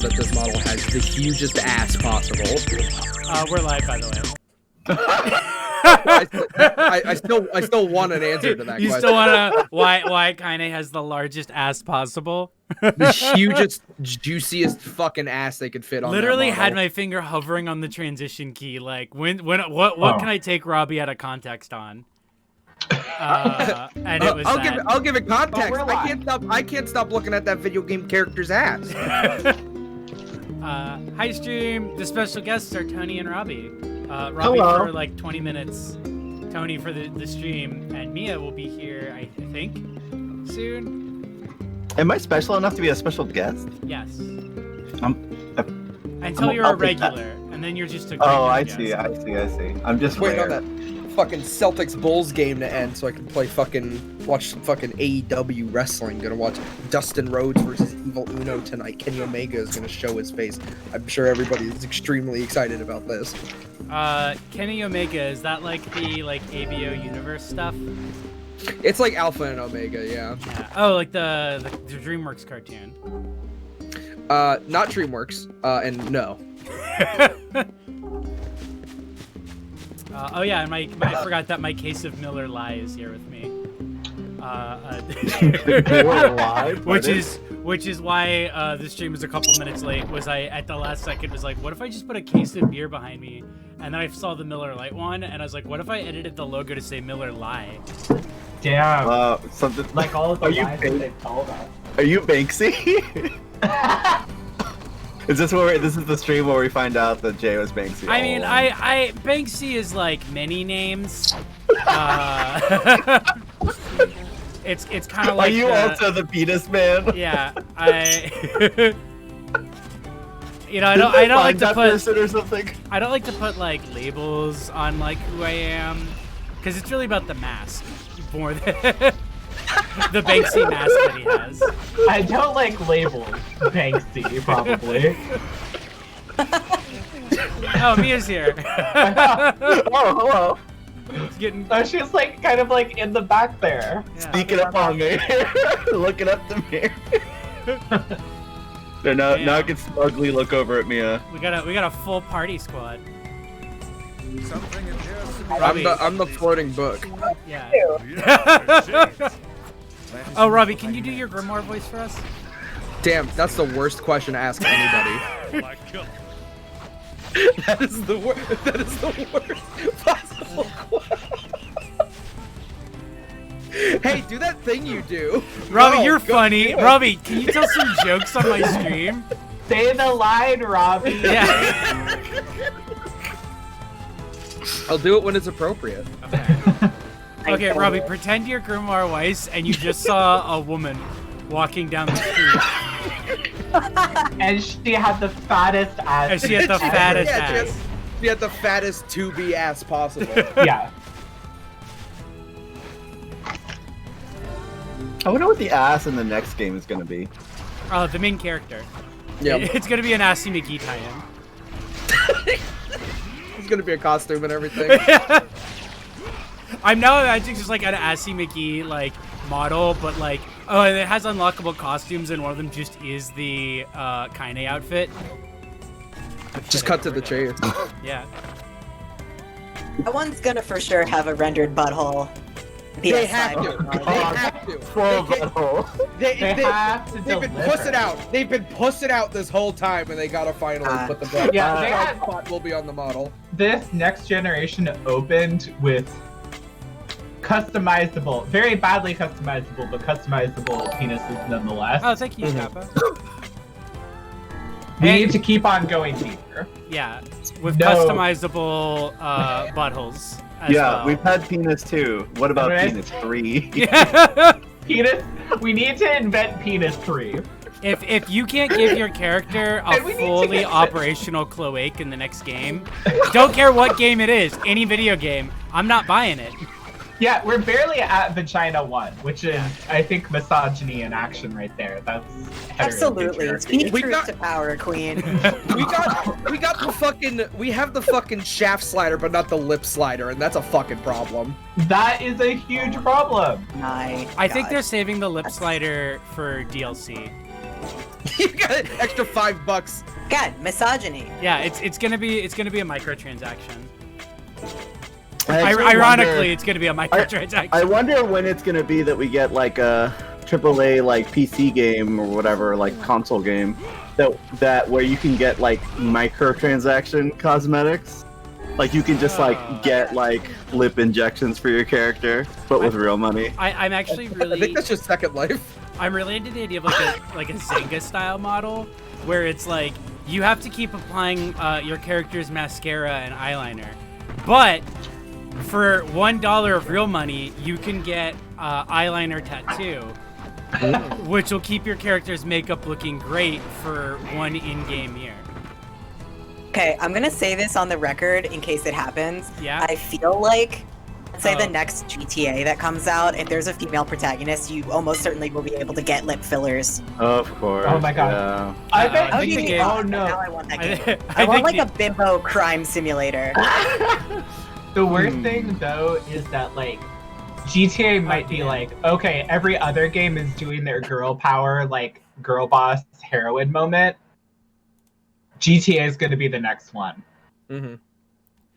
that this model has the hugest ass possible. We're live, by the way. I still want an answer to that question. You still want to why Kaine has the largest ass possible? The hugest, juiciest fucking ass they could fit on. Literally that had model. my finger hovering on the transition key. Like what can I take Robbie out of context on? And it was I'll give it context. I can't stop looking at that video game character's ass. Hi stream. The special guests are Tony and Robbie. Robbie Hello. for like 20 minutes. Tony for the stream, and Mia will be here, I think, soon. Am I special enough to be a special guest? Yes. Until Until you're a regular, and then you're just a. Oh, I guest. see. I'm just Waiting rare. on that fucking Celtics Bulls game to end so I can watch some fucking AEW wrestling. Gonna watch Dustin Rhodes versus Evil Uno tonight. Kenny Omega is gonna show his face. I'm sure everybody is extremely excited about this. Kenny Omega, is that like the ABO universe stuff? It's like Alpha and Omega, yeah. Oh, like the DreamWorks cartoon. Not DreamWorks, and no. Oh yeah, and I forgot that my case of Miller Lye is here with me. Which is why this stream was a couple minutes late. Was I at the last second was like, what if I just put a case of beer behind me? And then I saw the Miller Lite one, and I was like, what if I edited the logo to say Miller Lye? Damn. Something Like all of the Are you lies that they've told us. Are you Banksy? Is this the stream where we find out that Jay was Banksy? I mean, I Banksy is like many names. It's kind of like. Are you also the penis man? Yeah, I don't like to put person or something. I don't like to put like labels on like who I am. Because it's really about the mask more than the Banksy mask that he has. I don't like labels. Banksy, probably. Oh, Mia's here. Oh, hello. It's getting... Oh, she's like kind of like in the back there. Yeah. Sneaking up on me. Looking up to me. So now I can smugly look over at Mia. We got a full party squad. Something appears to be I'm the floating book. Yeah. Yeah. Oh, Robbie, can you do your Grimoire voice for us? Damn, that's the worst question to ask anybody. That is the worst. That is the worst possible. Hey, do that thing you do. Robbie, No, you're go funny. do it. Robbie, can you tell some jokes on my stream? Say the line, Robbie. Yeah. I'll do it when it's appropriate. Okay, Robbie, pretend you're Grimoire Weiss and you just saw a woman walking down the street. And she had the fattest ass. And she had the fattest ass. She had the fattest 2B ass possible. Yeah. I wonder what the ass in the next game is gonna be. Oh, the main character. Yeah, It's gonna be an Assy McGee tie-in. it's gonna be a costume and everything. I'm now imagining just like an Assy McGee like model, but like and it has unlockable costumes, and one of them just is the Kaine outfit. Just cut to the chase. Yeah. That one's gonna for sure have a rendered butthole. They PS5 have to. They technology. have to. Full They can't- butthole. They have to They've been deliver. pussing out. They've been pussing out this whole time, and they gotta finally put the butt. Yeah, the they butt had- spot will be on the model. This next generation opened with customizable, very badly customizable, but customizable penises nonetheless. Oh, thank you, Kappa. We and- need to keep on going deeper. Yeah, with No. customizable buttholes. As Yeah, well. we've had penis 2. What about Alright. penis 3? Yeah. Penis. We need to invent penis 3. If you can't give your character a And we need to fully get- operational cloac in the next game, don't care what game it is, any video game, I'm not buying it. Yeah, we're barely at Vagina 1, which is, I think, misogyny in action right there. That's Absolutely. heteropatriarchy. Speak We truth got- to power, queen. We got the fucking. We have the fucking shaft slider, but not the lip slider, and that's a fucking problem. That is a huge problem. My I think God. they're saving the lip slider for DLC. You got an extra $5. God, misogyny. Yeah, it's gonna be a microtransaction. I actually Ironically, wonder- it's gonna be a microtransaction. I wonder when it's gonna be that we get like a AAA like PC game or whatever, like console game, that where you can get like microtransaction cosmetics. Like you can just like get like lip injections for your character, but with real money. I'm actually I think really that's just Second Life. I'm really into the idea of like a Zynga style model where it's like you have to keep applying your character's mascara and eyeliner, but for $1 of real money, you can get eyeliner tattoo, which will keep your character's makeup looking great for one in-game year. Okay, I'm gonna say this on the record in case it happens. Yeah? I feel like, let's say Oh. the next GTA that comes out, if there's a female protagonist, you almost certainly will be able to get lip fillers. Of course. Oh my God. Yeah. I Uh, bet. I think the game- Oh Oh Now no. I want that I, game. I I want think like a bimbo crime simulator. The worst thing though is that like GTA might be damn. like, okay, every other game is doing their girl power, like girl boss heroine moment. GTA is going to be the next one. Mm-hmm.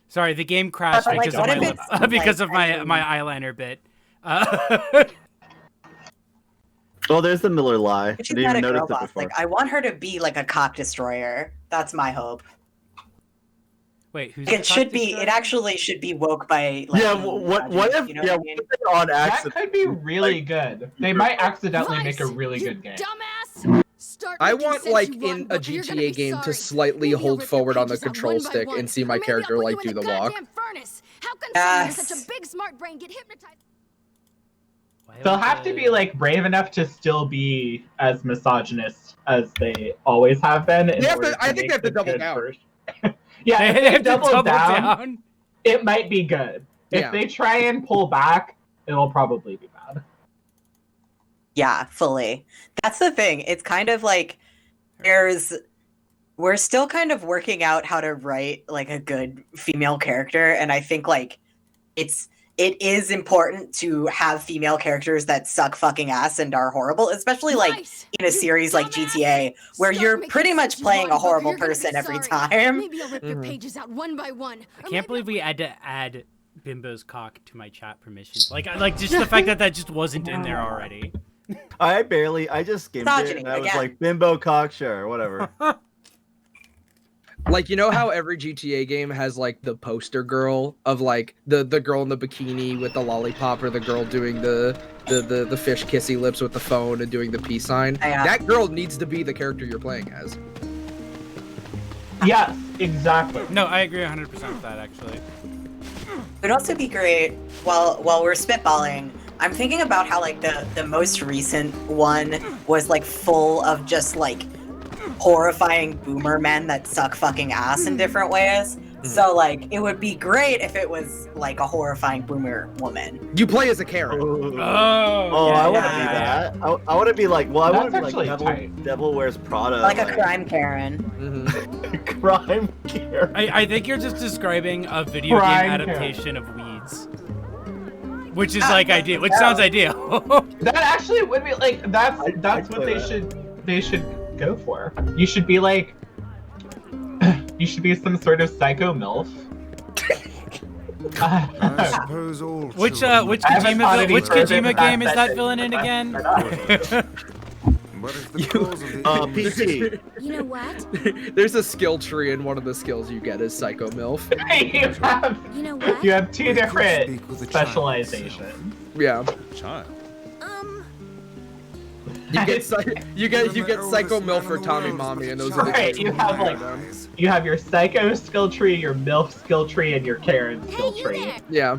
Sorry, the game crashed But, like, because of what my if lip, it's, because like, of my I mean- my eyeliner bit. Well, there's the Miller lie. I But she's didn't not even a girl notice it boss. before. Like, I want her to be like a cock destroyer. That's my hope. Wait, who's Like, the it should be. destroyer? It actually should be woke by. Like, Yeah, what if you know what I mean? on That accident? could be really good. They might accidentally make a really good game. Dumbass! Start I making want sense, like you in rotten a book, or you're gonna GTA be game to sorry. slightly Maybe I'll hold rip your forward on the pages out control one by stick one, and see or my maybe character I'll put like you do in the the walk. goddamn furnace. How can someone with Yes. such a big smart brain get hypnotized? Why They'll would have to the- be like brave enough to still be as misogynist as they always have been. in They have order to- I think make they have to the double good down. version. Yeah, if They they have to double down, down. it might be good. If Yeah. they try and pull back, it'll probably be bad. Yeah, fully. That's the thing. It's kind of like we're still kind of working out how to write like a good female character, and I think like it is important to have female characters that suck fucking ass and are horrible, especially like Nice. in a series like GTA, where Start you're making pretty much sense, playing a Ron, horrible you're gonna be person every sorry. time. Maybe I'll rip your Mhm. pages out one by one. I can't believe we had to add Bimbo's cock to my chat permissions. Like just the fact that that just wasn't in there already. I just skimmed it, Misogyny, and I was again. like, bimbo cock, sure, whatever. Like, you know how every GTA game has like the poster girl of like the girl in the bikini with the lollipop, or the girl doing the fish kissy lips with the phone and doing the peace sign? Yeah. That girl needs to be the character you're playing as. Yes, exactly. No, I agree 100% with that actually. It would also be great while we're spitballing. I'm thinking about how like the most recent one was like full of just like horrifying boomer men that suck fucking ass in different ways. So like it would be great if it was like a horrifying boomer woman. You play as a Karen. Oh, Oh, I want to yeah. be that. I want to be like, well, I want to That's be like actually tight. Devil Wears Prada. Like a crime Karen. Mhm. crime Karen. I think you're just describing a video Crime game Karen. adaptation of Weeds. Which is like ideal, which sounds ideal. That actually would be like that's I'd what play they should go for. You should be like you should be some sort of psycho MILF. I suppose all Which children- I haven't thought any which further Kojima than game that is that sentence. villain in again? What is the cause of the PC. You know what? There's a skill tree, and one of the skills you get is Psycho MILF. You know what? you have two We could different speak with the child specializations. Yeah. child? You get you get You're the Psycho oldest man MILF in for the Tommy world. Mommy, and those are the Right, two you have like you have your psycho skill tree, your MILF skill tree, and your Karen Hey, skill you tree. there. Yeah.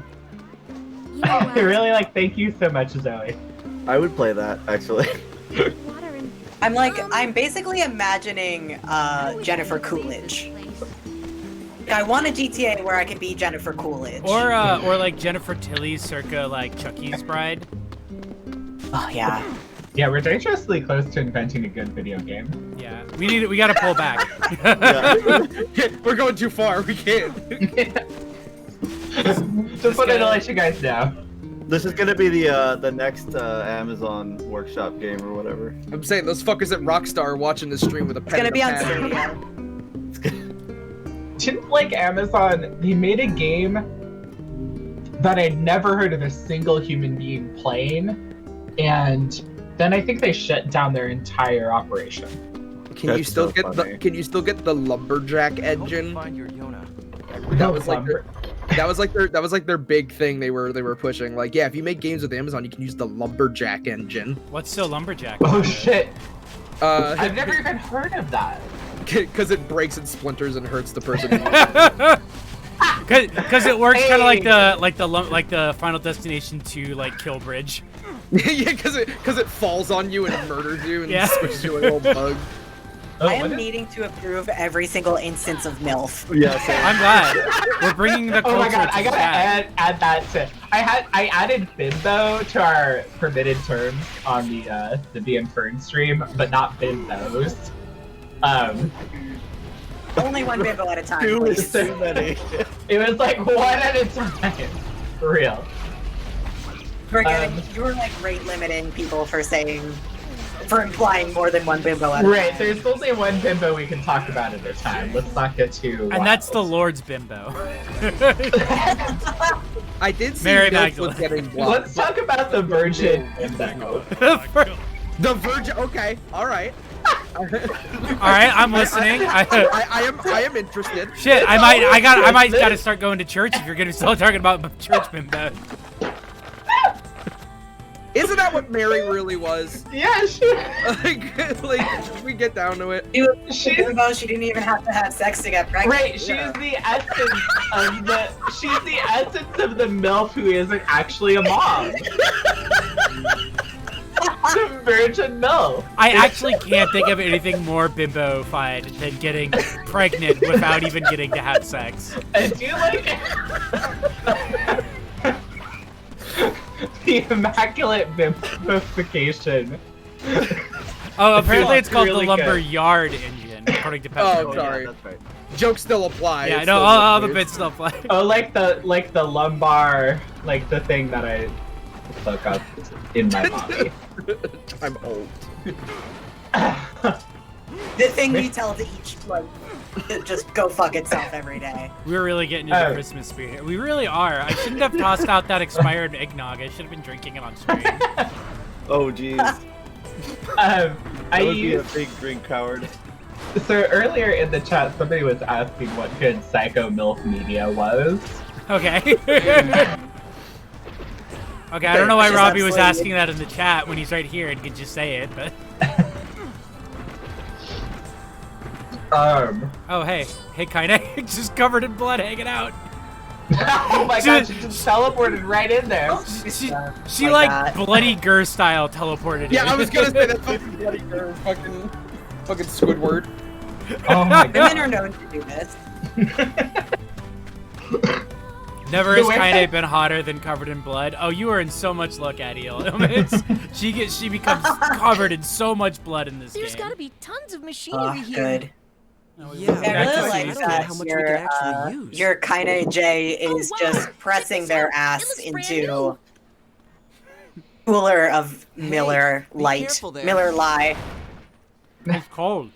You know what? Really like thank you so much, Zoe. I would play that actually. Water and I'm basically imagining Jennifer Coolidge. I want a GTA where I can be Jennifer Coolidge. or like Jennifer Tilly circa like Chucky's Bride. Oh yeah. Yeah, we're dangerously close to inventing a good video game. Yeah, we gotta pull back. Yeah. We're going too far. We can't. Just wanted to let you guys know. This is gonna be the next Amazon workshop game or whatever. I'm saying those fuckers at Rockstar are watching this stream with a It's pen gonna and be a on pad. Stadia. Didn't like Amazon, they made a game that I'd never heard of a single human being playing, and then I think they shut down their entire operation. Can you That's still so get funny. the Can you still get the lumberjack engine? Find your Yona. That was like that was like their big thing they were pushing. Like, yeah, if you make games with Amazon, you can use the lumberjack engine. What's so lumberjack? Oh shit! Uh, I've never even heard of that. because it breaks and splinters and hurts the person. Because it works kind of Hey. like the Final Destination 2 like kill bridge. Yeah, because it falls on you and murders you and Yeah. squishes you like a little bug. Oh, I what am is- needing to approve every single instance of MILF. Yeah. same. I'm glad we're bringing the culture Oh my god, to I gotta chat. add that to. I added bimbo to our permitted terms on the BN Fern stream, but not bimbos. Only one bimbo at a time, Two please. is too many. It was like one at a time. For real. You were like rate limiting people for implying more than one bimbo at a Right, time. there's only one bimbo we can talk about at a time. Let's not get too. And that's the wild. Lord's bimbo. I did see Mary Milf was Magdalene. getting Let's blocked. talk about the virgin bimbo. The virgin. Okay, all right. All right, I'm listening. I am interested. Shit, I might gotta start going to church if you're gonna still talking about church bimbo. Isn't that what Mary really was? Yeah, sure. like if we get down to it. She was She's- bimbo, she didn't even have to have sex to get pregnant. Right, she's Yeah. the essence of the. She's the essence of the MILF who isn't actually a mom. The virgin MILF. I actually can't think of anything more bimbo-fied than getting pregnant without even getting to have sex. And do you like? The immaculate bimbification. Oh, apparently it's called really the lumber good. yard engine, according to Oh, Pepsi. sorry. Yeah, that's right. Jokes still apply. Yeah, It's no, still all the good. bits still play. Oh, like the lumbar, like the thing that I look up in my body. I'm old. The thing we tell to each, like, just go fuck itself every day. We're really getting into Oh. Christmas spirit. We really are. I shouldn't have tossed out that expired eggnog. I should have been drinking it on stream. Oh jeez. I That would be a used big drink, coward. so earlier in the chat somebody was asking what good Psycho MILF media was. Okay. Okay, I don't know why Which is Robbie was absolutely- asking that in the chat when he's right here and could just say it, but... Oh, hey. Hey, kinda. Just covered in blood hanging out. Oh my god, she just teleported right in there. She Like like that. Bloody Gur style teleported Yeah, in. I was gonna say that fucking bloody girl, fucking Squidward. Oh my Women god. are known to do this. Never The has way kinda that- been hotter than covered in blood. Oh, you are in so much luck, Adiel. She becomes covered in so much blood in this There's game. gotta be tons of Oh, machinery here. good. Yeah, I That's really what like she was that how much we can actually use. your kinda J is wow. just Check pressing this their out. It ass looks brand into new. cooler of Miller be Light, careful there. Miller Lye. It's cold.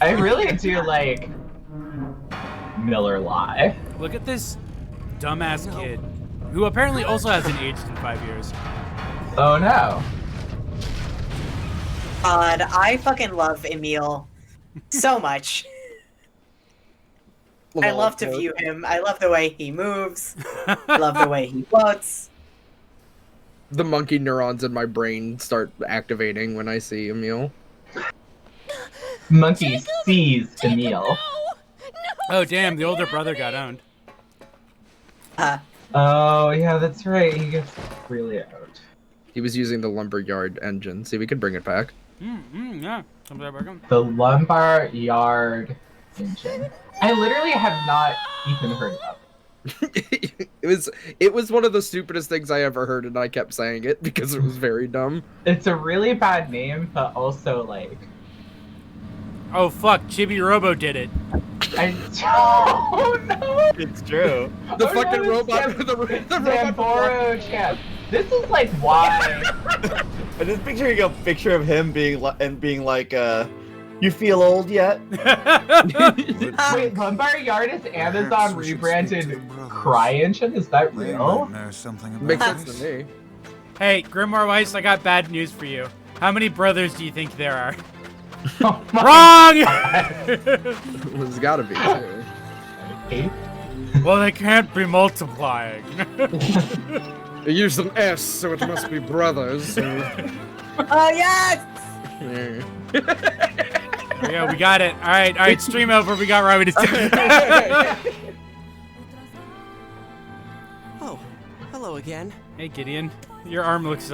I really do like Miller Lye. Look at this dumbass kid, who apparently also hasn't aged in 5 years. Oh no. God, I fucking love Emil so much. I love to view him. I love the way he moves. I love the way he floats. The monkey neurons in my brain start activating when I see Emil. Monkey sees Emil. Oh damn, the older brother got owned. Oh yeah, that's right. He gets really out. He was using the lumberyard engine. See, we could bring it back. Yeah. Something like that. The lumbar yard engine. I literally have not even heard of. it was one of the stupidest things I ever heard, and I kept saying it because it was very dumb. It's a really bad name, but also like Oh fuck, Chibi Robo did it. I oh no. It's true. The Oh, fucking no, robot. it's The robot. Zamboro champ. This is like why. I'm just picturing a picture of him being like, you feel old yet? Wait, lumbar yard is Amazon rebranded Cry Engine? Is that They real? might know something about Makes this. sense to me. Hey, Grimoire Weiss, I got bad news for you. How many brothers do you think there are? Oh my Wrong! There's gotta be too. God. Well, they can't be multiplying. They used an S, so it must be brothers. Oh yes! Yeah. Yeah, we got it. All right, stream over. We got Robbie to Oh, hello again. Hey, Gideon. Your arm looks,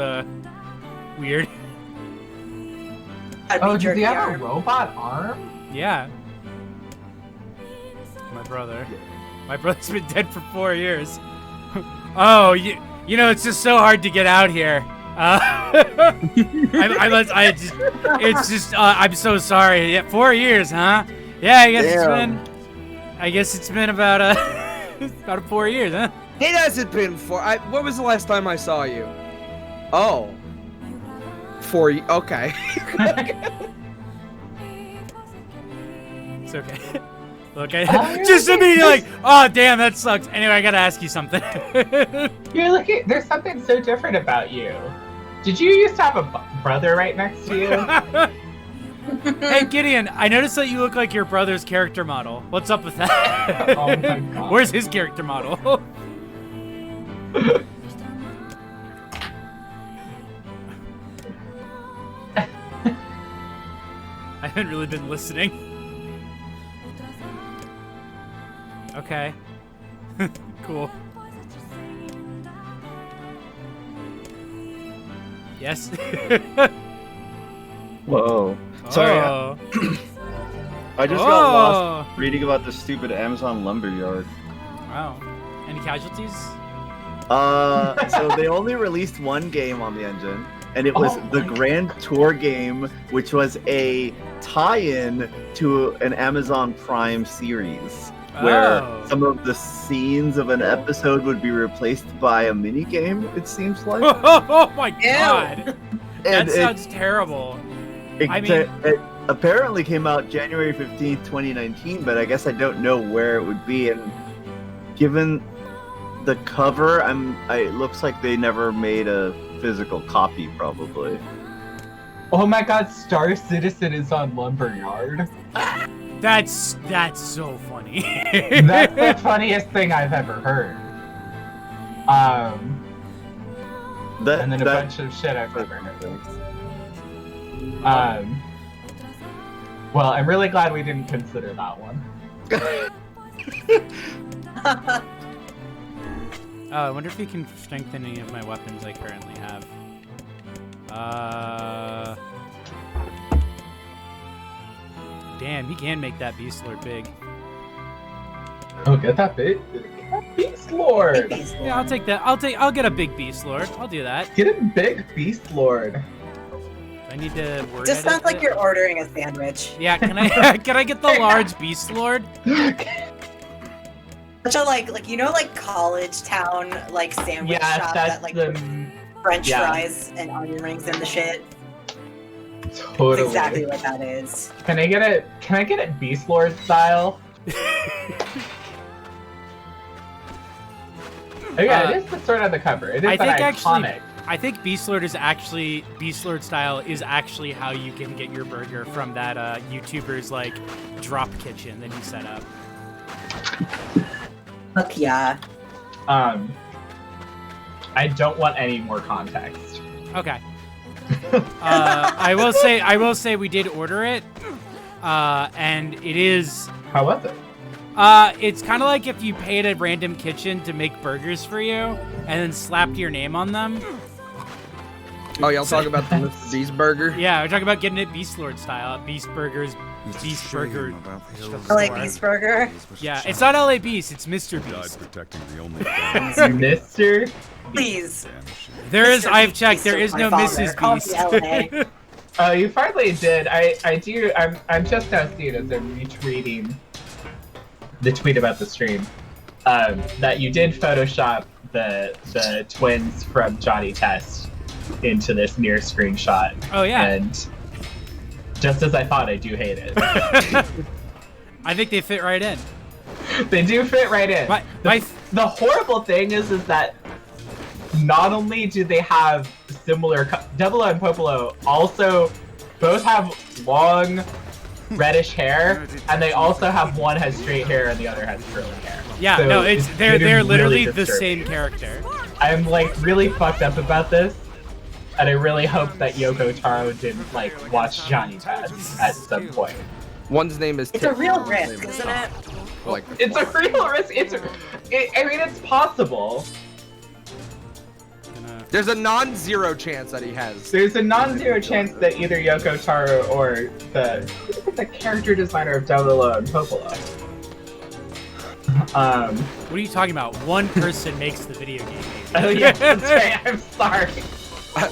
weird. I'd Oh, be does he jerky have a arm. robot arm? Yeah. My brother. My brother's been dead for 4 years. Oh, you know, it's just so hard to get out here. I'm so sorry. Yeah, 4 years, huh? Yeah, I guess it's been about about 4 years, huh? It hasn't been what was the last time I saw you? Oh. 4 okay. It's okay. Look, I Oh, you're just looking- immediately like, oh damn, that sucks. Anyway, I gotta ask you something. You're looking. There's something so different about you. Did you used to have a brother right next to you? Hey Gideon, I noticed that you look like your brother's character model. What's up with that? Oh my God. Where's his character model? I haven't really been listening. Okay. Cool. Yes. Whoa. Sorry, Oh. I just got lost reading about the stupid Amazon lumberyard. Wow. Any casualties? So they only released one game on the engine, and it was the Grand Tour game, which was a tie-in to an Amazon Prime series, where some of the scenes of an episode would be replaced by a mini game. It seems like. Oh my god, that sounds terrible. It apparently came out January 15th, 2019, but I guess I don't know where it would be. And given the cover, it looks like they never made a physical copy, probably. Oh my god, Star Citizen is on Lumberyard. That's so funny. That's the funniest thing I've ever heard. And then a bunch of shit I've never heard. Well, I'm really glad we didn't consider that one. I wonder if you can strengthen any of my weapons I currently have. Damn, he can make that Beast Lord big. Oh, get that big Beast Lord. Yeah, I'll take that. I'll get a big Beast Lord. I'll do that. Get a big Beast Lord. I need to word Just edit sounds like it. you're ordering a sandwich. Yeah, can I can I get the large Beast Lord? Such a like college town sandwich shop that French fries and onion rings and the shit. Totally. That's exactly what that is. Can I get it Beast Lord style? Oh yeah, it is the sort of the cover. It is iconic. I think Beast Lord style is actually how you can get your burger from that YouTuber's drop kitchen that he set up. Fuck yeah. I don't want any more context. Okay. I will say we did order it, and it is. How was it? It's kind of like if you paid a random kitchen to make burgers for you, and then slapped your name on them. Oh, y'all talk about the Mr. Beast burger? Yeah, we're talking about getting it Beast Lord style. Beast Burgers, Beast Burger. LA Beast Burger? Yeah, it's not LA Beast, it's Mr. Beast. Mr. Please. There is, Mr. I've checked, there Beast is no my Mrs. father. Beast. Call me LA. Oh, you finally did. I'm just now seeing as I'm retweeting the tweet about the stream, that you did Photoshop the twins from Johnny Test into this Nier screenshot. Oh yeah. And just as I thought, I do hate it. I think they fit right in. They do fit right in. The horrible thing is that not only do they have similar, Double and Popolo also both have long reddish hair, and they also have one has straight hair and the other has curly hair. Yeah, so no, they're literally really the same character. I'm really fucked up about this, and I really hope that Yoko Taro didn't watch Johnny Test at some point. One's name is. It's a real risk, isn't it? It's a real risk. I mean, it's possible. There's a non-zero chance that he has. There's a non-zero chance that either Yoko Taro or the character designer of Double and Popolo. What are you talking about? One person makes the video game. Oh yeah, that's right. I'm sorry.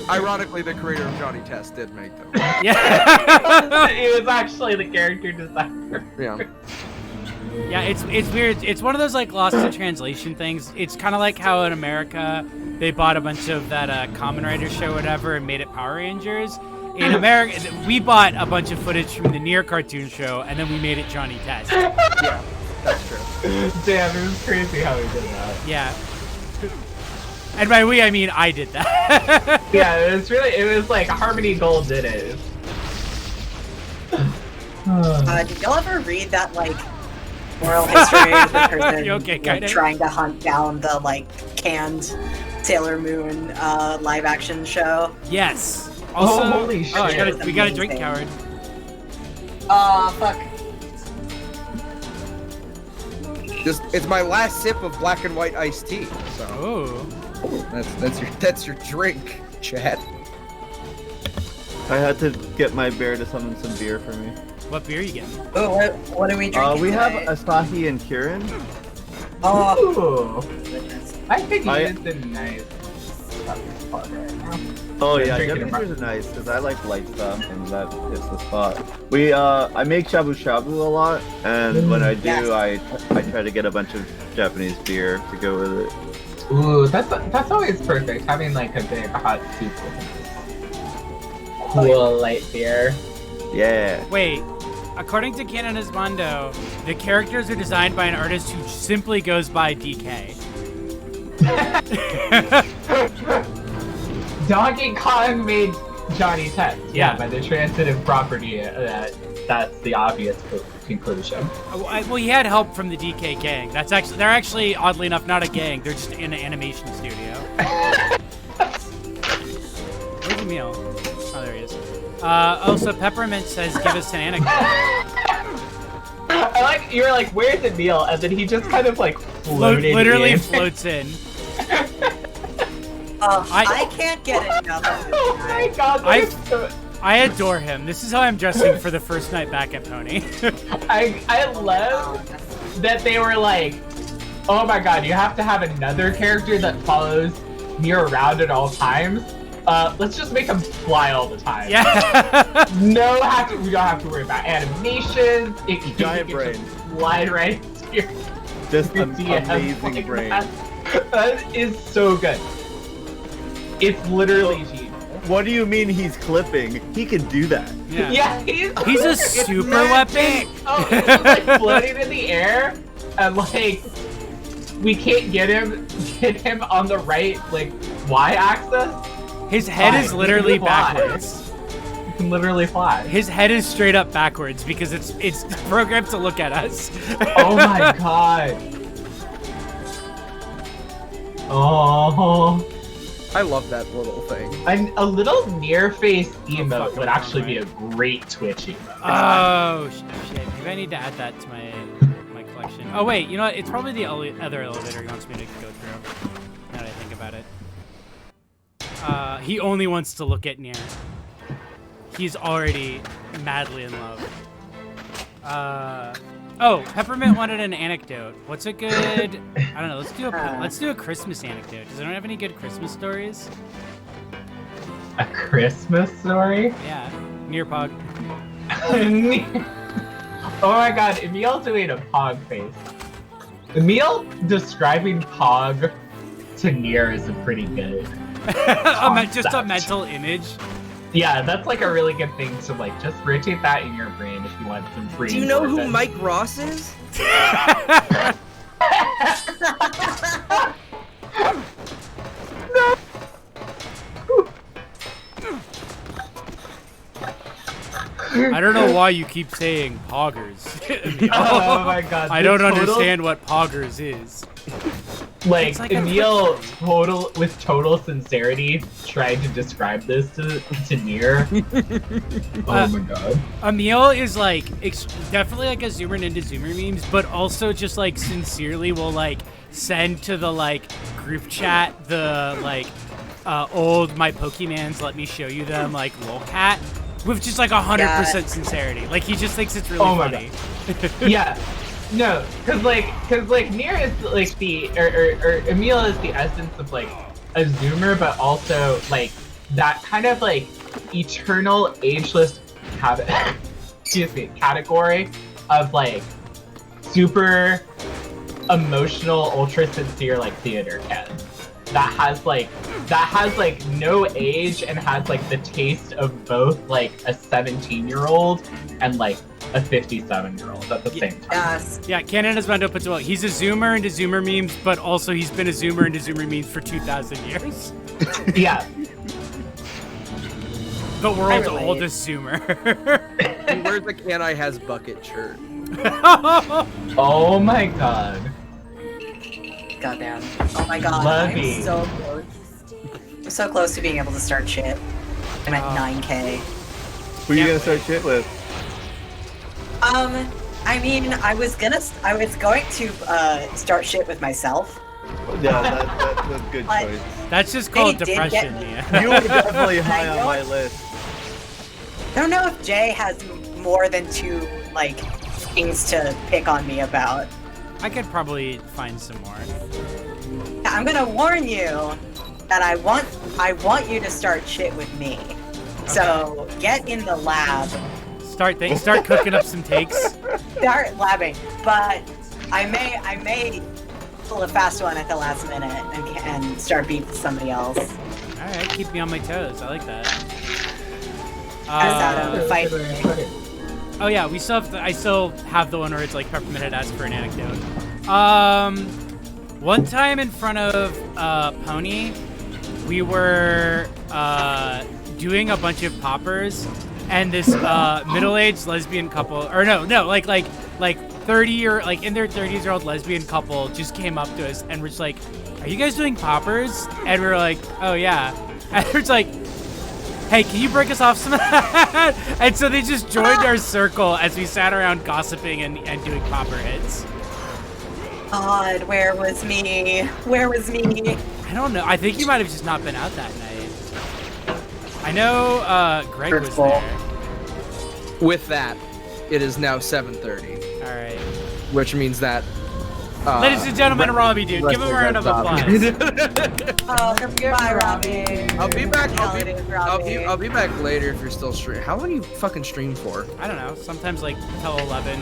Ironically, the creator of Johnny Test did make them. Yeah. He was actually the character designer. Yeah. Yeah, it's weird. It's one of those lost in translation things. It's kind of like how in America they bought a bunch of that Kamen Rider show, whatever, and made it Power Rangers. In America, we bought a bunch of footage from the Nier cartoon show, and then we made it Johnny Test. Yeah, that's true. Damn, it was crazy how he did that. Yeah. And by we, I mean I did that. Yeah, it was like Harmony Gold did it. Did y'all ever read that moral history of the person You okay, kinda? trying to hunt down the canned Sailor Moon live action show? Yes. Also, holy shit. we got a drink, coward. Aw, fuck. It's my last sip of black and white iced tea. So Oh. that's your drink, Chad. I had to get my bear to summon some beer for me. What beer are you getting? Oh, what are we drinking We have today? Asahi and Kirin. Oh, Ooh. goodness. I think he is a nice spot right now. Oh yeah, Drinking Japanese beers are nice because I like light stuff and that is the spot. I make shabu shabu a lot, and when I do, Yes. I try to get a bunch of Japanese beer to go with it. Ooh, that's always perfect. Having like a big hot soup with cool light beer. Yeah. Wait, according to Canon Esmondo, the characters are designed by an artist who simply goes by DK. Donkey Kong made Johnny Test. Yeah. By the transitive property, that's the obvious conclusion. Well, he had help from the DK gang. They're actually, oddly enough, not a gang. They're just in an animation studio. Where's Emil? Oh, there he is. So Peppermint says, give us an anecdote. I like, you're like, where's Emil? And then he just kind of like floated Literally in. floats in. I can't get enough of this Oh guy. my god, I adore him. This is how I'm dressing for the first night back at Pony. I love that they were like, oh my god, you have to have another character that follows Nier around at all times. Let's just make him fly all the time. Yeah. We don't have to worry about animations. It can Giant brain. just fly right here. Just an Yeah, amazing like brain. That is so good. It's literally genius. What do you mean he's clipping? He can do that. Yeah, He's a super weapon. Oh, he's just like floating in the air, and like we can't get him on the right like y-axis. His head is literally Fly. backwards. You can literally fly. His head is straight up backwards because it's programmed to look at us. Oh my god. Oh. I love that little thing. And a little near face emote would actually be a great Twitch emote. Oh shit! Maybe I need to add that to my collection. Oh wait, you know what? It's probably the other elevator he wants me to go through. Now that I think about it, he only wants to look at Nier. He's already madly in love. Oh, Peppermint wanted an anecdote. What's a good? I don't know. Let's do a Christmas anecdote. Does anyone have any good Christmas stories? A Christmas story? Yeah, Nier Pog. Oh my god, Emil doing a Pog face. Emil describing Pog to Nier is a pretty good. Just a mental image. Yeah, that's like a really good thing to like just rotate that in your brain if you want some free. Do you know who Mike Ross is? I don't know why you keep saying poggers. Oh my god. I don't understand what poggers is. Like, like a Emil with total sincerity tried to describe this to Nier. Oh my god. Emil is like definitely like a zoomer into zoomer memes, but also just like sincerely will like send to the like group chat the like old my Pokemans let me show you them like lolcat with just like 100% sincerity. Like he just thinks it's really funny. Yeah. No, cause like Nier is like the or Emil is the essence of like a zoomer, but also like that kind of like eternal ageless category of like super emotional, ultra sincere like theater kids that has like no age and has like the taste of both like a 17-year-old and like a 57-year-old at the same time. Yes. Yeah, Canon Esmondo puts it well. He's a zoomer into zoomer memes, but also he's been a zoomer into zoomer memes for 2,000 years. Yeah. The world's oldest zoomer. He wears a Can I Has Bucket shirt. Oh my god. Goddamn. Oh my god. Lovey. I'm so close. I'm so close to being able to start shit. I'm at 9K. Who are you gonna start shit with? I mean, I was going to start shit with myself. Yeah, that's a good But- choice. That's just called They did get depression, me. yeah. You were definitely high I on my don't- list. I don't know if Jay has more than 2, like, things to pick on me about. I could probably find some more. gonna warn you that I want you to start shit with me. So get in the lab. Start cooking up some takes. Start labbing, but I may pull a fast one at the last minute and start beating somebody else. All right, keep me on my toes. I like that. Fight. Oh yeah, I still have the one where it's like Peppermint had asked for an anecdote. One time in front of Pony, we were doing a bunch of poppers, and this middle-aged lesbian couple, or like 30 or like in their 30s-year-old lesbian couple just came up to us and were just like, "Are you guys doing poppers?" And we were like, "Oh yeah." And we're just like, "Hey, can you break us off some of that?" And so they just joined our circle as we sat around gossiping and doing popper hits. God, where was me? Where was me? I don't know. I think you might have just not been out that night. I know Greg was there. With that, it is now 7:30, All right. which means that. Ladies and gentlemen, Robbie, dude, give him a round of applause. Oh, goodbye, Robbie. I'll be back. Holidays, Robbie. I'll be back later if you're still streaming. How long do you fucking stream for? I don't know. Sometimes like till 11,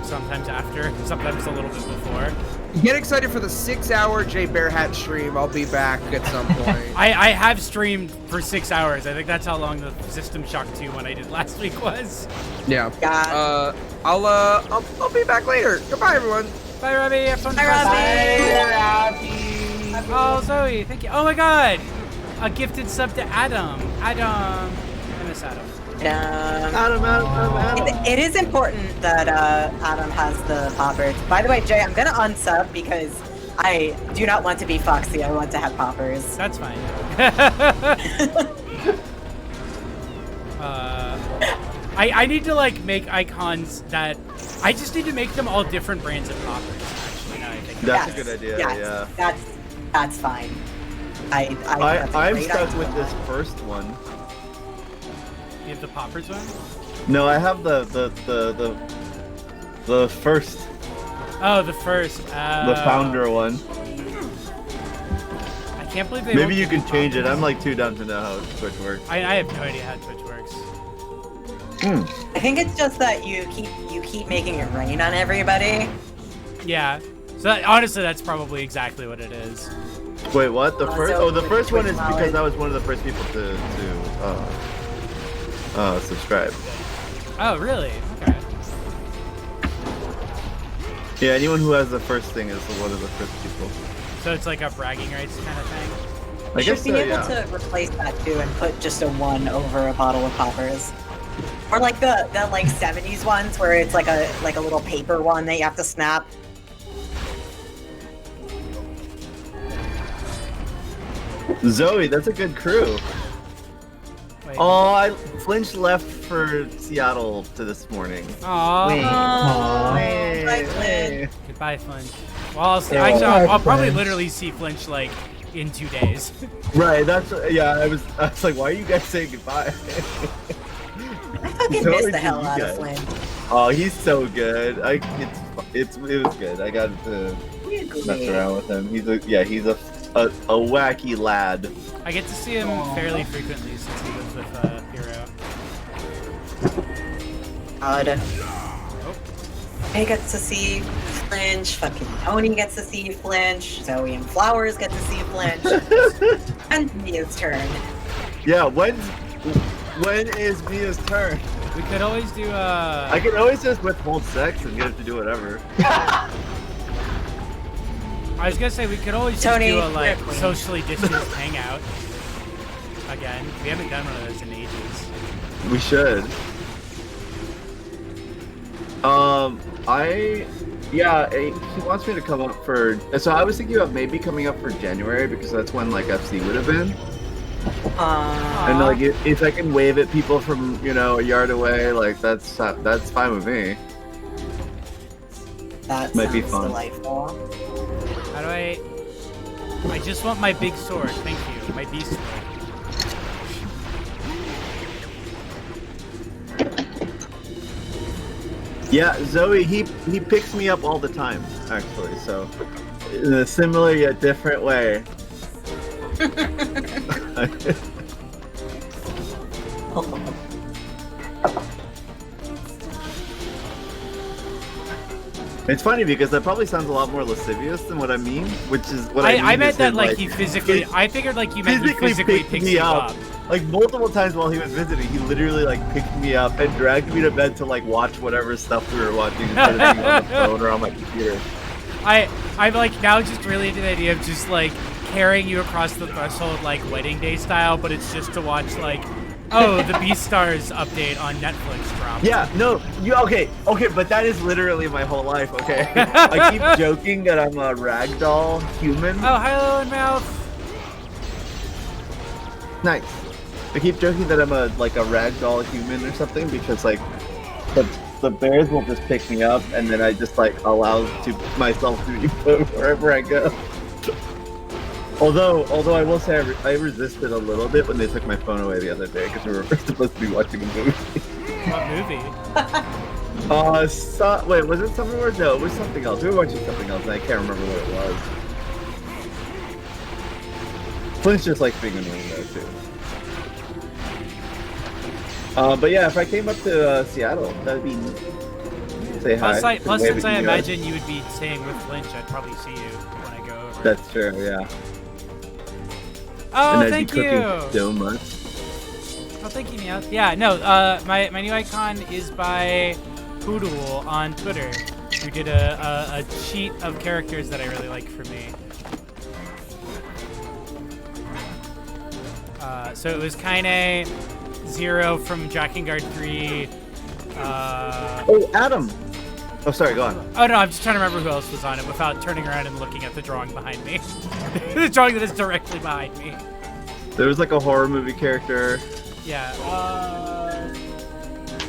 sometimes after, sometimes a little bit before. Get excited for the 6-hour Jay Bearhat stream. I'll be back at some point. I have streamed for 6 hours. I think that's how long the System Shock 2 one I did last week was. Yeah. God. I'll be back later. Goodbye, everyone. Bye, Robbie. Have fun. Bye, Robbie. Oh, Zoe, thank you. Oh my God, a gifted sub to Adam. Adam, I miss Adam. Adam. It is important that Adam has the poppers. By the way, Jay, I'm gonna unsub because I do not want to be Foxy. I want to have poppers. That's fine. I need to like make icons that I just need to make them all different brands of poppers. Actually, now I think That's a good idea. Yes, Yeah. that's fine. that's a I'm great stuck idea. with this first one. you have the poppers one. No, I have the first, Oh, the first. the founder one. I can't believe they. Maybe won't you give can me change it. poppers. I'm like too dumb to know how Twitch works. I have no idea how Twitch works. I think it's just that you keep making it rain on everybody. Yeah. So honestly, that's probably exactly what it is. Wait, what? The first? so Oh, the first one Twitch is knowledge. because I was one of the first people to subscribe. Oh, really? Okay. Yeah, anyone who has the first thing is one of the first people. So it's like a bragging rights kind of thing. I You guess should be so, able yeah. to replace that too and put just a 1 over a bottle of poppers. Or like the like 70s ones where it's like a little paper one that you have to snap. Zoe, that's a good crew. Wait. Oh, Flinch left for Seattle to this morning. Aw. Bye, Flynn. Goodbye, Flinch. Well, I'll probably literally see Flinch like in 2 days. Right, that's yeah. I was like, why are you guys saying goodbye? I fucking So miss did the hell you out guys. of Flynn. Oh, he's so good. It was good. I got to We mess agree. around with him. He's a wacky lad. I get to see him fairly frequently since he lives with Hero. God. Oh. I get to see Flinch, fucking Tony gets to see Flinch, Zoe and Flowers get to see Flinch, and Mia's turn. Yeah, when is Mia's turn? We could always do I can always just withhold sex and get him to do whatever. I was gonna say we could always Tony, just do a like you're queen. socially distanced hangout. Again, we haven't done one of those in ages. We should. He wants me to come up for. So I was thinking of maybe coming up for January because that's when like FC would have been. And like if I can wave at people from a yard away, like that's fine with me. That Might be sounds fun. delightful. How do I just want my big sword. Thank you. My beast sword. Yeah, Zoe, he picks me up all the time, actually. So In a similar yet different way. It's funny because that probably sounds a lot more lascivious than what I mean, which is what I mean. I meant is that him, like he physically. I figured like you meant he physically picked picks me you up. up. Like multiple times while he was visiting, he literally like picked me up and dragged me to bed to like watch whatever stuff we were watching instead of being on the phone or on my computer. I'm like now just really into the idea of just like carrying you across the threshold like wedding day style, but it's just to watch like, oh, the Beastars update on Netflix dropped. Yeah, no, okay, but that is literally my whole life, okay? I keep joking that I'm a ragdoll human. Oh, hello in mouth. Nice. I keep joking that I'm a ragdoll human or something because like the bears will just pick me up and then I just like allow myself to be put wherever I go. Although I will say I resisted a little bit when they took my phone away the other day because we were supposed to be watching a movie. What movie? Wait, was it Summer Wars? No, it was something else. We were watching something else and I can't remember what it was. Flint's just like being annoying though too. But yeah, if I came up to Seattle, that'd be say hi. Plus since I imagine you would be staying with Lynch, I'd probably see you when I go over. That's true, yeah. Oh, and thank I'd be you. cooking so much. Oh, thank you, Meow. Yeah, no, my new icon is by Poodle on Twitter, who did a cheat of characters that I really like for me. So it was Kaine, Zero from Drakengard 3. Oh, Adam! Oh, sorry, go on. Oh, no, I'm just trying to remember who else was on it without turning around and looking at the drawing behind me. The drawing that is directly behind me. There was like a horror movie character. Yeah. Oh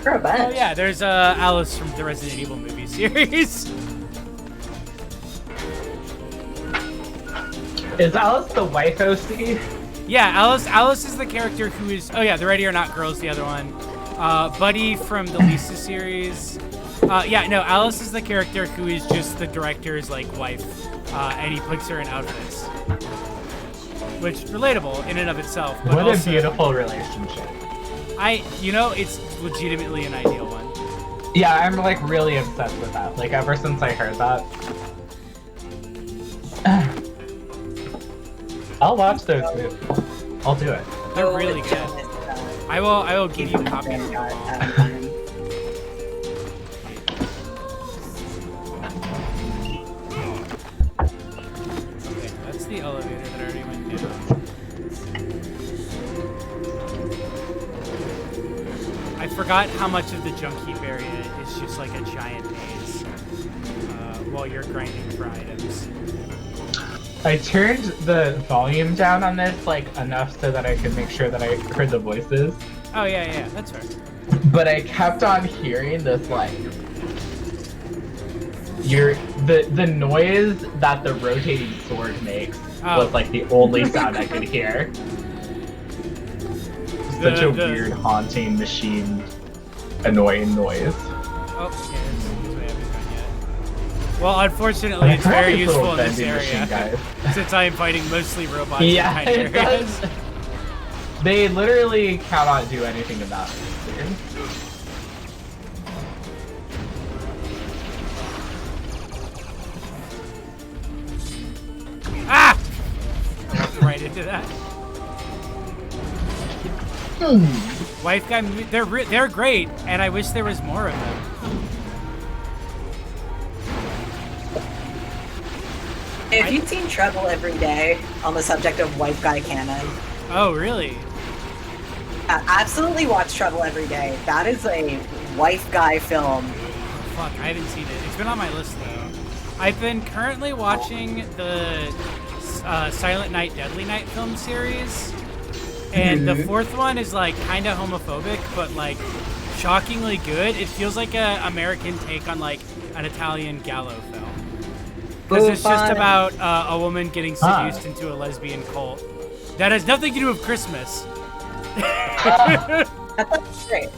Yeah, there's Alice from the Resident Evil movie series. Is Alice the wife OC? Yeah, Alice is the character who is... Oh, yeah, the Ready or Not Girl's the other one. Buddy from the Lisa series. Yeah, no, Alice is the character who is just the director's, like, wife. And he puts her in outfits. Which, relatable in and of itself. But What also, a beautiful relationship. It's legitimately an ideal one. Yeah, I'm, like, really obsessed with that. Like, ever since I heard that. I'll watch those movies. I'll do it. They're really good. I will give you copies of them all. Okay, that's the elevator that I already went down. I forgot how much of the junk heap area is just like a giant maze while you're grinding for items. I turned the volume down on this, like, enough so that I could make sure that I heard the voices. Oh, yeah, that's fair. But I kept on hearing this, like... The noise that the rotating sword makes was, like, the only sound I could hear. Such a weird, haunting, machine, annoying noise. Oh, yeah, this way I haven't gone yet. Well, unfortunately, it's very useful in this area, since I am fighting mostly robots in tiny it areas. does. They literally cannot do anything about it. Ah! Right into that. Wife guy, they're great, and I wish there was more of them. Have you seen Trouble Every Day on the subject of wife guy canon? Oh, really? Absolutely watch Trouble Every Day. That is a wife guy film. Fuck, I haven't seen it. It's been on my list, though. I've been currently watching the Silent Night, Deadly Night film series. And the fourth one is, like, kind of homophobic, but, like, shockingly good. It feels like an American take on, like, an Italian Gallo film. Because it's just about a woman getting seduced into a lesbian cult. That has nothing to do with Christmas. That's great.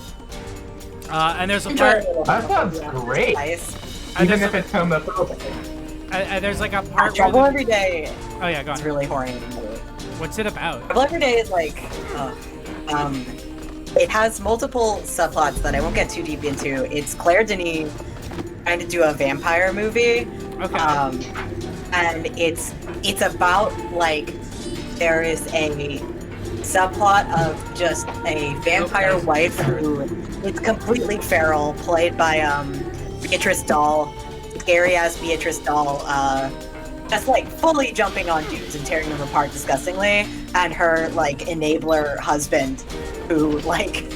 And there's a part... That sounds great. Nice. Even if it's homophobic. there's like a part Trouble where Every Day oh yeah, go is on. really horny. What's it about? Trouble Every Day is like, it has multiple subplots that I won't get too deep into. It's Claire Denis trying to do a vampire movie. Okay. And it's about like there is a subplot of just a vampire wife who is completely feral, played by Beatrice Dahl, scary ass Beatrice Dahl, just like fully jumping on dudes and tearing them apart disgustingly, and her like enabler husband who like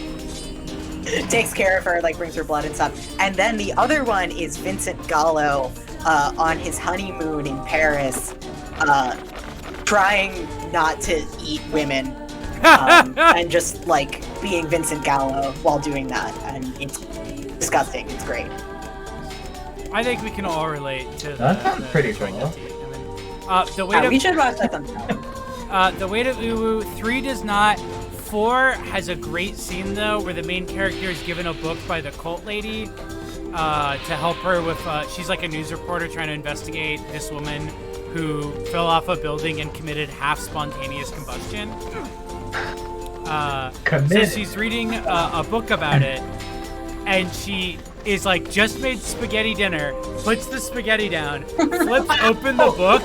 takes care of her, like brings her blood and stuff. And then the other one is Vincent Gallo on his honeymoon in Paris, trying not to eat women, and just like being Vincent Gallo while doing that, and it's disgusting. It's great. I think we can all relate to That sounds pretty cool. The way to We should watch that sometime. the way to Uwu 3 does not. 4 has a great scene though, where the main character is given a book by the cult lady to help her with. She's like a news reporter trying to investigate this woman who fell off a building and committed half spontaneous combustion. So she's reading a book about it, and she is like just made spaghetti dinner, puts the spaghetti down, flips open the book,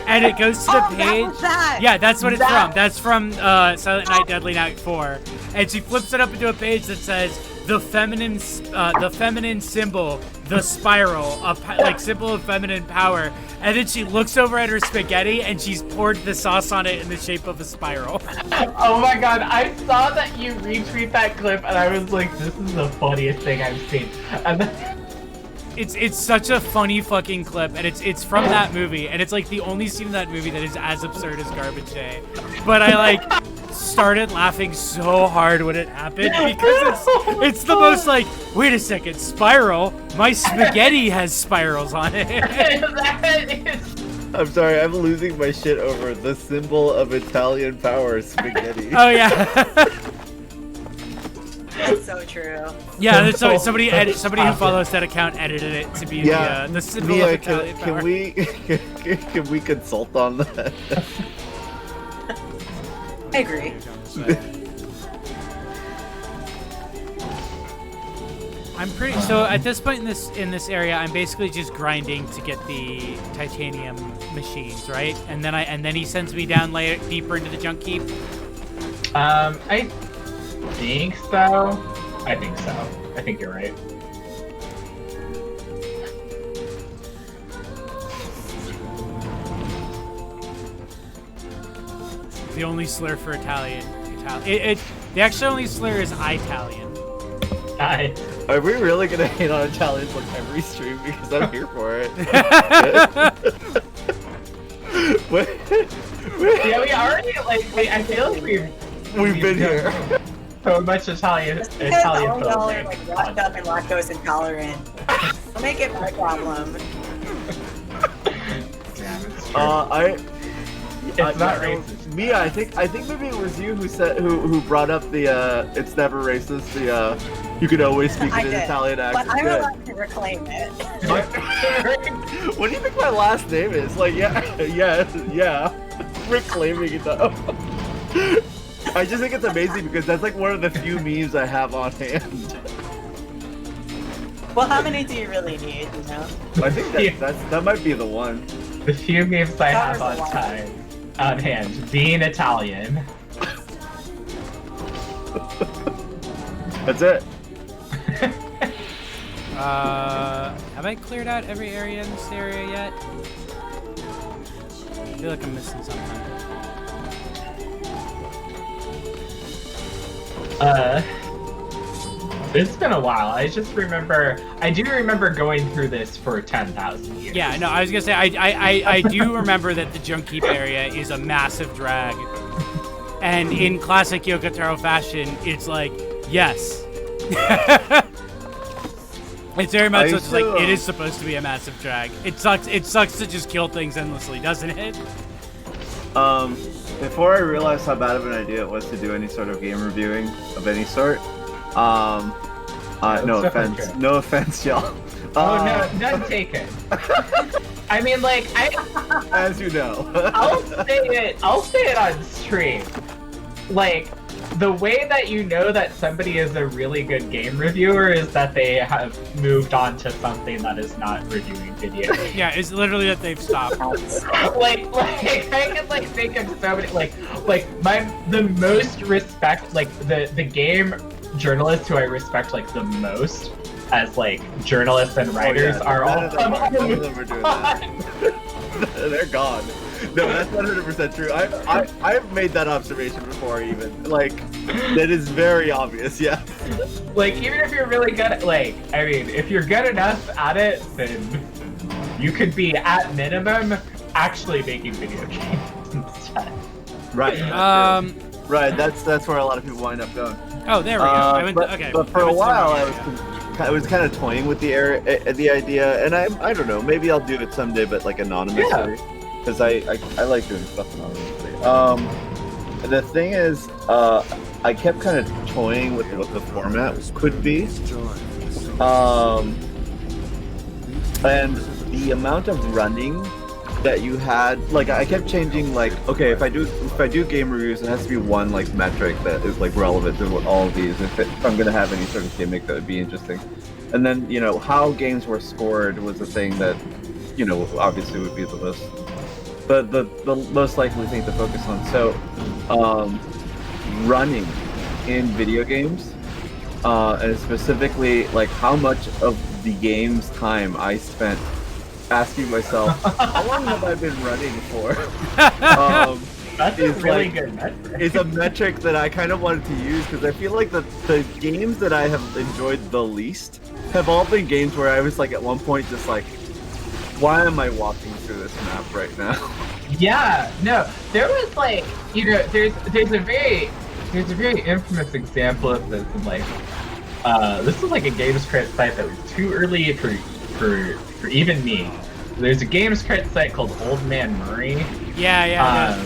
and it goes to the page. Yeah, that's what it's from. That's from Silent Night, Deadly Night 4. And she flips it up into a page that says the feminine symbol, the spiral, like symbol of feminine power. And then she looks over at her spaghetti and she's poured the sauce on it in the shape of a spiral. Oh my god, I saw that you retweet that clip and I was like, this is the funniest thing I've seen. And then... It's such a funny fucking clip, and it's from that movie, and it's like the only scene in that movie that is as absurd as Garbage Day. But I like started laughing so hard when it happened because it's the most like, wait a second, spiral? My spaghetti has spirals on it. I'm sorry, I'm losing my shit over the symbol of Italian power, spaghetti. Oh yeah. That's so true. Yeah, somebody who follows that account edited it to be the symbol of Italian power. Can we consult on that? I agree. I'm pretty so at this point in this area, I'm basically just grinding to get the titanium machines, right? And then he sends me down deeper into the junk heap. I think so. I think you're right. The only slur for Italian. The actual only slur is Italian. Are we really gonna hate on Italians on every stream? Because I'm here for it. Yeah, we already I feel like we've been here. So much Italian Like folk. washed up and lactose intolerant. Don't make it my problem. Yeah, it's true. It's not racist. Mia, I think maybe it was you who said who brought up the it's never racist. The you can always speak in an Italian accent. But I'm allowed to reclaim it. What do you think my last name is? Like, yeah. Reclaiming it though. I just think it's amazing because that's like one of the few memes I have on hand. Well, how many do you really need, you know? I think that might be the one. The few memes I have on hand, being Italian. That's it. Have I cleared out every area in this area yet? I feel like I'm missing something. It's been a while. I do remember going through this for 10,000 years. Yeah, no, I was gonna say, I do remember that the junk heap area is a massive drag. And in classic Yoko Taro fashion, it's like, yes. It's very much so, like, it is supposed to be a massive drag. It sucks to just kill things endlessly, doesn't it? Before I realized how bad of an idea it was to do any sort of game reviewing of any sort, no offense, y'all. Oh no, none taken. I mean, like, As you know. I'll say it on stream. Like, the way that you know that somebody is a really good game reviewer is that they have moved on to something that is not reviewing video games. Yeah, it's literally that they've stopped. like I can like think of so many like the most respect, like the game journalists who I respect like the most as like journalists and writers are all none of them are doing that. They're gone. No, that's 100% true. I've made that observation before, even like that is very obvious. Yeah. Like even if you're really good at I mean, if you're good enough at it, then you could be at minimum actually making video games instead. Right. Right. That's where a lot of people wind up going. Oh, there we go. But for a while, I was kind of toying with the idea, and I don't know, maybe I'll do it someday, but like anonymously, because I like doing stuff anonymously. The thing is, I kept kind of toying with what the format could be, and the amount of running that you had, like I kept changing, like, okay, if I do game reviews, it has to be one like metric that is like relevant to all of these. If I'm gonna have any sort of gimmick that would be interesting, and then how games were scored was the thing that obviously would be the most likely thing to focus on. So running in video games, and specifically like how much of the game's time I spent asking myself, how long have I been running for? That's a really good metric. It's a metric that I kind of wanted to use because I feel like the games that I have enjoyed the least have all been games where I was like at one point just like, why am I walking through this map right now? Yeah, no, there was like, there's a very infamous example of this, and like, this was like a games credit site that was too early for even me. There's a games credit site called Old Man Murray. Yeah.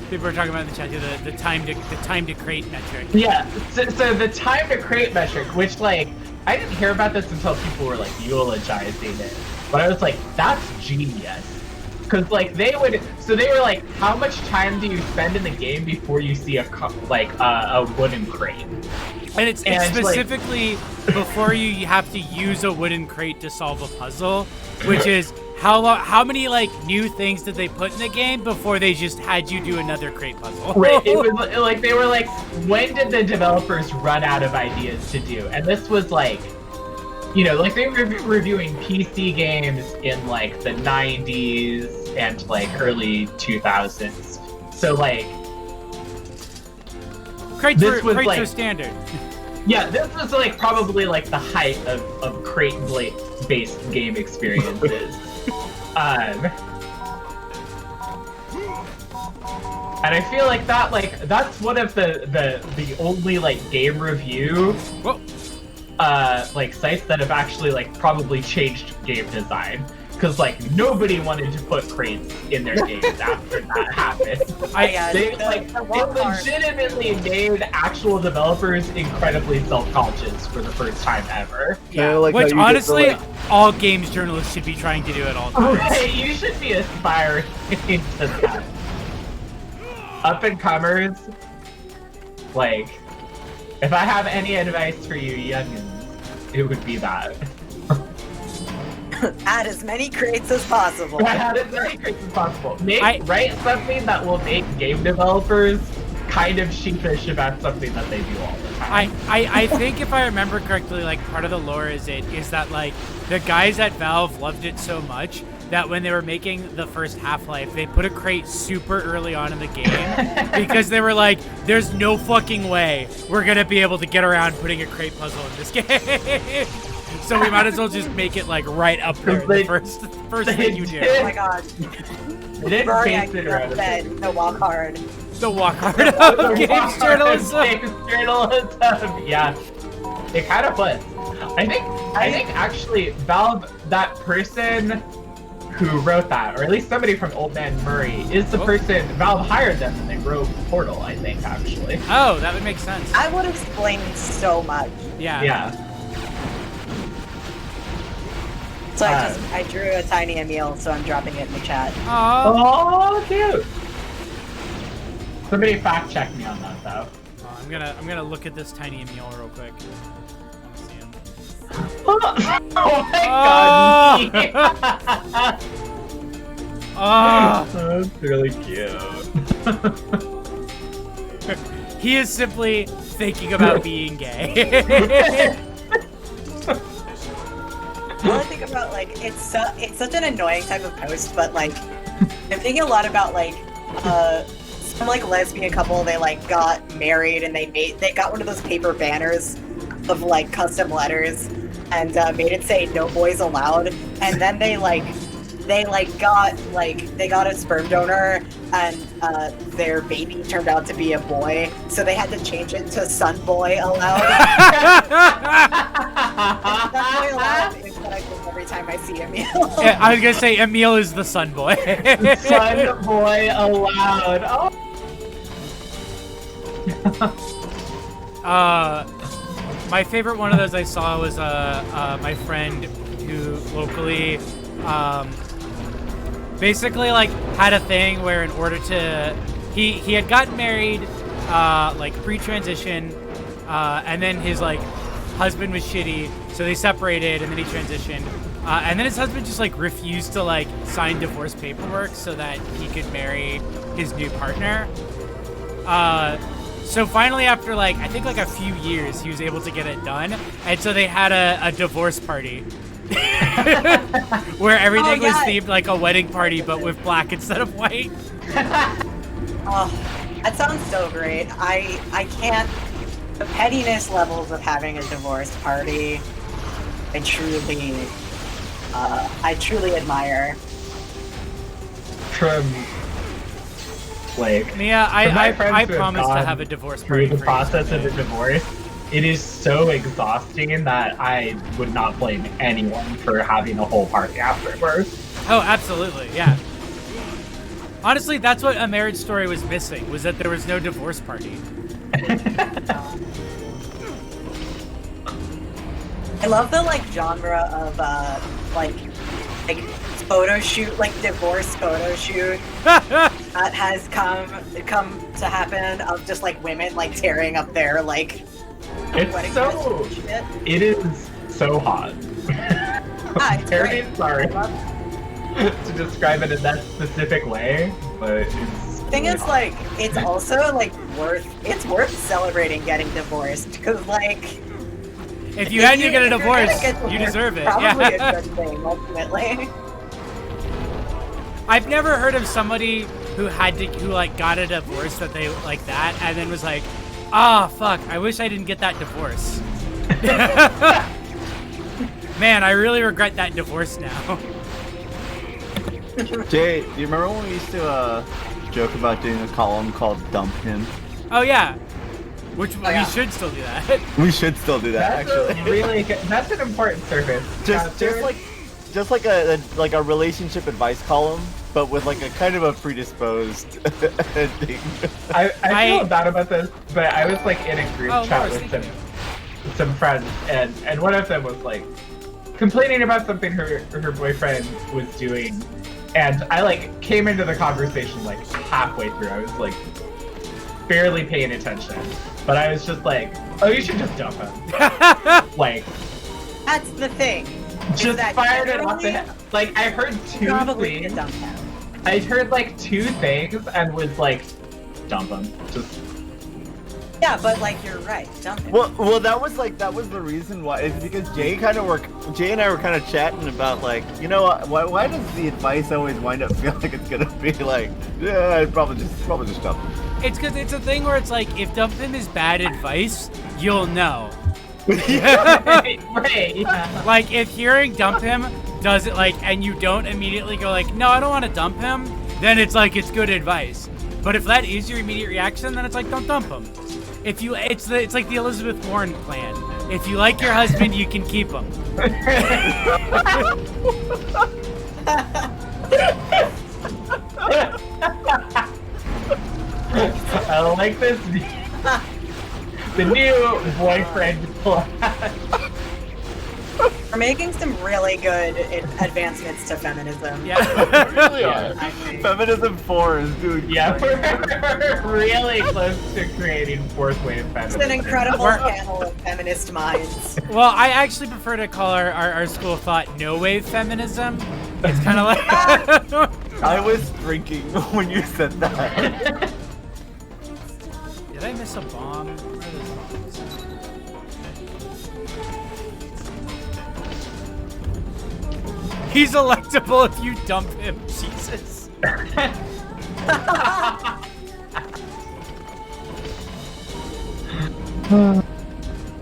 People were talking about in the chat too, the time to crate metric. Yeah, so the time to crate metric, which like I didn't hear about this until people were like eulogizing it, but I was like, that's genius. Because like they were like, how much time do you spend in the game before you see a wooden crate? And it's specifically before you have to use a wooden crate to solve a puzzle, which is how many like new things did they put in the game before they just had you do another crate puzzle? Right. It was like they were like, when did the developers run out of ideas to do? And this was like, like they were reviewing PC games in like the 90s and like early 2000s. So like crates are standard. Yeah, this was like probably like the height of crate-based game experiences. And I feel like that's one of the only like game review like sites that have actually like probably changed game design. Because like nobody wanted to put crates in their games after that happened. They legitimately made actual developers incredibly self-conscious for the first time ever. Yeah, like which honestly, all games journalists should be trying to do at all times. Right, you should be aspiring to that. Up and comers, like, if I have any advice for you youngins, it would be that. Add as many crates as possible. Add as many crates as possible. Write something that will make game developers kind of sheepish about something that they do all the time. I think if I remember correctly, like part of the lore is that like the guys at Valve loved it so much that when they were making the first Half-Life, they put a crate super early on in the game because they were like, there's no fucking way we're gonna be able to get around putting a crate puzzle in this game. So we might as well just make it like right up there, the first thing you do. Oh my god. The walk hard. The walk hard of games journalism. Games journalism. Yeah, it kind of was. I think actually Valve, that person who wrote that, or at least somebody from Old Man Murray, is the person Valve hired them and they wrote Portal. I think actually. Oh, that would make sense. I would explain so much. Yeah. Yeah. So I drew a tiny Emil, so I'm dropping it in the chat. Oh, Oh, cute. Somebody fact check me on that though. I'm gonna look at this tiny Emil real quick. I wanna see him. Oh my god! Oh, That's really cute. he is simply thinking about being gay. All I think about, like, it's such an annoying type of post, but like, I'm thinking a lot about like, some like lesbian couple, they like got married and they got one of those paper banners of like custom letters and made it say "No boys allowed," and then they got a sperm donor and their baby turned out to be a boy, so they had to change it to "Son boy allowed." Son boy allowed is what I think every time I see Emil. Yeah, I was gonna say Emil is the sun boy. Son boy allowed. Oh. My favorite one of those I saw was my friend who locally basically like had a thing where in order to he had gotten married like pre-transition and then his like husband was shitty, so they separated and then he transitioned and then his husband just like refused to like sign divorce paperwork so that he could marry his new partner. So finally, after like I think like a few years, he was able to get it done, and so they had a divorce party where everything was themed like a wedding party, but with black instead of white. Oh, that sounds so great. I can't. The pettiness levels of having a divorce party, I truly admire. Like, Mia, I friends who have promise to gone have a divorce through party the process of a divorce. It is so exhausting that I would not blame anyone for having a whole party afterwards. Oh, absolutely, yeah. Honestly, that's what A Marriage Story was missing, was that there was no divorce party. I love the like genre of like photo shoot, like divorce photo shoot that has come to happen of just like women like tearing up their like It's so. It is so hot. It's Very great. sorry to describe it in that specific way, but it's. Thing is, like, it's also like worth celebrating getting divorced because like. If you had to get a divorce, you deserve it. Probably Yeah. a good thing ultimately. I've never heard of somebody who like got a divorce that they like that and then was like, ah, fuck, I wish I didn't get that divorce. Man, I really regret that divorce now. Jay, do you remember when we used to joke about doing a column called Dump Him? Oh yeah. Which we should still do that. We should still do that, That's actually. that's an important service. just like a relationship advice column, but with like a kind of a predisposed ending. I feel bad about this, but I was like in a group chat with some friends, and one of them was like complaining about something her boyfriend was doing, and I like came into the conversation like halfway through. I was like barely paying attention, but I was just like, oh, you should just dump him. Like, That's the thing. just fired it off the head. Like, I heard two Probably things. a dump him. I heard like two things and was like, dump him. Just. Yeah, but like you're right, dump him. Well, that was the reason why. It's because Jay and I were kind of chatting about like, you know, why does the advice always wind up feeling like it's gonna be like, yeah, I'd probably just dump him. It's because it's a thing where it's like, if dump him is bad advice, you'll know. Right, yeah. Like, if hearing dump him does it like, and you don't immediately go like, no, I don't want to dump him, then it's like, it's good advice. But if that is your immediate reaction, then it's like, don't dump him. If you, it's like the Elizabeth Warren plan. If you like your husband, you can keep him. I like this. The new boyfriend plan. We're making some really good advancements to feminism. Yeah. We really are. I think. Feminism 4 is doing Yeah, great. we're really close to creating fourth wave It's feminism. an incredible We're- panel of feminist minds. Well, I actually prefer to call our school of thought no wave feminism. It's kind of like. I was drinking when you said that. Did I miss a bomb? Where are those bombs? He's electable if you dump him. Jesus.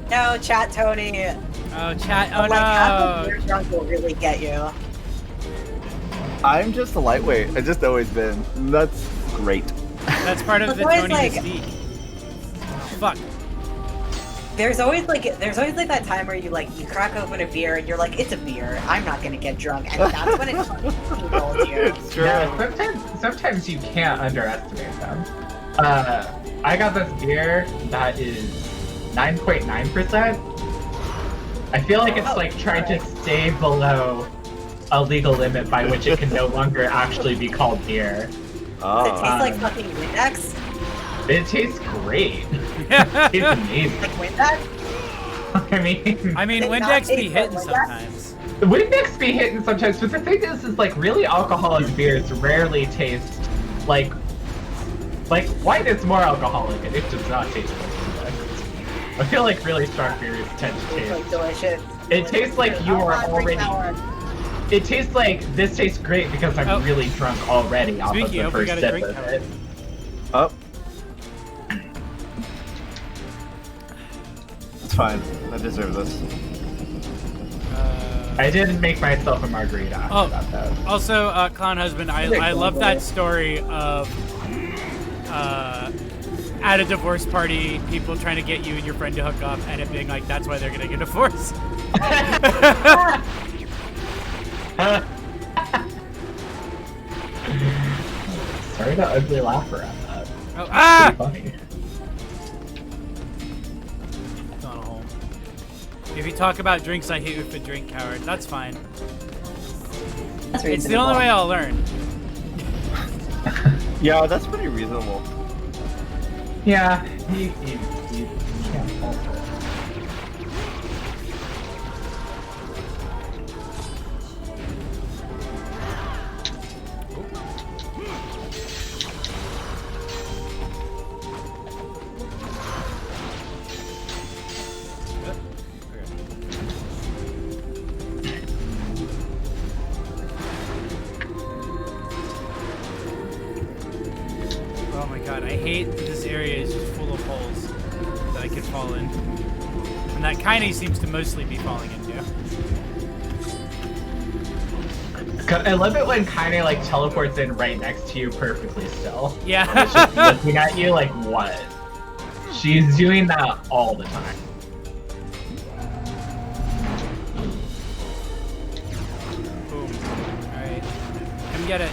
No, chat, Tony. Oh, chat. Oh Like, half of no. your drunk will really get you. I'm just a lightweight. I've just always been. That's great. That's part of the It's always Tony like- mystique. Fuck. There's always like that time where you crack open a beer and you're like, it's a beer. I'm not gonna get drunk, and that's when it controls you. It's true. Yeah, sometimes you can't underestimate them. I got this beer that is 9.9%. I feel like it's like trying to stay below a legal limit by which it can no longer actually be called beer. Does it taste Oh. like fucking Windex? It tastes great. It tastes amazing. Like Windex? I mean, Did not Windex be taste hitting like that? sometimes. Windex be hitting sometimes, but the thing is like really alcoholic beers rarely taste like wine is more alcoholic and it does not taste like Windex. I feel like really strong beers tend to It's like taste. delicious. It tastes like you are already. It tastes like this tastes great because I'm Oh. really drunk already off of Speaking the of, we first got a sip drink of cover. it. Oh. It's fine. I deserve this. I didn't make myself a margarita after Oh. that though. Also, Clown Husband, I love that story of at a divorce party, people trying to get you and your friend to hook up, and it being like, that's why they're gonna get divorced. Sorry to ugly laugh around that. Oh, ah! Funny. It's not a hole. If you talk about drinks, I hate you if a drink, coward. That's fine. That's It's the only way I'll learn. Yeah, that's pretty reasonable. Yeah, you can't help it. Oh my god, I hate that this area is just full of holes that I could fall in. And that Kaine seems to mostly be falling into. I love it when Kaine like teleports in right next to you perfectly still. Yeah. It's just looking at you like what? She's doing that all the time. Boom. Alright. Come get it.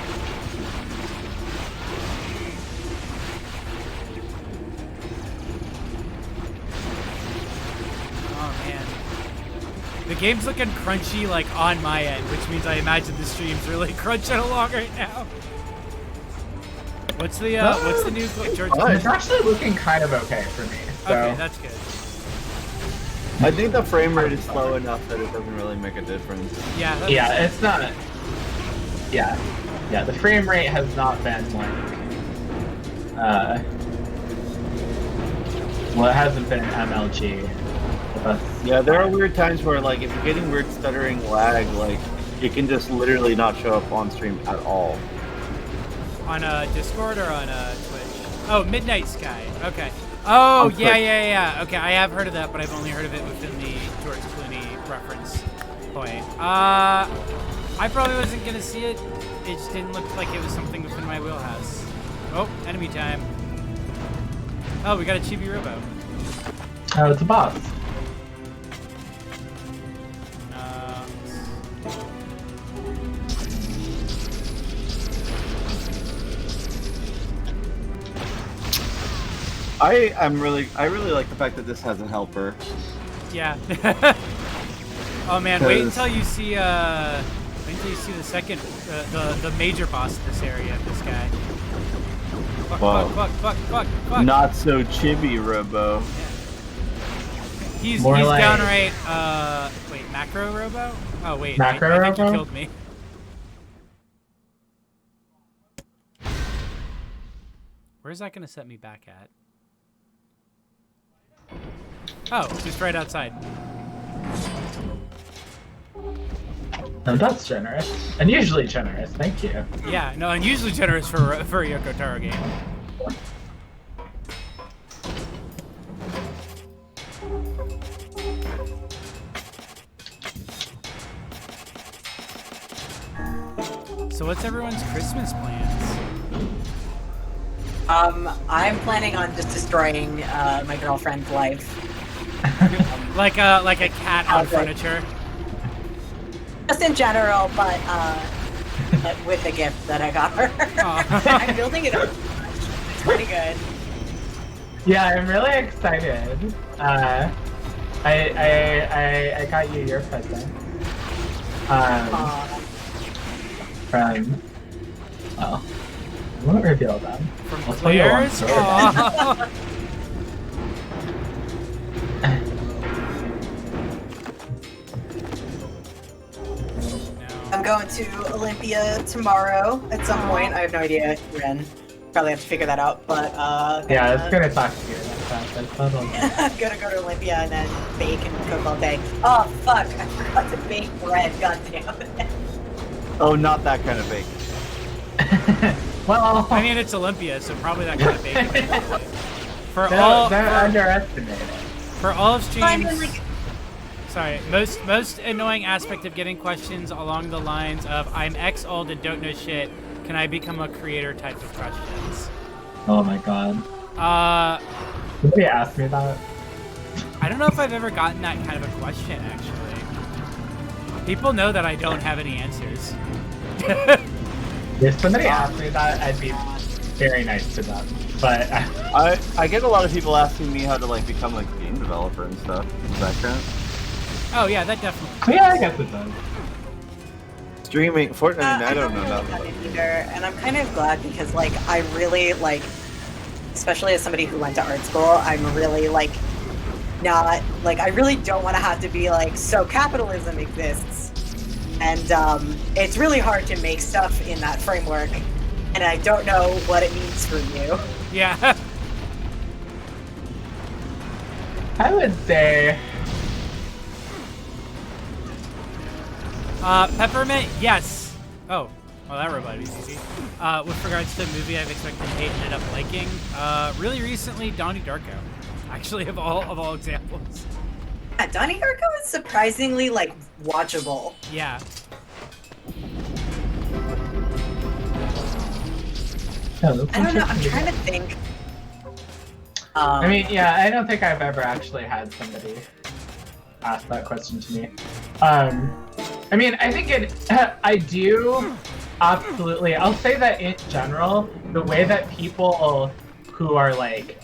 Oh man. The game's looking crunchy like on my end, which means I imagine the stream's really crunching along right now. What's the new George? It's actually looking kind of okay for me. So. Okay, that's good. I think the frame rate is slow enough that it doesn't really make a difference. Yeah. That's Yeah, it's not. Yeah, the frame rate has not been like. Well, it hasn't been MLG. But, Yeah, there are weird times where, like, if you're getting weird stuttering lag, like, it can just literally not show up on stream at all. On Discord or on Twitch? Oh, Midnight Sky. Okay. Oh, On yeah, Twitch. yeah. Okay, I have heard of that, but I've only heard of it within the George Clooney reference point. I probably wasn't gonna see it. It just didn't look like it was something within my wheelhouse. Oh, enemy time. Oh, we got a Chibi Robo. oh, it's a boss. I really like the fact that this has a helper. Yeah. Oh man, wait until you see the second the major boss of this area. This guy. Whoa. Fuck. Not so chibi, Robo. He's More like- downright wait, macro robo? Oh wait, Macro I think he Robo? killed me. Where's that gonna set me back at? Oh, just right outside. Oh, that's generous. Unusually generous, thank you. Yeah, no, unusually generous for a Yoko Taro game. So what's everyone's Christmas plans? I'm planning on just destroying my girlfriend's life. like a cat on Okay. furniture. Just in general, but with the gift that I got her. Aw. I'm building it up. It's pretty good. Yeah, I'm really excited. I got you your present. Aw. From well, I won't reveal them. From I'll tell you a long Claire's? story. Aw. I'm going to Olympia tomorrow at some point. I have no idea when. Probably have to figure that out, but Yeah, it's gonna talk to you about that. That's totally. I'm gonna go to Olympia and then bake and cook all day. Oh fuck! I forgot to bake bread. God damn it. Oh, not that kind of bake. Well, I mean, it's Olympia, so probably that kind of bacon. For don't underestimate it. for all of I streams. mean, like, Sorry, most annoying aspect of getting questions along the lines of I'm X old and don't know shit. Can I become a creator type of questions? Oh my god. Somebody asked me that. I don't know if I've ever gotten that kind of a question actually. People know that I don't have any answers. If somebody asked me that, I'd be very nice to them. But I get a lot of people asking me how to like become like a game developer and stuff. Does that count? Oh yeah, that definitely. yeah, I guess it does. Streaming Fortnite, I don't know really nothing. have it either, and I'm kind of glad because like I really like, especially as somebody who went to art school, I'm really like not like I really don't want to have to be like so capitalism exists, and it's really hard to make stuff in that framework, and I don't know what it means for you. Yeah. I would say Peppermint, yes. Oh, well, that robot is easy. With regards to the movie I've expected to hate and ended up liking, really recently, Donnie Darko. Actually, of all examples. Yeah, Donnie Darko is surprisingly like watchable. Yeah. I don't know. I'm trying to think. I mean, yeah, I don't think I've ever actually had somebody ask that question to me. I mean, I think I do absolutely. I'll say that in general, the way that people who are like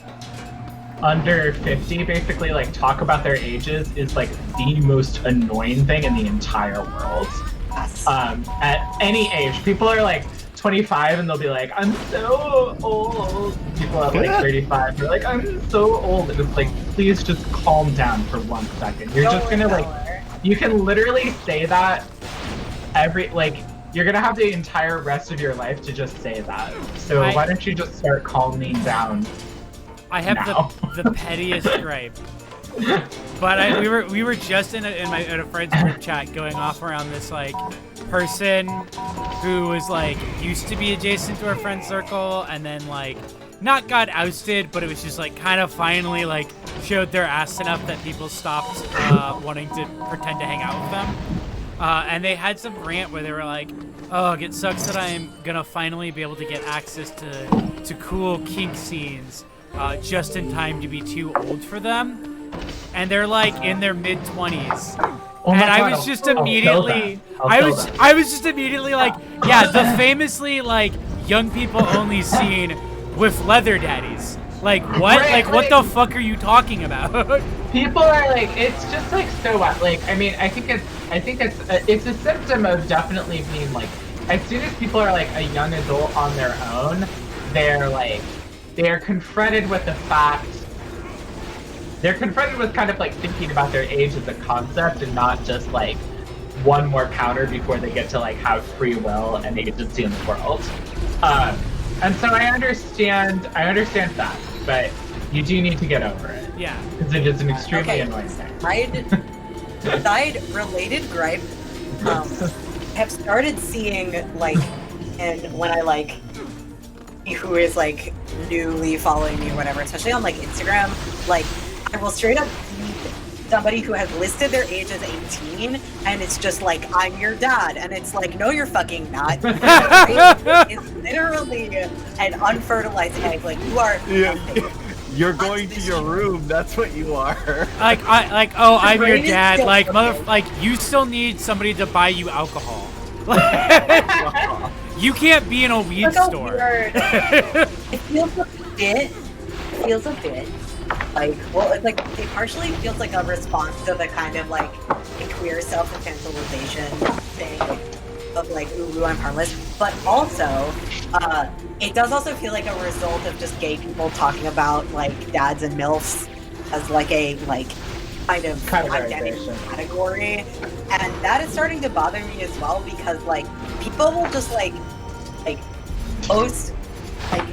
under 50 basically like talk about their ages is like the most annoying thing in the entire world. Yes. At any age, people are like 25 and they'll be like, I'm so old. People at like 35 are like, I'm so old. And it's like, please just calm down for 1 second. You're just gonna like, you can literally say that you're gonna have the entire rest of your life to just say that. So why don't you just start calming down? I have now? the pettiest gripe. But we were just in a friend's group chat going off around this like person who was like used to be adjacent to our friend circle and then like not got ousted, but it was just like kind of finally like showed their ass enough that people stopped wanting to pretend to hang out with them. And they had some rant where they were like, "Oh, it sucks that I'm gonna finally be able to get access to cool kink scenes just in time to be too old for them." And they're like in their mid-20s. Oh And my I God, was just I'll immediately, kill that. I was just immediately like, yeah, the famously like young people only scene with leather daddies. Like what? Right, Like what the fuck are you talking about? People are like, it's just like so what? Like, I mean, I think it's a symptom of definitely being like, as soon as people are like a young adult on their own, they're confronted with the fact. They're confronted with kind of like thinking about their age as a concept and not just like one more counter before they get to like have free will and agency in the world. And so I understand that, but you do need to get over it. Yeah. Because it is an extremely annoying thing. Related gripe. Have started seeing like, and when I like, who is like newly following me or whatever, especially on like Instagram, like I will straight up see somebody who has listed their age as 18, and it's just like, I'm your dad, and it's like, no, you're fucking not. It's literally an unfertilized egg. Like you are. You're going to your room. That's what you are. I'm your dad. Like like you still need somebody to buy you alcohol. You can't be in a weed store. It feels a bit like, well, it's like it partially feels like a response to the kind of like a queer self-infantilization thing of like, ooh, I'm harmless, but also it does also feel like a result of just gay people talking about like dads and MILFs as like a like kind of identity category, and that is starting to bother me as well, because like people will just like post like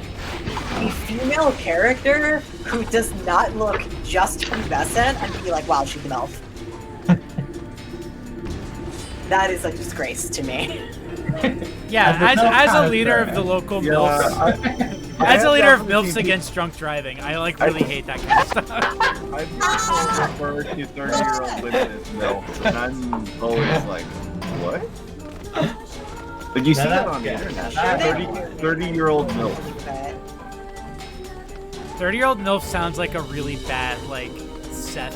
a female character who does not look just pubescent and be like, wow, she's a MILF. That is a disgrace to me. Yeah, as a leader of the local MILFs, as a leader of MILFs against drunk driving, I like really hate that kind of stuff. I've referred to 30-year-old women as MILFs, and I'm always like, what? Like you see that on the internet. 30-year-old MILF. 30-year-old MILF sounds like a really bad like Seth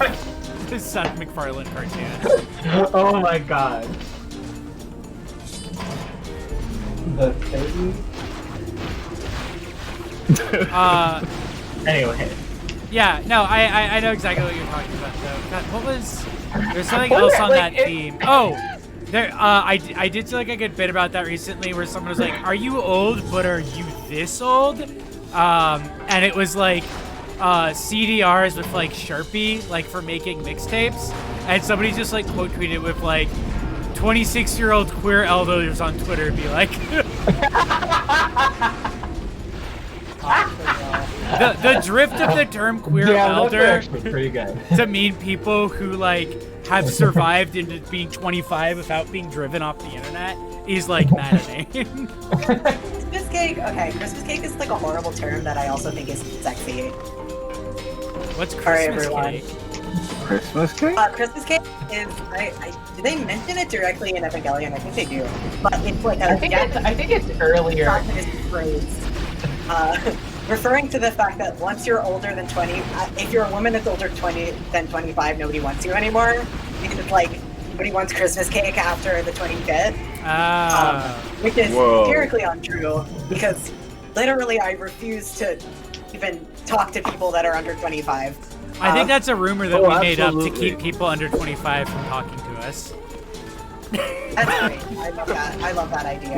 MacFarlane cartoon. Oh my god. The 30? Anyway. Yeah, no, I know exactly what you're talking about though. God, what was there's something else on that theme. Oh, there I did see like a good bit about that recently where someone was like, are you old, but are you this old? And it was like CDRs with like Sharpie, like for making mixtapes, and somebody just like quote tweeted with like 26-year-old queer elders on Twitter be like the drift of the term queer elder pretty good. to mean people who like have survived into being 25 without being driven off the internet is like maddening. Christmas cake, okay, Christmas cake is like a horrible term that I also think is sexy. What's Christmas cake? Christmas cake? Christmas cake is, did they mention it directly in Evangelion? I think they do. But it's like a I think it's earlier. Phrase, referring to the fact that once you're older than 20, if you're a woman that's older than 25, nobody wants you anymore. It's like, nobody wants Christmas cake after the 25th. Which is empirically untrue, because literally I refuse to even talk to people that are under 25. I think that's a rumor that we made up to keep people under 25 from talking to us. That's great. I love that. I love that idea.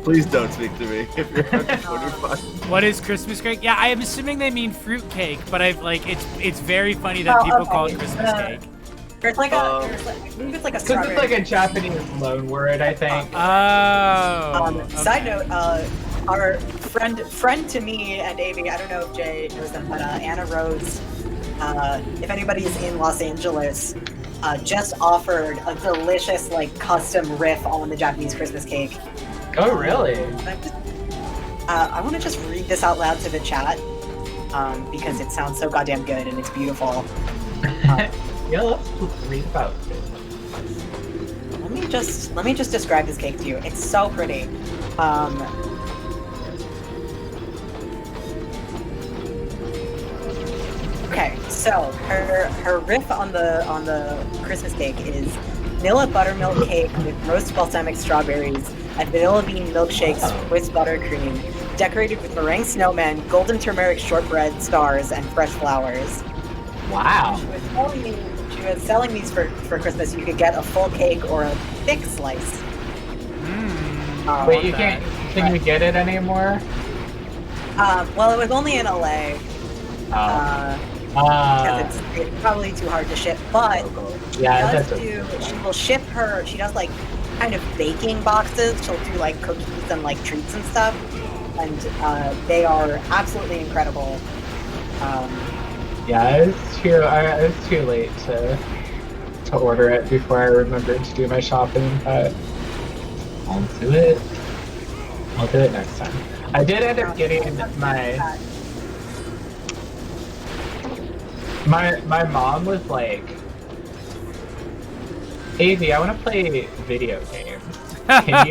Please don't speak to me if you're under 25. What is Christmas cake? Yeah, I am assuming they mean fruit cake, but it's very funny that people call it Christmas cake. There's like I believe it's like a strawberry. Because it's like a Japanese loan word, I think. Okay. Side note, our friend to me and Amy, I don't know if Jay knows them, but Anna Rose, if anybody is in Los Angeles, just offered a delicious like custom riff on the Japanese Christmas cake. Oh, really? I want to just read this out loud to the chat, because it sounds so goddamn good and it's beautiful. Yeah, let's read about it. Let me just describe this cake to you. It's so pretty. Okay, so her riff on the Christmas cake is vanilla buttermilk cake with roast balsamic strawberries, and vanilla bean milkshakes with buttercream, decorated with meringue snowmen, golden turmeric shortbread stars, and fresh flowers. Wow. She was selling these for Christmas. You could get a full cake or a thick slice. Wait, you can't. Can you get it anymore? Well, it was only in LA. Because it's probably too hard to ship, but yeah, she will ship her, she does like kind of baking boxes. She'll do like cookies and like treats and stuff, and they are absolutely incredible. Yeah, it's too late to order it before I remembered to do my shopping, but I'll do it. I'll do it next time. I did end up getting my mom was like, Avi, I want to play video games. Can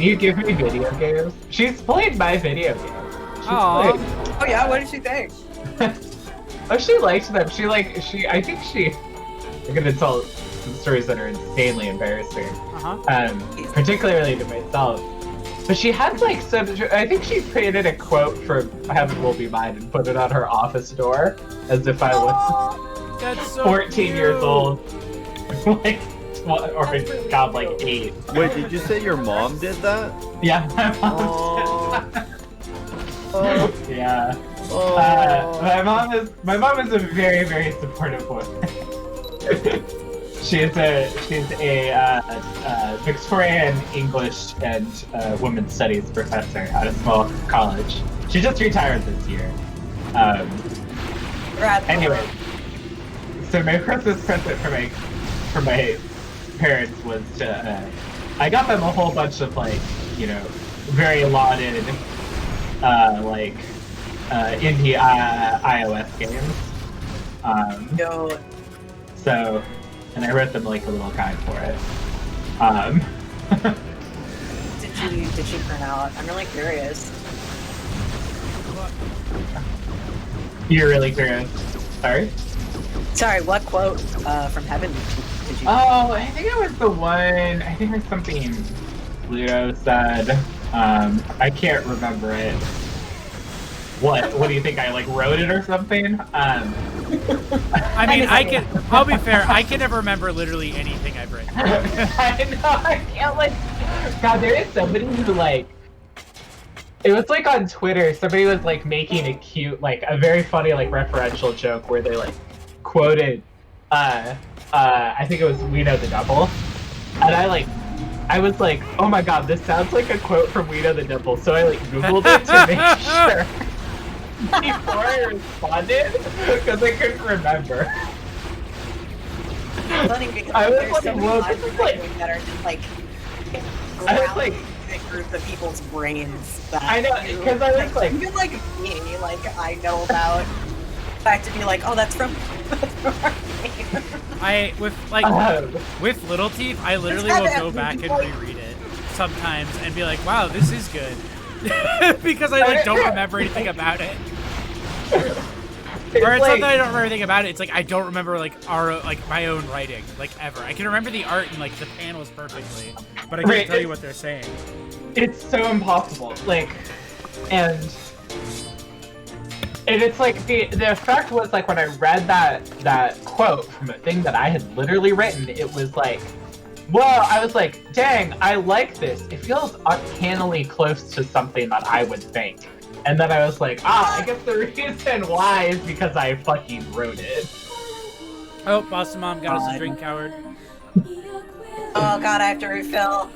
you give me video games? She's played my video games. Oh yeah, what did she think? Oh, she liked them. I'm gonna tell some stories that are insanely embarrassing. Particularly to myself. But she had like I think she created a quote from Heaven Will Be Mine and put it on her office door as if I was That's so 14 cute. years old. Like, or God, like 8. Wait, did you say your mom did that? Yeah, my mom did. Yeah. My mom is a very, very supportive woman. She's a Victorian English and women's studies professor at a small college. She just retired this year. Anyway, so my Christmas present for my parents was to I got them a whole bunch of like, you know, very lauded indie iOS games. So, and I wrote them like a little guide for it. Did she print out? I'm really curious. You're really curious. Sorry, what quote from Heaven did you? Oh, I think it was the one. I think it was something Pluto said. I can't remember it. What do you think? I like wrote it or something? I mean, I'll be fair, I can never remember literally anything I've written. I know, I can't like, God, there is somebody who like, it was like on Twitter, somebody was like making a cute, like a very funny like referential joke where they like quoted, I think it was We Know the Devil, and I was like, oh my God, this sounds like a quote from We Know the Devil, so I like Googled it to make sure. Before I responded, because I couldn't remember. I was like, whoa, this is like... that are just like... I was like... a group of people's brains that... I know, because I was like... Even like me, like, I know about... The fact to be like, oh, that's from our game. With Little Teeth, I literally will go back and reread it sometimes and be like, wow, this is good. Because I like don't remember anything about it. Or it's not that I don't remember anything about it, it's like I don't remember like my own writing, like ever. I can remember the art and like the panels perfectly, but I can't tell you what they're saying. It's so impossible. Like, and it's like the effect was like when I read that quote from a thing that I had literally written, it was like, well, I was like, dang, I like this. It feels uncannily close to something that I would think. And then I was like, I guess the reason why is because I fucking wrote it. Oh, Boston Mom got us a drink, coward. Oh God, I have to refill.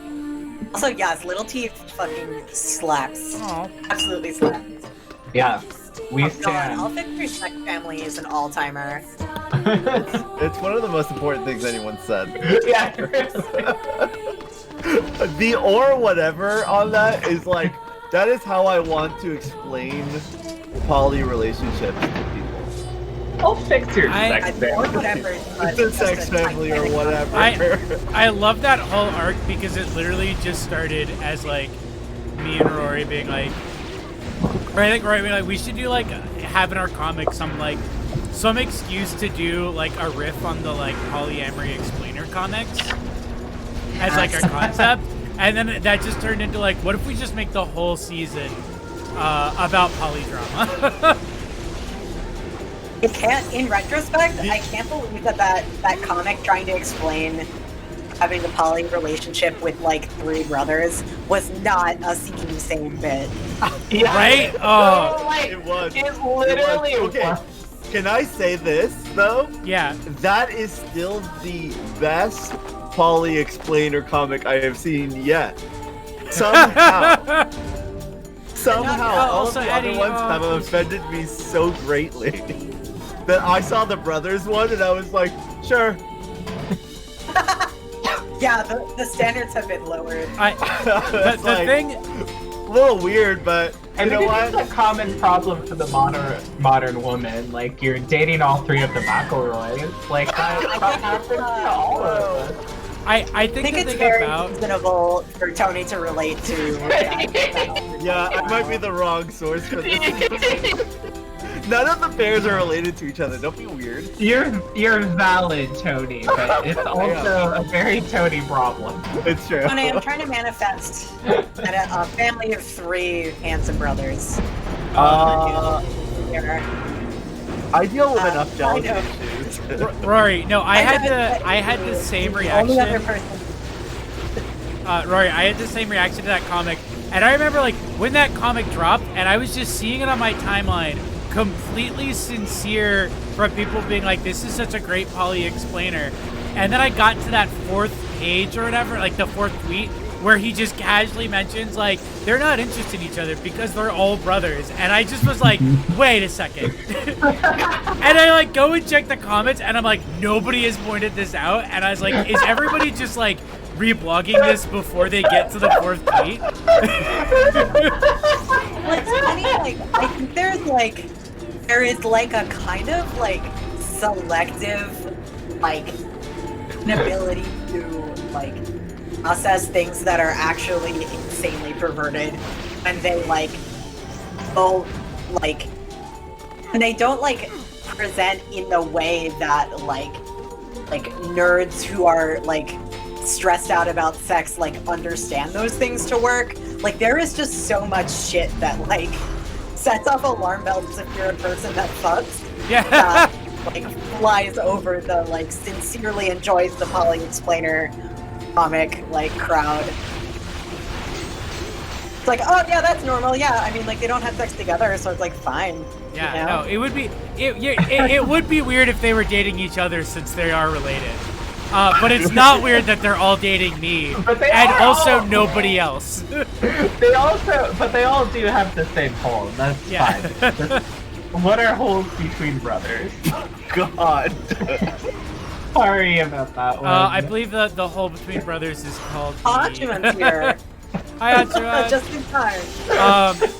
Also, yes, Little Teeth fucking slaps. Aww. Absolutely slaps. Yeah, we stand. All Victory Tech Family is an all-timer. It's one of the most important things anyone said. Yeah. The or whatever on that is like, that is how I want to explain poly relationships to people. I'll fix your sex family. It's a sex family or whatever. I love that whole arc because it literally just started as like me and Rory being like, Right. We should do like have in our comics some excuse to do like a riff on the like polyamory explainer comics as like our concept, and then that just turned into like, what if we just make the whole season about polydrama? It can't. In retrospect, I can't believe that comic trying to explain having a poly relationship with like 3 brothers was not a seeking same bit. Yeah. Right? Oh, So, like, It was. It literally Okay. was. Can I say this though? yeah. That is still the best poly explainer comic I have seen yet. Somehow. Somehow, all of Also, the other Eddie, ones have offended me so greatly that I saw the brothers one and I was like, sure. Yeah, the standards have been lowered. The Like, thing. a little weird, but I you think know it's what? a common problem for the modern woman. Like, you're dating all 3 of the McElroys. Like, that happens to all of us. I I think think the it's thing very about. reasonable for Tony to relate to. Yeah, I might be the wrong source for this. None of the pairs are related to each other. Don't be weird. You're valid, Tony, but it's also a very Tony problem. It's true. Tony, I'm trying to manifest a family of 3 handsome brothers. Here. I deal with I enough jealousy know. issues. Rory, no, I had know the same the only other reaction. person. Rory, I had the same reaction to that comic, and I remember like when that comic dropped, and I was just seeing it on my timeline, completely sincere from people being like, "This is such a great poly explainer," and then I got to that 4th page or whatever, like the 4th tweet, where he just casually mentions like they're not interested in each other because they're all brothers, and I just was like, wait a second. And I like go and check the comments, and I'm like, nobody has pointed this out, and I was like, is everybody just like reblogging this before they get to the 4th tweet? Well, it's funny, like, I think there is like a kind of like selective like ability to like process things that are actually insanely perverted, and they like both like, and they don't like present in the way that like nerds who are like stressed out about sex like understand those things to work. Like, there is just so much shit that like sets off alarm bells if you're a person that fucks. Yeah. That like flies over the like sincerely enjoys the poly explainer comic like crowd. It's like, oh yeah, that's normal. Yeah, I mean, like, they don't have sex together, so it's like fine. Yeah, you know? no, it would be weird if they were dating each other since they are related. But it's not weird that they're all dating me, and also nobody else. They all do have the same hole. That's fine. What are holes between brothers? God. Sorry about that one. I believe the hole between brothers is called the... Hachiman's here. Hi, Hachiman. Just in time.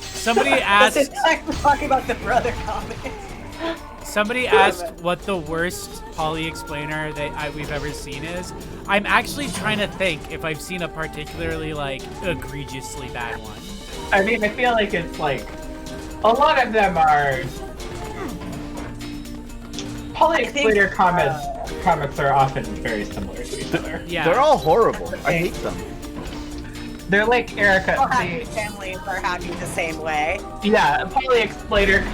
Somebody Just in asked... time to talk about the brother comic. Somebody asked what the worst poly explainer that we've ever seen is. I'm actually trying to think if I've seen a particularly, like, egregiously bad one. I mean, I feel like it's like a lot of them are poly explainer comics are often very similar to each other. Yeah. They're all horrible. I hate them. They're like Erica. All happy families are happy the same way. Yeah, poly explainer.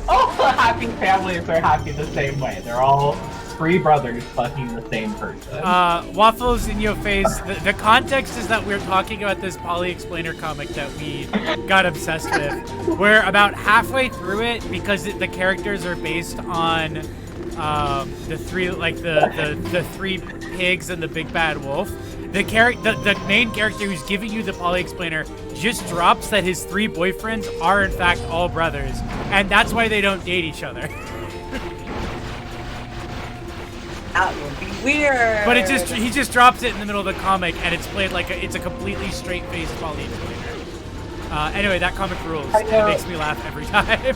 All happy families are happy the same way. They're all 3 brothers fucking the same person. Waffles in your face. The context is that we're talking about this poly explainer comic that we got obsessed with. We're about halfway through it because the characters are based on the 3 the 3 pigs and the big bad wolf. The main character who's giving you the poly explainer just drops that his 3 boyfriends are in fact all brothers, and that's why they don't date each other. That would be weird. But he just drops it in the middle of the comic, and it's played like it's a completely straight-faced poly explainer. Anyway, that comic rules. It makes me laugh every time.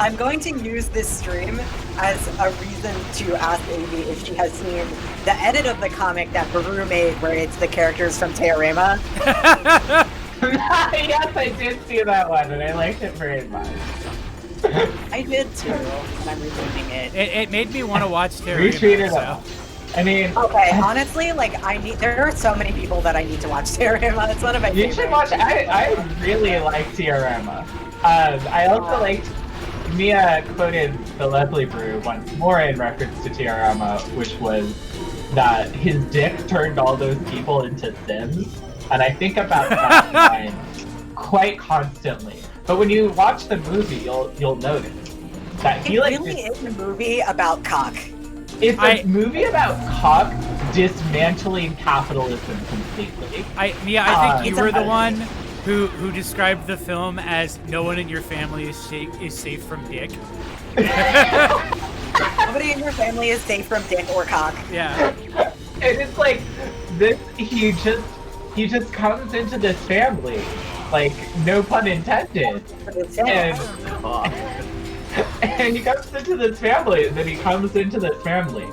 I'm going to use this stream as a reason to ask Amy if she has seen the edit of the comic that Baru made where it's the characters from Teorema. Yes, I did see that one, and I liked it very much. I did too, and I'm retweeting it. It made me want to watch Terry. Retweeted it. I mean, Okay, honestly, like there are so many people that I need to watch Terrorama. It's one of my you should watch. I really like Tiarama. I also liked. Mia quoted the Leslie Brew once more in reference to Tiarama, which was that his dick turned all those people into Sims, and I think about that line quite constantly. But when you watch the movie, you'll notice that he like really is a movie about cock. It's a movie about cock dismantling capitalism completely. I think you were the one who described the film as no one in your family is safe from dick. Nobody in your family is safe from dick or cock. Yeah. And it's like this. He just comes into this family, like no pun intended. And he comes into this family, and then he comes into this family,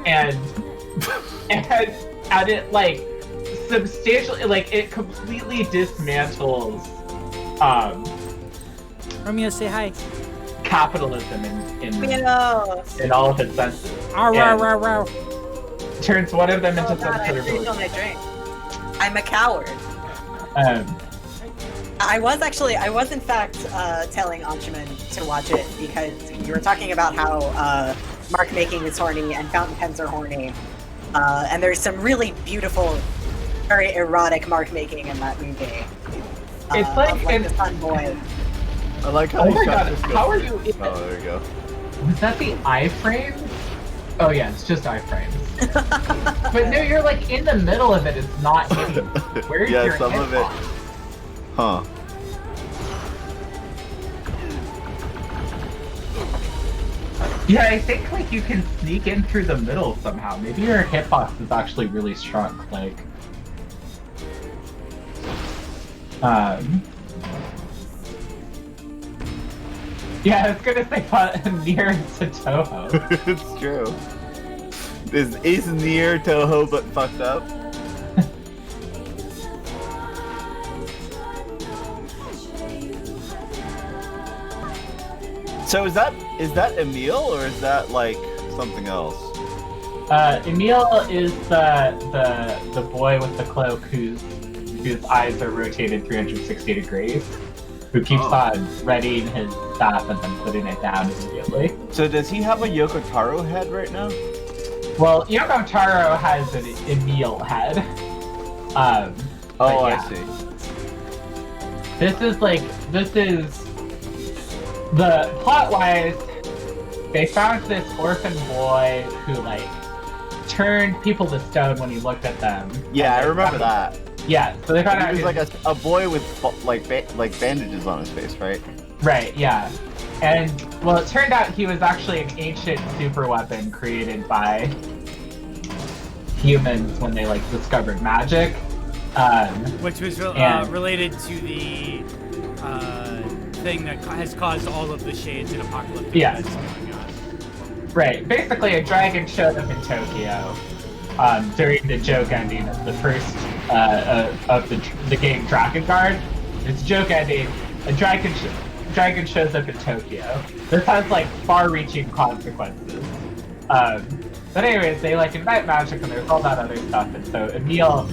and it like substantially, like it completely dismantles Romeo, say hi. Capitalism in all of its senses. Turns one of them into some sort of religion. I'm a coward. I was in fact telling Anshuman to watch it because you were talking about how mark making is horny and fountain pens are horny. And there's some really beautiful, very erotic mark making in that movie. It's like the Sun Boy. I like how oh my god, how are you? Oh, there you go. Was that the iframe? Oh yeah, it's just iframes. But no, you're like in the middle of it. It's not hitting. Where's yeah, your some head of it. on? Huh. Yeah, I think like you can sneak in through the middle somehow. Maybe your hitbox is actually really strong. Like, yeah, I was gonna say Nier to Toho. It's true. Is Nier Toho but fucked up? So is that Emil or is that like something else? Emil is the boy with the cloak whose eyes are rotated 360 degrees, who keeps on readying his staff and then putting it down immediately. So does he have a Yoko Taro head right now? Well, Yoko Taro has an Emil head. Oh, yeah. I see. This is the plot-wise. They found this orphan boy who like turned people to stone when he looked at them. Yeah, I remember that. Yeah, so they found out he was like a boy with like bandages on his face, right? Right. Yeah, and well, it turned out he was actually an ancient super weapon created by humans when they like discovered magic. Which was related to the thing that has caused all of the shades and apocalyptic events going on. Right. Basically, a dragon showed up in Tokyo during the joke ending of the first of the game Dragon Guard. It's joke ending. A dragon shows up in Tokyo. This has like far-reaching consequences. But anyways, they like invent magic and there's all that other stuff, and so Emil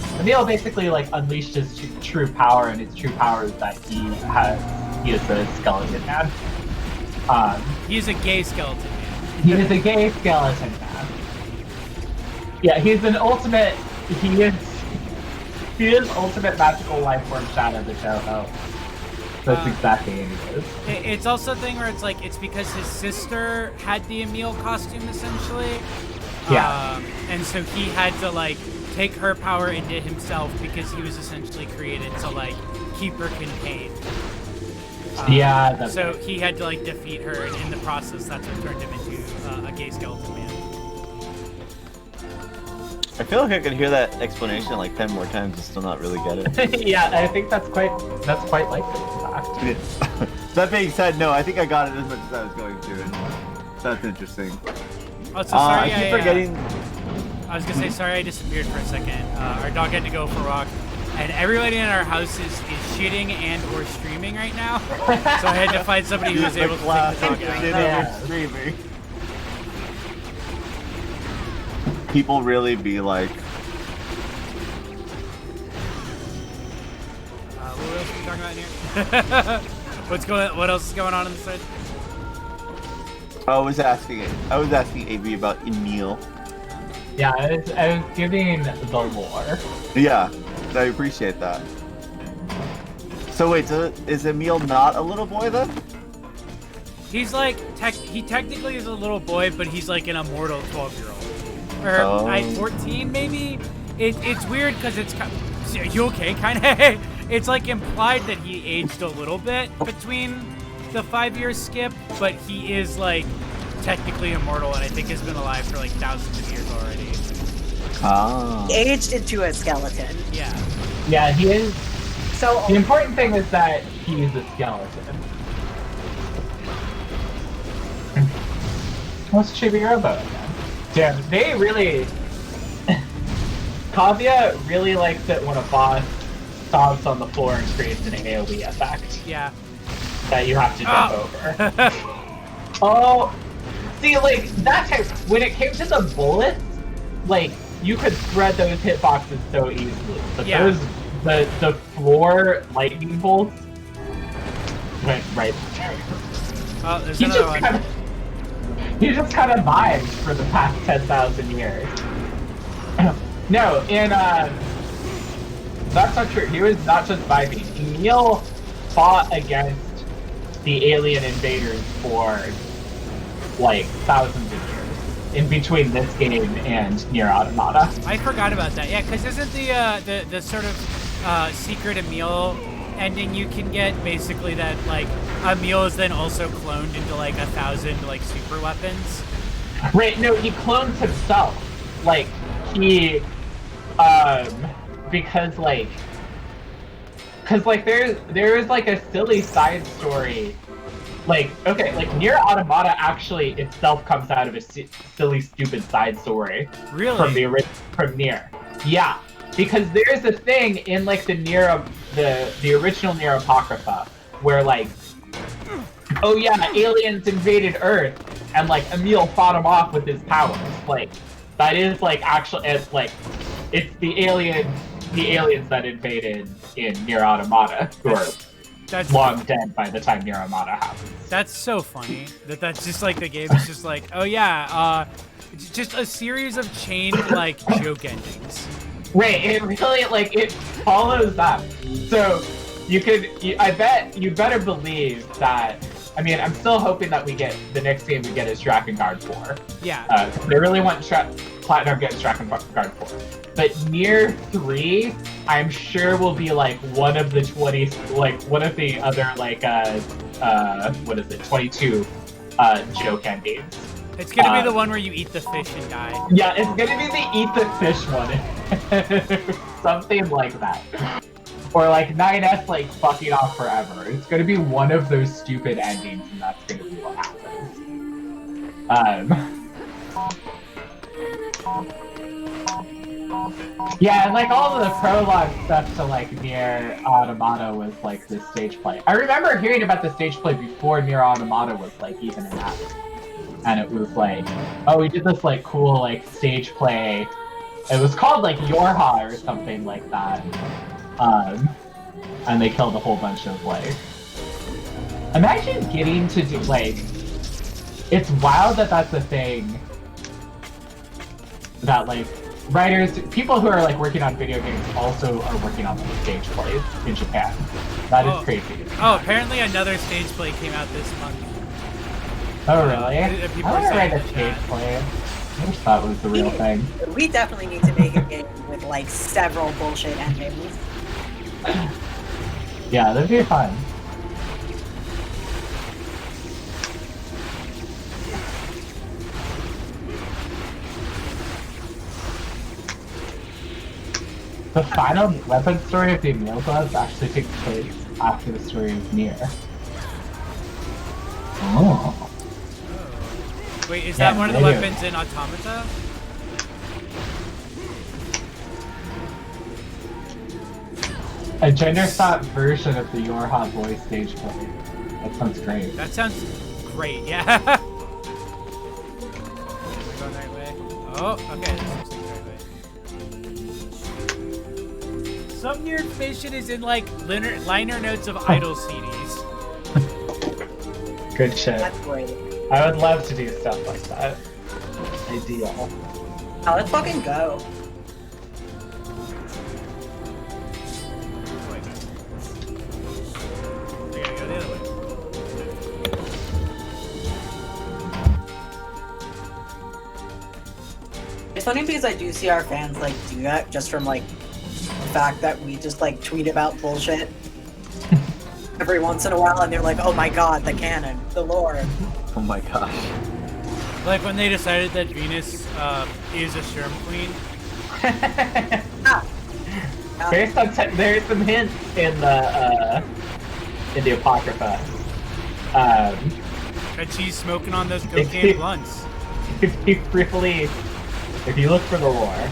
basically like unleashed his true power, and his true power is that he is a skeleton man. He's a gay skeleton man. He is a gay skeleton man. Yeah, he's an ultimate. He is ultimate magical life form Shadow the Toho. That's exactly what it is. It's also a thing where it's like it's because his sister had the Emil costume essentially. Yeah. And so he had to like take her power into himself because he was essentially created to like keep her contained. Yeah. So he had to like defeat her, and in the process, that's what turned him into a gay skeleton man. I feel like I could hear that explanation like 10 more times and still not really get it. Yeah, I think that's quite likely, in fact. That being said, no, I think I got it as much as I was going to, and that's interesting. Oh, so sorry, I keep forgetting. I was gonna say sorry I disappeared for a second. Our dog had to go for a walk, and everybody in our house is cheating and or streaming right now, so I had to find somebody who was able to take the dog out. Yeah. Streaming. People really be like, What else are we talking about here? What else is going on the side? I was asking AB about Emil. Yeah, I was giving the lore. Yeah, I appreciate that. So wait, is Emil not a little boy then? He's like, he technically is a little boy, but he's like an immortal 12-year-old. Or 14 maybe? It's weird because it's kind of, you okay? Kind of. It's like implied that he aged a little bit between the 5-year skip, but he is like technically immortal and I think has been alive for like thousands of years already. Ah. He aged into a skeleton. Yeah. Yeah, he is. So The important thing is that he's a skeleton. What's Chibi Robo again? Damn, they really... Kazuya really likes it when a boss stomps on the floor and creates an AoE effect. Yeah. That you have to jump over. Oh, see, like, that type, when it came to the bullets, like, you could spread those hitboxes so easily. But Yeah. the floor lightning bolts went right through. Oh, there's He another just one. kind of, he just kind of vibed for the past 10,000 years. No, and that's not true. He was not just vibing. Emil fought against the alien invaders for like thousands of years in between this game and Nier Automata. I forgot about that. Yeah, because isn't the sort of secret Emil ending you can get basically that like Emil is then also cloned into like 1,000 like super weapons? Right? No, he clones himself. Like he, because there is like a silly side story. Like, okay, like Nier Automata actually itself comes out of a silly, stupid side story. Really? From Nier. Yeah, because there's a thing in like the Nier, the original Nier Apocrypha, where like, oh yeah, aliens invaded Earth, and like Emil fought them off with his powers. Like, that is like actually, it's the aliens that invaded in Nier Automata, who are long dead by the time Nier Automata happens. That's so funny. That's just like the game is just like, oh yeah, it's just a series of chain like joke endings. Right, it really like it follows that. So I bet you better believe that. I mean, I'm still hoping that the next game we get is Dragon Guard 4. Yeah. They really want Platinum gets Dragon Guard 4. But Nier 3, I'm sure will be like one of the 20, like one of the other like what is it, 22 joke endings. It's gonna be the one where you eat the fish and die. Yeah, it's gonna be the eat the fish one. Something like that. Or like 9S like fucking off forever. It's gonna be one of those stupid endings, and that's gonna be what happens. Yeah, and like all of the prologue stuff to like Nier Automata was like the stage play. I remember hearing about the stage play before Nier Automata was like even an app. And it was like, oh, we did this like cool like stage play. It was called like Yorha or something like that. And they killed a whole bunch of like. Imagine getting to do like. It's wild that that's a thing. That like writers, people who are like working on video games also are working on the stage plays in Japan. That is crazy. Oh, apparently another stage play came out this month. Oh really? I People want are to write saying a stage play. I just thought it was the real thing. We definitely need to make a game with like several bullshit endings. Yeah, that'd be fun. The final weapon story of the Emil Gloves actually takes place after the story of Nier. Oh. Wait, is Yeah, that one of the maybe. weapons in Automata? A gender swap version of the Your Hot Boy stage play. That sounds great. That sounds great, yeah. We're going the right way. Oh, okay, this looks like the right way. Some Nier information is in like liner notes of Idol CDs. Good shit. That's great. I would love to do stuff like that. Ideal. Now let's fucking go. We gotta go the other way. It's funny because I do see our fans like do that just from like the fact that we just like tweet about bullshit every once in a while, and they're like, "Oh my god, the canon, the lore." Oh my gosh. Like when they decided that Venus is a Sherm Queen. Ah. There's some hints in the Apocrypha. And she's smoking on those cocaine blunts. If you look for the lore.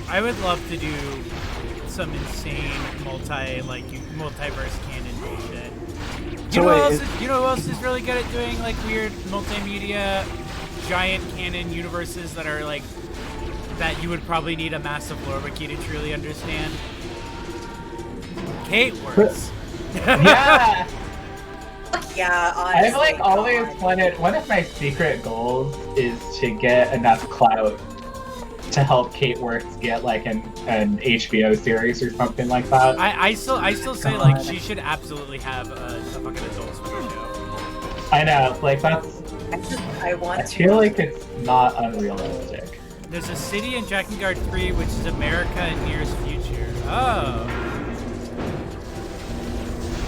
I would love to do some insane multiverse canon bullshit. You know who else is really good at doing like weird multimedia giant canon universes that are like that you would probably need a massive lore wiki to truly understand? Kate works. Yeah! Yeah, honestly. I've like always wanted, one of my secret goals is to get enough clout to help Kate Works get like an HBO series or something like that. I still say like she should absolutely have a fucking Adult Swim show. I know, like that's. I feel like it's not unrealistic. There's a city in Drakengard 3 which is America and Nier's future. Oh.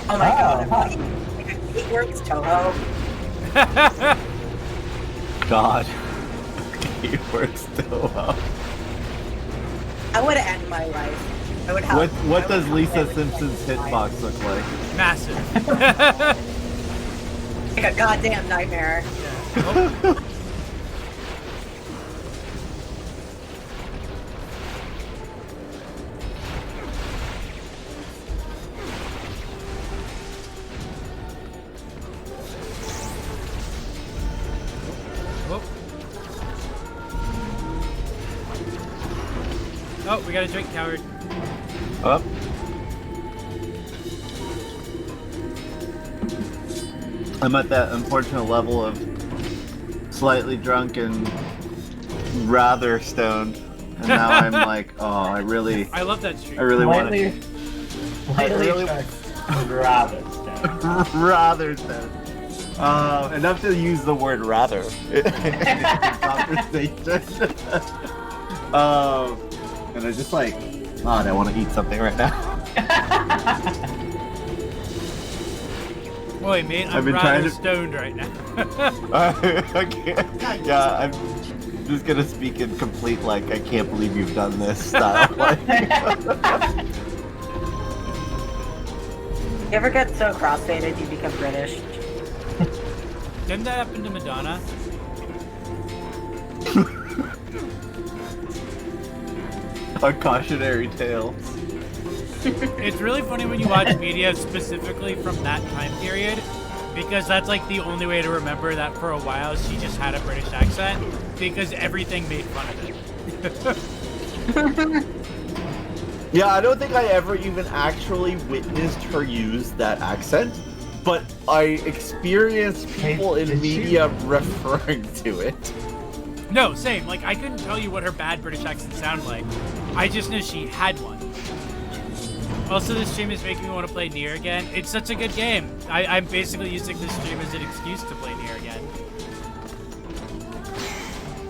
Oh my god. It works, Toho. God. It works Toho. I would end my life. I would have. What does Lisa Simpson's hitbox look like? Massive. Like a goddamn nightmare. Oh. Oh, we got a drink, coward. Up. I'm at that unfortunate level of slightly drunk and rather stoned, and now I'm like, oh, I love that stream. I really want to. Rather stoned. Rather stoned. Enough to use the word rather in conversation. And I just like, God, I want to eat something right now. Boy, mate, I'm rather stoned right now. Okay. Yeah, I'm just gonna speak in complete, like, I can't believe you've done this style. Like, You ever get so crossfaded you become British? Didn't that happen to Madonna? a cautionary tale. It's really funny when you watch media specifically from that time period, because that's like the only way to remember that for a while she just had a British accent, because everything made fun of it. Yeah, I don't think I ever even actually witnessed her use that accent, but I experienced people in media referring to it. No, same. Like, I couldn't tell you what her bad British accent sounded like. I just knew she had one. Also, this stream is making me want to play Nier again. It's such a good game. I'm basically using this stream as an excuse to play Nier again.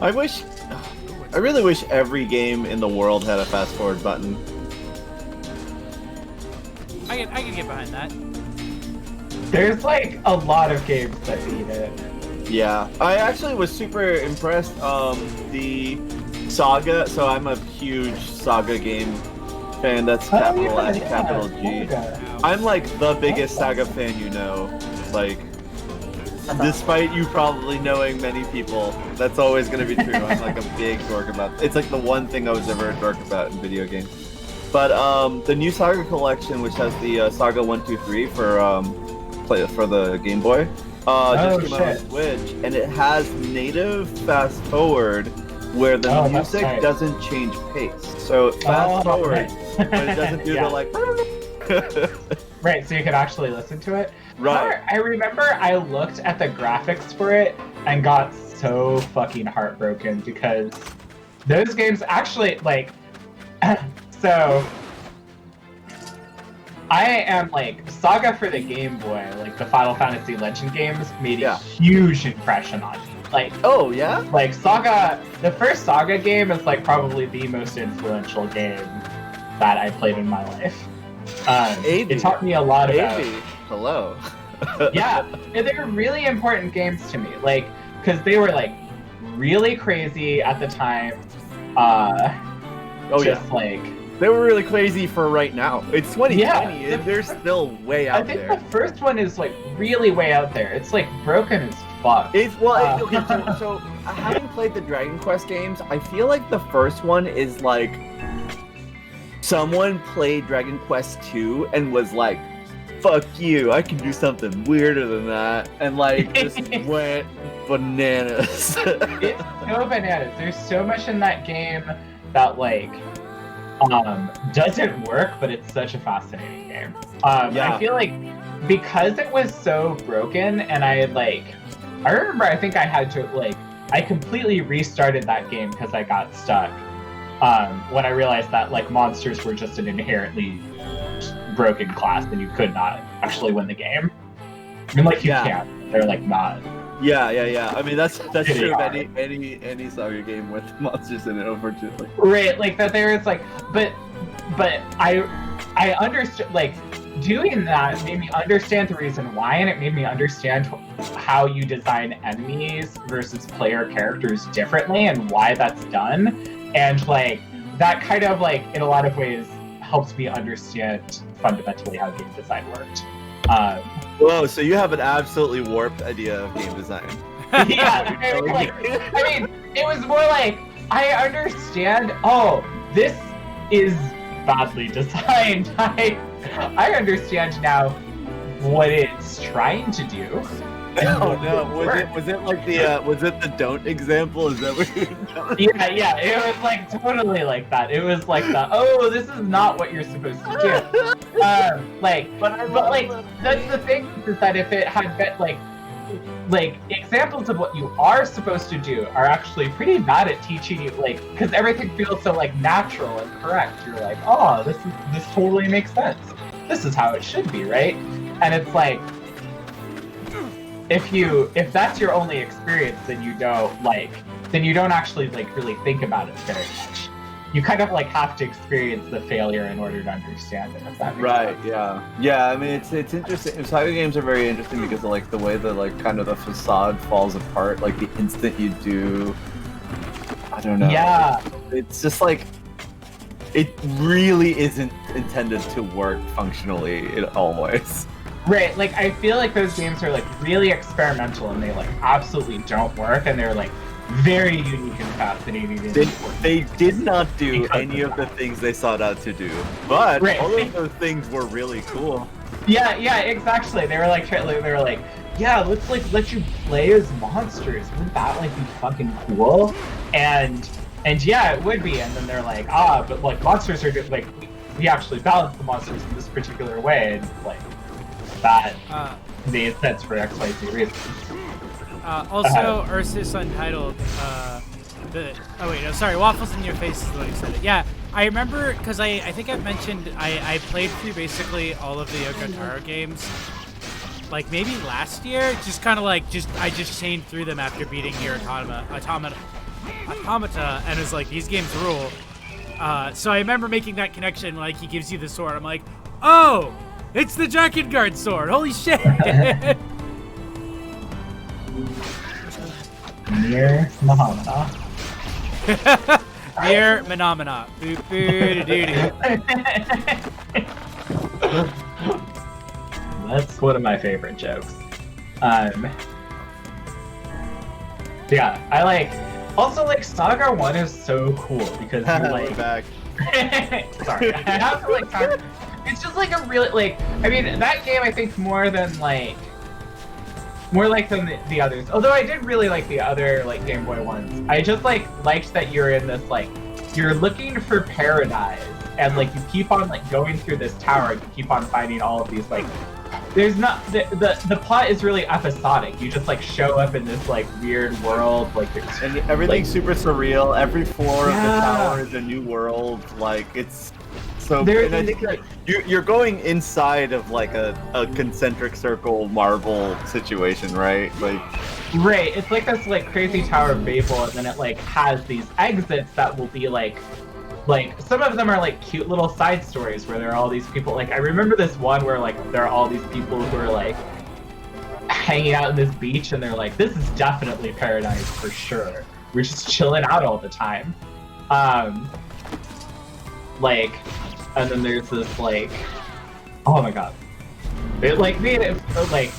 I really wish every game in the world had a fast forward button. I can get behind that. There's like a lot of games that need it. Yeah, I actually was super impressed. The Saga, so I'm a huge Saga game fan. That's capital S, capital G. I'm like the biggest Saga fan you know. Like, Despite you probably knowing many people, that's always going to be true. I'm like a big dork about. It's like the one thing I was ever a dork about in video games. But the new Saga collection, which has the Saga 1, 2, 3 for the Game Boy, just came out on Switch, and it has native fast forward where the music doesn't change pace. So fast forward, but it doesn't do the like. Right, so you can actually listen to it. Right. I remember I looked at the graphics for it and got so fucking heartbroken because those games actually like. So I am like Saga for the Game Boy, like the Final Fantasy Legend games, made a huge impression on me. Like, oh yeah, like Saga, the first Saga game is like probably the most influential game that I played in my life. It taught me a lot about. Hello. Yeah, and they were really important games to me, like because they were like really crazy at the time. Like. They were really crazy for right now. It's 2020, Yeah, and they're still way out there. I think the first one is like really way out there. It's like broken as fuck. It's okay. So having played the Dragon Quest games, I feel like the first one is like someone played Dragon Quest 2 and was like, "Fuck you! I can do something weirder than that," and like just went bananas. It's so bananas. There's so much in that game that like. Doesn't work, but it's such a fascinating game. I feel like because it was so broken, and I remember I think I had to I completely restarted that game because I got stuck. When I realized that like monsters were just an inherently broken class, and you could not actually win the game. I mean, like you can, they're like not. Yeah. I mean, that's true of any Saga game with monsters in it, unfortunately. Right, like that. There is like, but I understood like doing that made me understand the reason why, and it made me understand how you design enemies versus player characters differently and why that's done, and like that kind of like in a lot of ways helps me understand fundamentally how game design worked. Whoa, so you have an absolutely warped idea of game design. Yeah, I mean, it was more like, I understand, this is badly designed. I understand now what it's trying to do. Oh no, was it like the don't example? Is that what you're doing? Yeah, it was like totally like that. It was like this is not what you're supposed to do. But that's the thing is that if it had been like examples of what you are supposed to do are actually pretty bad at teaching you, like, because everything feels so like natural and correct. You're like, this totally makes sense. This is how it should be, right? And it's like, if that's your only experience, then you don't actually like really think about it very much. You kind of like have to experience the failure in order to understand it. If that makes sense. Yeah. I mean, it's interesting. Saga games are very interesting because of like the way the like kind of the facade falls apart. Like the instant you do, I don't know. Yeah. It's just like it really isn't intended to work functionally in all ways. Right, like I feel like those games are like really experimental and they like absolutely don't work, and they're like very unique and fascinating. They did not do any of the things they sought out to do, but all of those things were really cool. Yeah, exactly. They were like, let's like let you play as monsters. Wouldn't that like be fucking cool? And yeah, it would be. And then they're like, but like monsters are just like we actually balance the monsters in this particular way, and like that made sense for XYZ reasons. Also, Ursus Untitled, Waffles in Your Face is what I said. Yeah, I remember, because I think I mentioned, I played through basically all of the Yoko Taro games, like maybe last year, just kind of like, I just chained through them after beating Nier Automata, and it's like, these games rule. So I remember making that connection, like, he gives you the sword, I'm like, oh, it's the Drakengard sword, holy shit! Nier Automata. Nier Automata. Boo boo doo doo. That's one of my favorite jokes. Yeah, I like. Also, like Saga 1 is so cool because you like. back. Sorry, I have to like talk. It's just like a really like. I mean, that game I think more than than the others. Although I did really like the other like Game Boy ones. I just like liked that you're in this like you're looking for paradise and like you keep on like going through this tower and you keep on finding all of these like. There's not the plot is really episodic. You just like show up in this like weird world, like and everything's like, super surreal. Every floor of the Yeah. tower is a new world. Like it's so. There And I is, think that you're going inside of like a concentric circle marble situation, right? Like right. It's like this like crazy Tower of Babel, and then it like has these exits that will be like some of them are like cute little side stories where there are all these people. Like I remember this one where like there are all these people who are like hanging out in this beach, and they're like, "This is definitely paradise for sure. We're just chilling out all the time." Like, and then there's this like, oh my god, it like like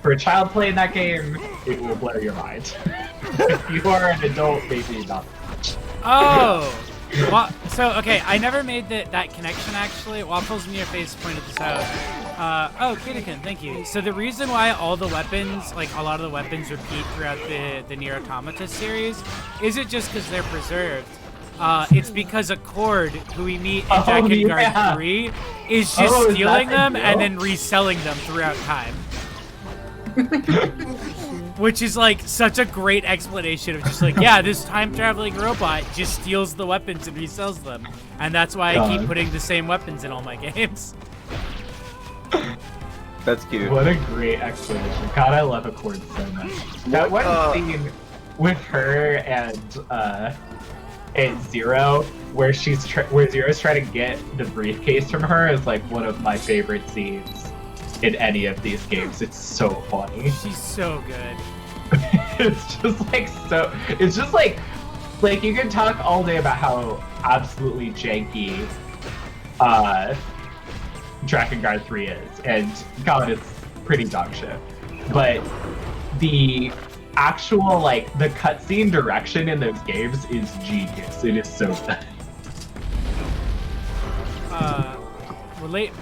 for a child playing that game, it will blow your mind. If you are an adult, maybe not. Oh! Well, so, okay, I never made that connection, actually. Waffles in your face pointed this out. Oh, Kitakin, thank you. So the reason why all the weapons, like, a lot of the weapons repeat throughout the Nier Automata series isn't just because they're preserved. It's because Accord, who we meet in Drakengard 3, is just stealing them and then reselling them throughout time. Which is like such a great explanation of just like, yeah, this time-traveling robot just steals the weapons and resells them. And that's why I keep putting the same weapons in all my games. that's cute. What a great explanation. God, I love Accord so much. That one scene with her and Zero, where where Zero's trying to get the briefcase from her, is like one of my favorite scenes in any of these games. It's so funny. She's so good. It's just like so. It's just like you can talk all day about how absolutely janky Drakengard 3 is, and God, it's pretty dog shit. But the actual like the cutscene direction in those games is genius. It is so good.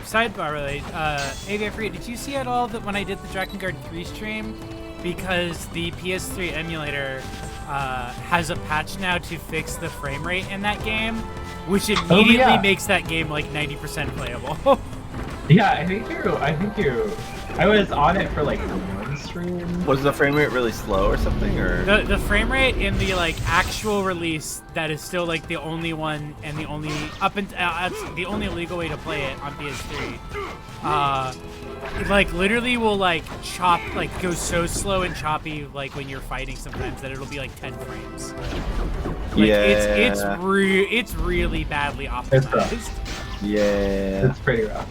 Sidebar relate. AVF3, did you see at all that when I did the Drakengard 3 stream, because the PS3 emulator has a patch now to fix the frame rate in that game, which immediately makes that game like 90% playable. Yeah, I think you. I was on it for like one stream. Was the frame rate really slow or something, or the frame rate in the like actual release that is still like the only one and the only the only legal way to play it on PS3. It like literally will like chop, like go so slow and choppy like when you're fighting sometimes that it'll be like 10 frames. Like, yeah, it's really badly optimized. Yeah, It's pretty rough.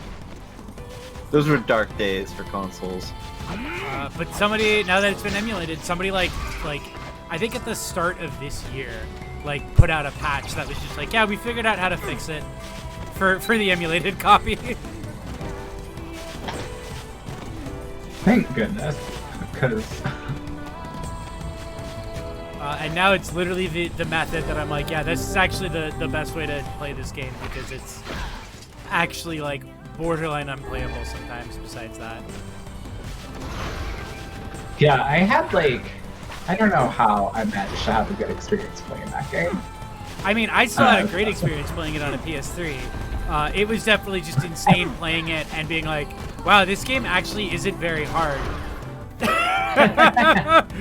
those were dark days for consoles. But somebody, now that it's been emulated, somebody like I think at the start of this year, like put out a patch that was just like, yeah, we figured out how to fix it for the emulated copy. Thank goodness, because. And now it's literally the method that I'm like, yeah, this is actually the best way to play this game because it's actually like borderline unplayable sometimes besides that. Yeah, I had like, I don't know how I managed to have a good experience playing that game. I mean, I still had a great experience playing it on a PS3. It was definitely just insane playing it and being like, wow, this game actually isn't very hard.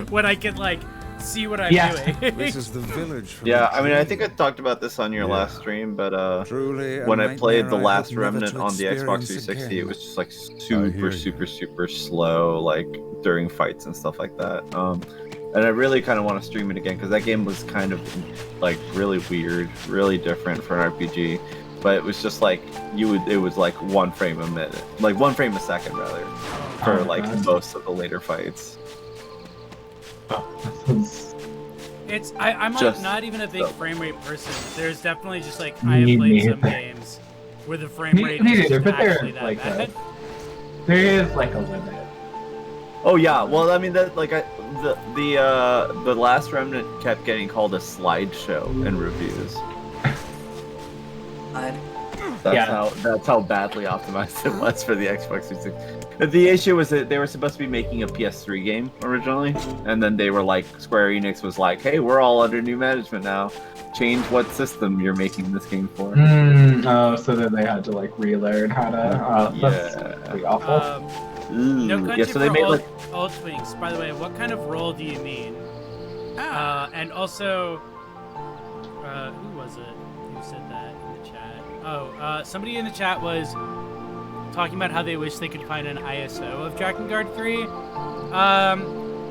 When I can like see what I'm doing. This is the village. From Yeah, I mean, I think I talked about this on your last stream, but Truly, when I played The Last hope never Remnant to on the Xbox experience 360, again. it was just like hear super slow, like during fights and stuff like that. And I really kind of want to stream it again because that game was kind of like really weird, really different for an RPG. But it was just like it was like 1 frame a minute, like 1 frame a second rather, for like most of the later fights. I'm like Just not even a big so. frame rate person. There's definitely just like I have played some games where the frame rate Me is neither, just but actually there's that like bad. there is like a limit. Oh yeah, well I mean that the Last Remnant kept getting called a slideshow in reviews. God. That's how badly optimized it was for the Xbox 360. The issue was that they were supposed to be making a PS3 game originally, and then they were like, Square Enix was like, "Hey, we're all under new management now. Change what system you're making this game for." Oh, so then they had to like relearn how to. That's pretty awful. No country yeah, so they for made old, like old twinks. By the way, what kind of role do you mean? And also, who was it who said that in the chat? Oh, somebody in the chat was talking about how they wish they could find an ISO of Drakengard 3.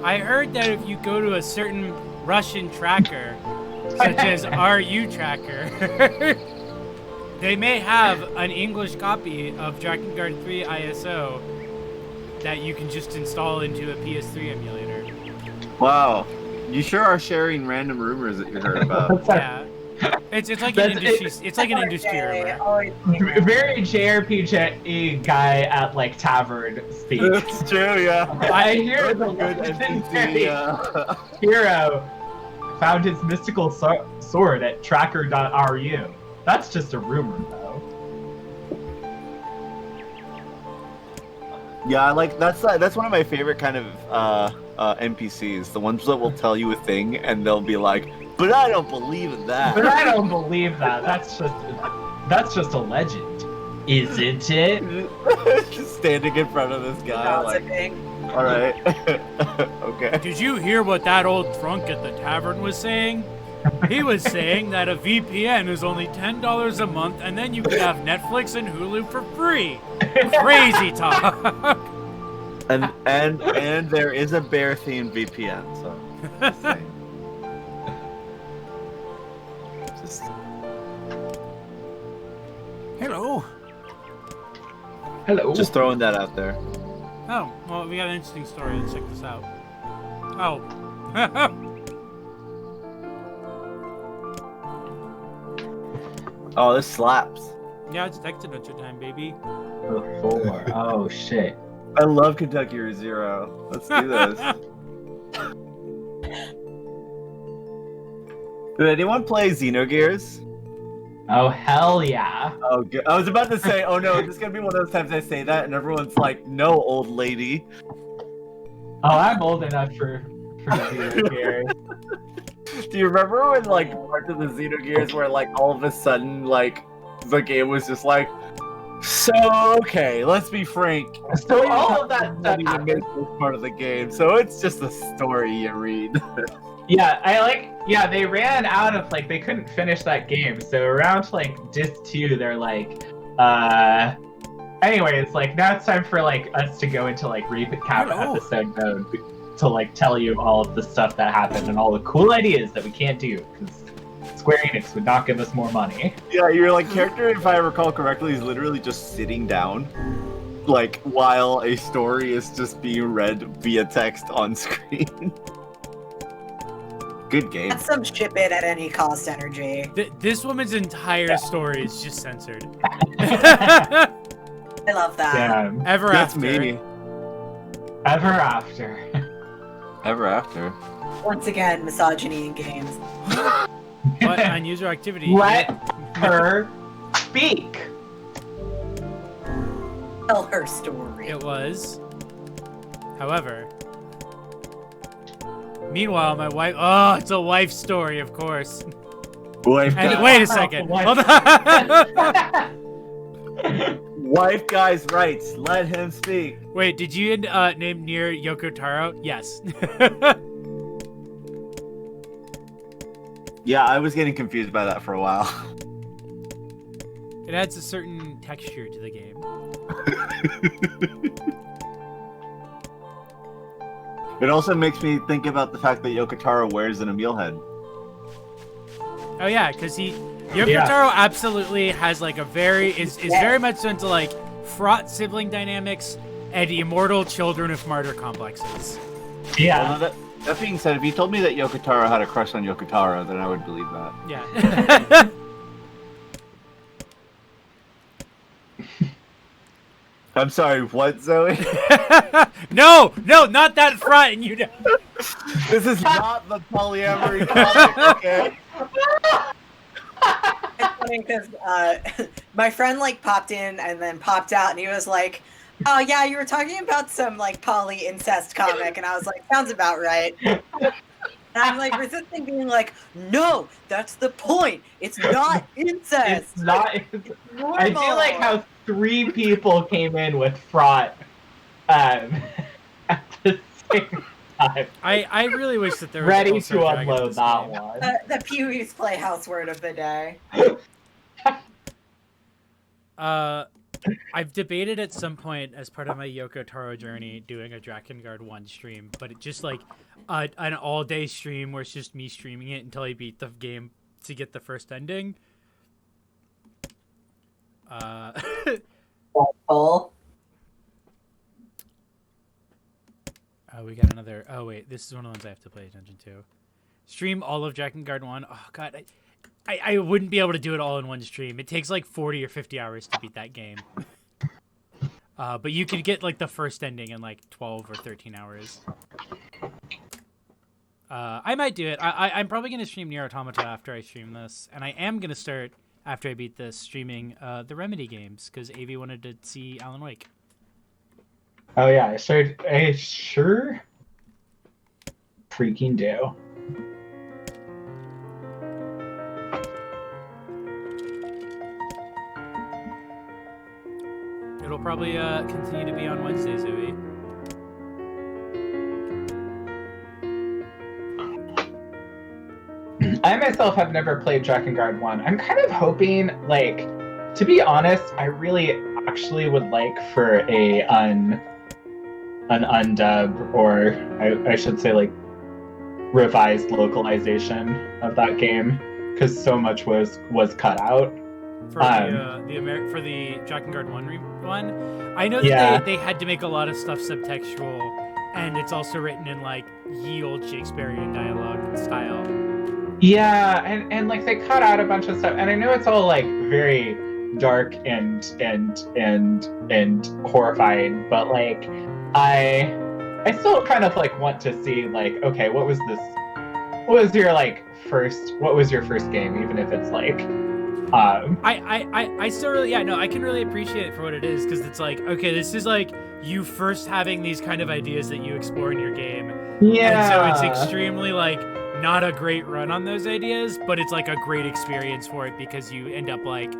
I heard that if you go to a certain Russian tracker, such as RU tracker, they may have an English copy of Drakengard 3 ISO that you can just install into a PS3 emulator. wow, you sure are sharing random rumors that you heard about. Yeah. It's like an industry. It's like an industry rumor. Very JRPG guy at like tavern speak. It's true, yeah. I hear the good legendary hero found his mystical sword at tracker.ru. That's just a rumor, though. Yeah, like that's one of my favorite kind of NPCs. The ones that will tell you a thing and they'll be like, "But I don't believe in that." But I don't believe that. That's just a legend, isn't it? Just standing in front of this guy, like, all right, okay. Did you hear what that old drunk at the tavern was saying? He was saying that a VPN is only $10 a month, and then you can have Netflix and Hulu for free. Crazy talk. And there is a bear themed VPN, so just Hello. Hello. just throwing that out there. Oh, well, we got an interesting story. Let's check this out. Oh. Oh, this slaps. Yeah, it's text adventure time, baby. Oh shit. I love Kentucky Route Zero. Let's do this. Did anyone play Xenogears? Oh hell yeah. Oh, good. I was about to say, oh no, this is gonna be one of those times I say that and everyone's like, "No, old lady." Oh, I'm old enough for Xenogears. Do you remember when like parts of the Xenogears where like all of a sudden like the game was just like, so okay, let's be frank. So all of that stuff Not even make this part of the game, so it's just a story you read. Yeah, they ran out of like they couldn't finish that game. So around like disc 2, they're like, anyway, it's like now it's time for like us to go into like recap episode mode to like tell you all of the stuff that happened and all the cool ideas that we can't do because Square Enix would not give us more money. Yeah, your like character, if I recall correctly, is literally just sitting down, like while a story is just being read via text on screen. Good game. That's some ship it at any cost energy. This woman's entire story is just censored. I love that. Damn. Ever That's after. me. Ever after. Ever after. Once again, misogyny in games. What on user activity? Let her speak. Tell her story. It was. However. Meanwhile, my wife. Oh, it's a wife story, of course. Wife And guy. wait a second. Wife. Hold on. Wife guy's rights. Let him speak. Wait, did you name Nier Yoko Taro? Yes. Yeah, I was getting confused by that for a while. It adds a certain texture to the game. It also makes me think about the fact that Yoko Taro wears an Emil head. Oh yeah, because Yoko Taro absolutely has like a is very much into like fraught sibling dynamics and immortal children with martyr complexes. Yeah. Although that being said, if you told me that Yoko Taro had a crush on Yoko Taro, then I would believe that. Yeah. I'm sorry, what, Zoe? No, not that front. And you know. This is not the polyamory comic, okay? It's funny because my friend like popped in and then popped out, and he was like, "Oh yeah, you were talking about some like poly incest comic," and I was like, "Sounds about right." And I'm like resisting being like, "No, that's the point. It's not incest. It's not. It's I do normal." like how 3 people came in with fraught at the same time. I really wish that there was Ready also to a dragon in unload this that game. one. The Pee-wee's Playhouse word of the day. I've debated at some point as part of my Yoko Taro journey doing a Drakengard 1 stream, but it just like an all-day stream where it's just me streaming it until I beat the game to get the first ending. Oh. We got another. Oh wait, this is one of the ones I have to pay attention to. Stream all of Drakengard 1. Oh god, I wouldn't be able to do it all in one stream. It takes like 40 or 50 hours to beat that game. But you could get like the first ending in like 12 or 13 hours. I might do it. I'm probably going to stream Nier Automata after I stream this. And I am going to start, after I beat this, streaming the Remedy games. Because Avi wanted to see Alan Wake. Oh yeah, I sure freaking do. It'll probably continue to be on Wednesdays, Avi. I myself have never played Drakengard 1. I'm kind of hoping, like, to be honest, I really actually would like for an undub, or I should say, like, revised localization of that game, because so much was cut out. For the Drakengard 1, I know that they had to make a lot of stuff subtextual, and it's also written in like ye old Shakespearean dialogue style. Yeah, and like they cut out a bunch of stuff, and I know it's all like very dark and horrifying, but like I still kind of like want to see like, okay, what was your first game, even if it's like I still really, yeah, no, I can really appreciate it for what it is, because it's like, okay, this is like you first having these kind of ideas that you explore in your game. Yeah. And so it's extremely like not a great run on those ideas, but it's like a great experience for it because you end up like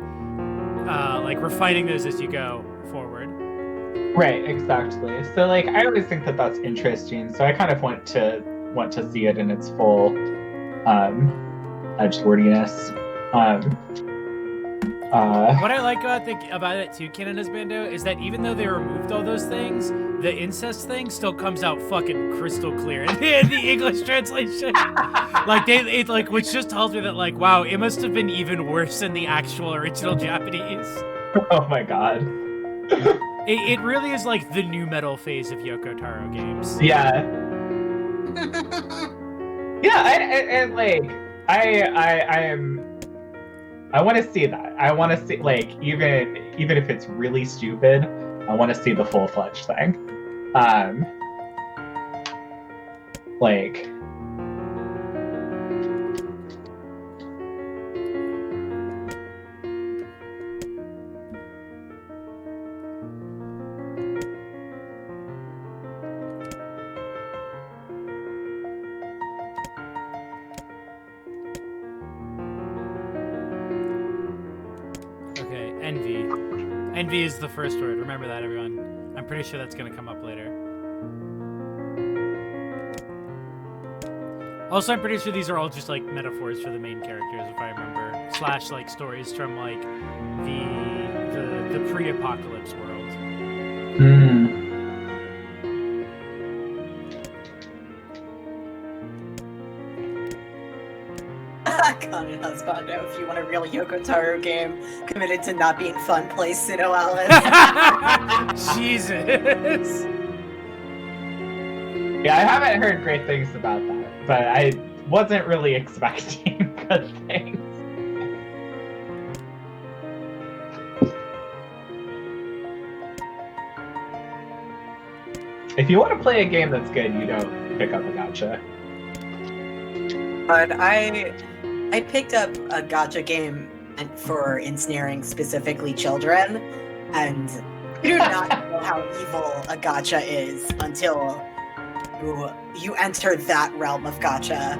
refining those as you go forward. Right, exactly. So like I always think that that's interesting. So I kind of want to see it in its full edgelordiness. What I like about it too, Ken and his bando, is that even though they removed all those things, the incest thing still comes out fucking crystal clear in the English translation. Which just tells me that like, wow, it must have been even worse in the actual original Japanese. Oh my god. It really is like the new metal phase of Yoko Taro games. Yeah. Yeah, and like I want to see that. I want to see, like, even if it's really stupid, I want to see the full-fledged thing. Like, Envy is the first word. Remember that, everyone. I'm pretty sure that's going to come up later. Also, I'm pretty sure these are all just, like, metaphors for the main characters, if I remember. / like, stories from, like, the pre-apocalypse world. Conan Husbando, if you want a real Yoko Taro game committed to not being fun, play Sinnoh Alice. Jesus. Yeah, I haven't heard great things about that, but I wasn't really expecting good things. If you want to play a game that's good, you don't pick up a gacha. But I picked up a gacha game for ensnaring specifically children, and you do not know how evil a gacha is until you enter that realm of gacha.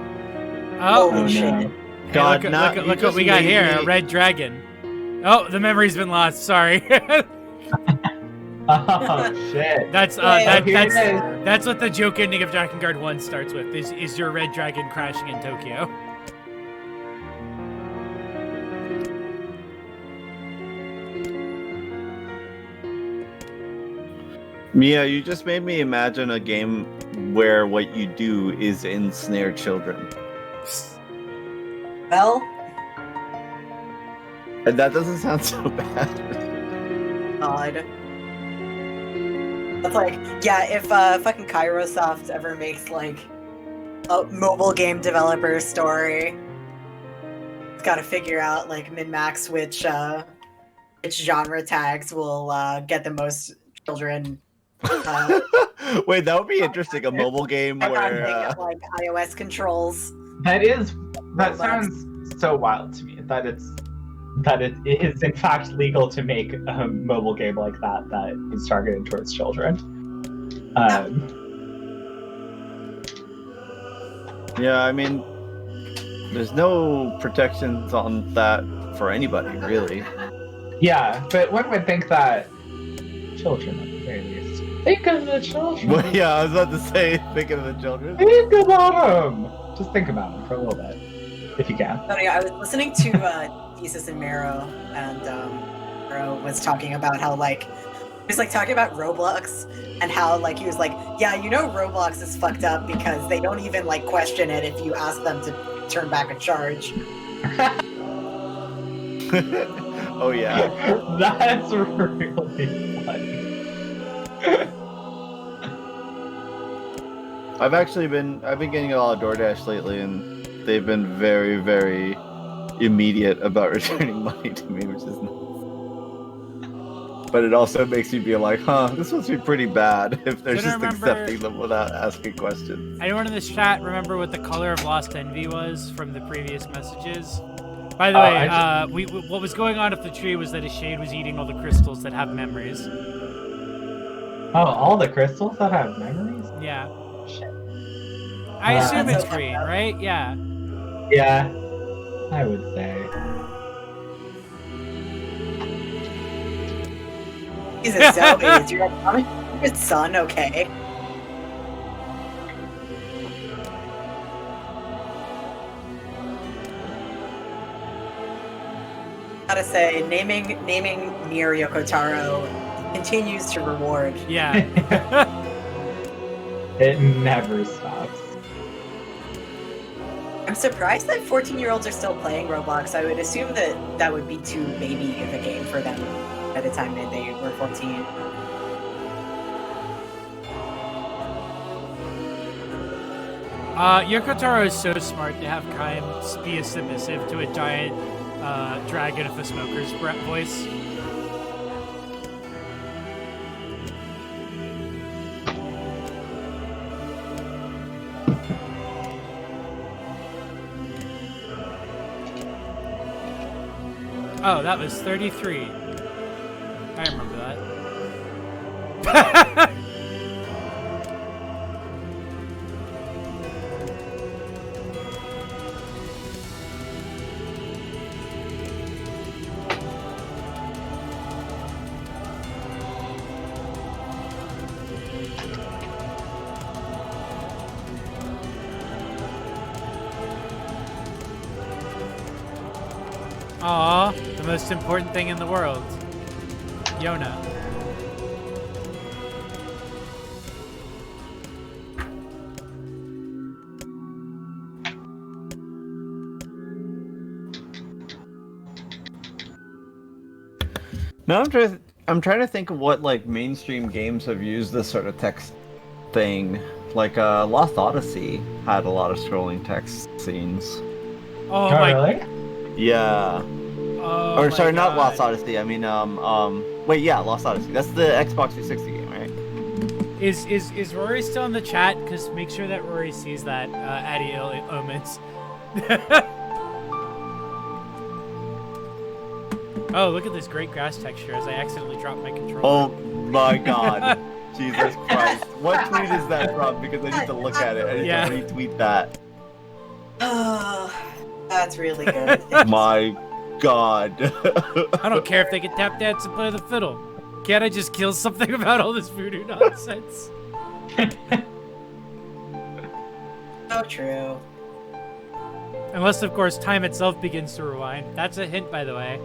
Oh, Holy shit. no. Hey, God, look what we got here, a red dragon. Oh, the memory's been lost, sorry. Oh shit. That's Yeah, that's what the joke ending of Dragon Guard 1 starts with, is your red dragon crashing in Tokyo. Mia, you just made me imagine a game where what you do is ensnare children. Well, And that doesn't sound so bad. God. That's like, yeah, if fucking Kairosoft ever makes like a mobile game developer story, it's gotta figure out like min-max which genre tags will get the most children. Wait, that would be interesting. A mobile game where. Like iOS controls. That sounds so wild to me that it is in fact legal to make a mobile game like that is targeted towards children. Yeah, I mean, there's no protections on that for anybody, really. Yeah, but one would think that children at the very least. Think of the children. Well, yeah, I was about to say, thinking of the children. Think about them. Just think about them for a little bit, if you can. So, yeah, I was listening to Thesis and Mero, and Mero was talking about how like he was like talking about Roblox and how like he was like, yeah, you know Roblox is fucked up because they don't even like question it if you ask them to turn back a charge. Oh yeah. That's really funny. I've been getting a lot of DoorDash lately, and they've been very, very immediate about returning money to me, which is nice. But it also makes you be like, huh, this must be pretty bad if they're just accepting them without asking questions. Anyone in this chat remember what the color of Lost Envy was from the previous messages? By the way, what was going on up the tree was that a shade was eating all the crystals that have memories. Oh, all the crystals that have memories? Yeah. Shit. I assume it's green, right? Yeah. Yeah, I would say. Jesus, Zoe, is your son okay? Gotta say, naming Nier Yokotaro continues to reward. Yeah. It never stops. I'm surprised that 14-year-olds are still playing Roblox. I would assume that would be too baby of a game for them by the time that they were 14. Yokotaro is so smart to have Kaim be a submissive to a giant dragon with a smoker's voice. Oh, that was 33. I remember that. Aw, the most important thing in the world. Yona. No, I'm trying to think of what like mainstream games have used this sort of text thing. Like Lost Odyssey had a lot of scrolling text scenes. Oh my. Really? Yeah. Oh Or my sorry, not God. Lost Odyssey. I mean, wait, yeah, Lost Odyssey. That's the Xbox 360 game, right? Is Rory still in the chat? Because make sure that Rory sees that, Addy Omens. Oh, look at this great grass texture as I accidentally dropped my controller. Oh my god. Jesus Christ. What tweet is that from? Because I need to look at it. I need to retweet that. Oh, that's really good. My god. I don't care if they can tap dance and play the fiddle. Can't I just kill something about all this voodoo nonsense? So true. Unless, of course, time itself begins to rewind. That's a hint, by the way,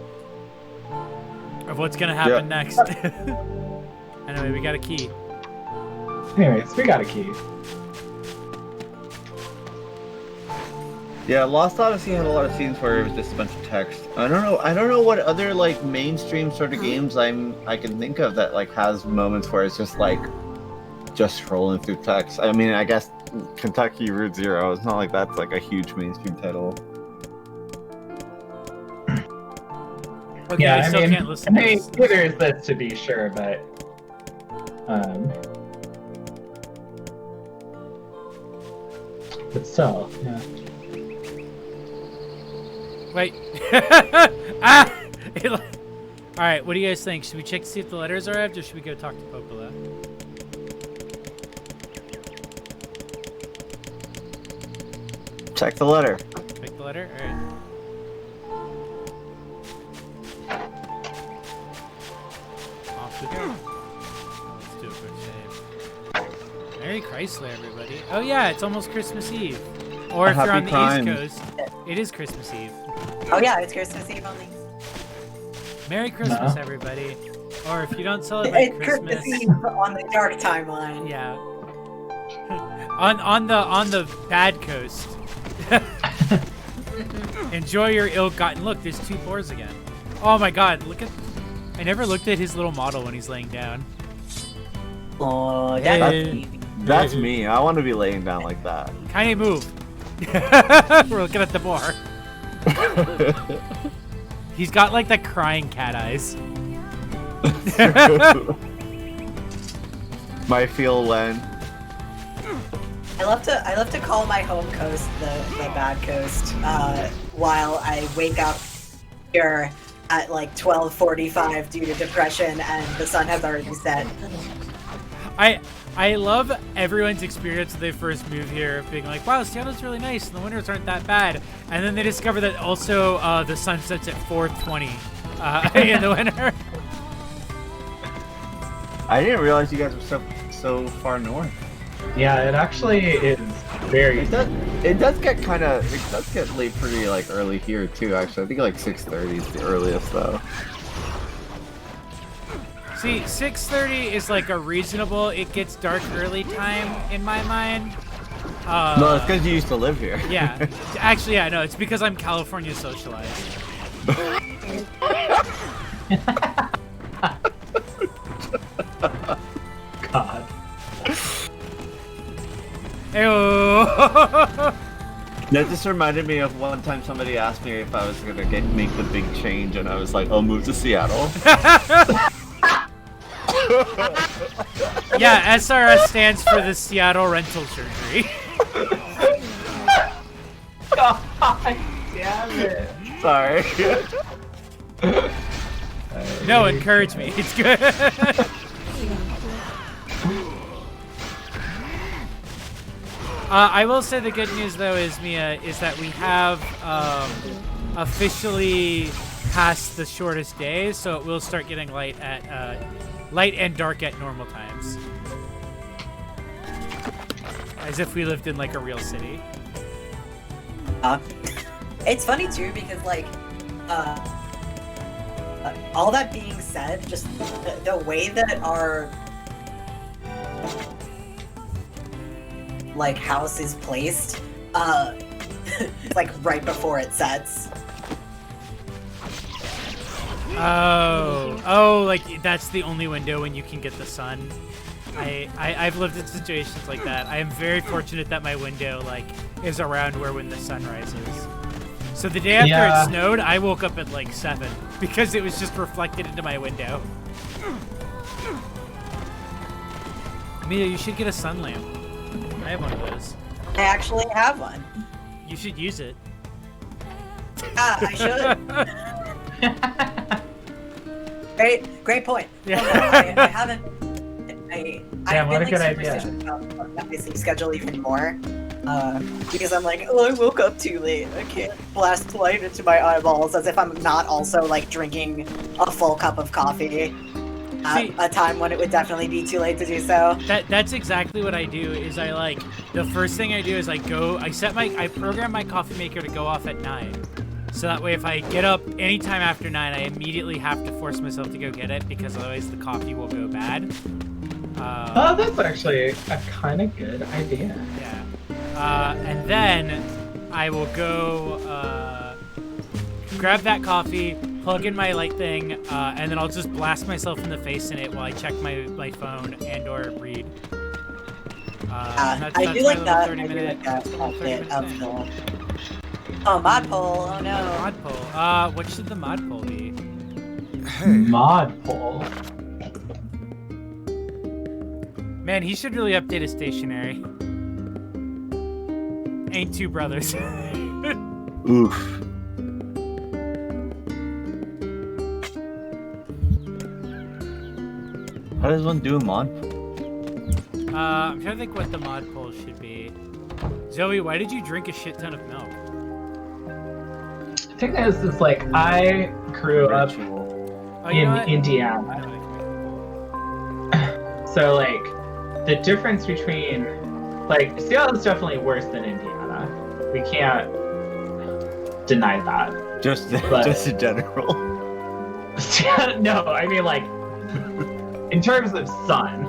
of what's gonna happen next. Anyway, we got a key. Anyways, we got a key. Yeah, Lost Odyssey had a lot of scenes where it was just a bunch of text. I don't know what other like mainstream sort of games I can think of that like has moments where it's just like just scrolling through text. I mean, I guess Kentucky Route Zero. It's not like that's like a huge mainstream title. Okay, Yeah, I still can't listen to this. There's this to be sure, but still, yeah. Wait. Ah! Alright, what do you guys think? Should we check to see if the letters arrived, or should we go talk to Popola? Check the letter. Check the letter? Alright. Off we go. Let's do a quick save. Merry Chrysler, everybody. Oh yeah, it's almost Christmas Eve. Or if you're on the East Coast, it is Christmas Eve. Oh yeah, it's Christmas Eve on the Merry Christmas, everybody. Or if you don't celebrate Christmas, Eve on the dark timeline. Yeah. on the bad coast. Enjoy your ill-gotten. Look, there's 2 boars again. Oh my God! Look at. I never looked at his little model when he's laying down. Oh, that's me. I want to be laying down like that. Kanye, move. We're looking at the bar. He's got like the crying cat eyes. My feel when. I love to call my home coast the bad coast. While I wake up here at like 12:45 due to depression and the sun has already set. I love everyone's experience when they first move here, being like, wow, Seattle's really nice and the winters aren't that bad. And then they discover that also the sun sets at 4:20 in the winter. I didn't realize you guys were so far north. Yeah, it actually is very. It does get late pretty like early here too. Actually, I think like 6:30 is the earliest though. See, 6:30 is like a reasonable, it gets dark early time in my mind. No, it's because you used to live here. Yeah. Actually, yeah, no, it's because I'm California socialized. God. Ew. That just reminded me of one time somebody asked me if I was gonna make the big change, and I was like, "I'll move to Seattle." Yeah, SRS stands for the Seattle Rental Surgery. God damn it. Sorry. No, encourage me. It's good. I will say the good news though is, Mia, is that we have officially passed the shortest days, so it will start getting light and dark at normal times. As if we lived in like a real city. It's funny too because like all that being said, just the way that our like house is placed, like right before it sets. Oh, like that's the only window when you can get the sun. I've lived in situations like that. I am very fortunate that my window like is around when the sun rises. So the day after it snowed, I woke up at like 7 because it was just reflected into my window. Mia, you should get a sun lamp. I have one of those. I actually have one. You should use it. I should. Great point. Yeah. I haven't. I've what a been good like idea. superstitious about my sleep schedule even more. Because I'm like, oh, I woke up too late. I can't blast light into my eyeballs, as if I'm not also like drinking a full cup of coffee at a time when it would definitely be too late to do so. That's exactly what I do. Is I like the first thing I do is I program my coffee maker to go off at 9. So that way, if I get up anytime after 9, I immediately have to force myself to go get it because otherwise the coffee will go bad. Oh, that's actually a kind of good idea. Yeah. And then I will go grab that coffee, plug in my light thing, and then I'll just blast myself in the face in it while I check my phone and or read. I do like that. I do like that. Oh, mod pole. Oh no. Mod pole. What should the mod pole be? Mod pole. Man, he should really update his stationery. Ain't two brothers. Oof. How does one do a mod? I'm trying to think what the mod pole should be. Zoe, why did you drink a shit ton of milk? I think this is like, I grew up Oh, in Indiana. So like, the difference between, like, Seattle is definitely worse than Indiana. We can't deny that. Just in general. No, I mean like, in terms of sun.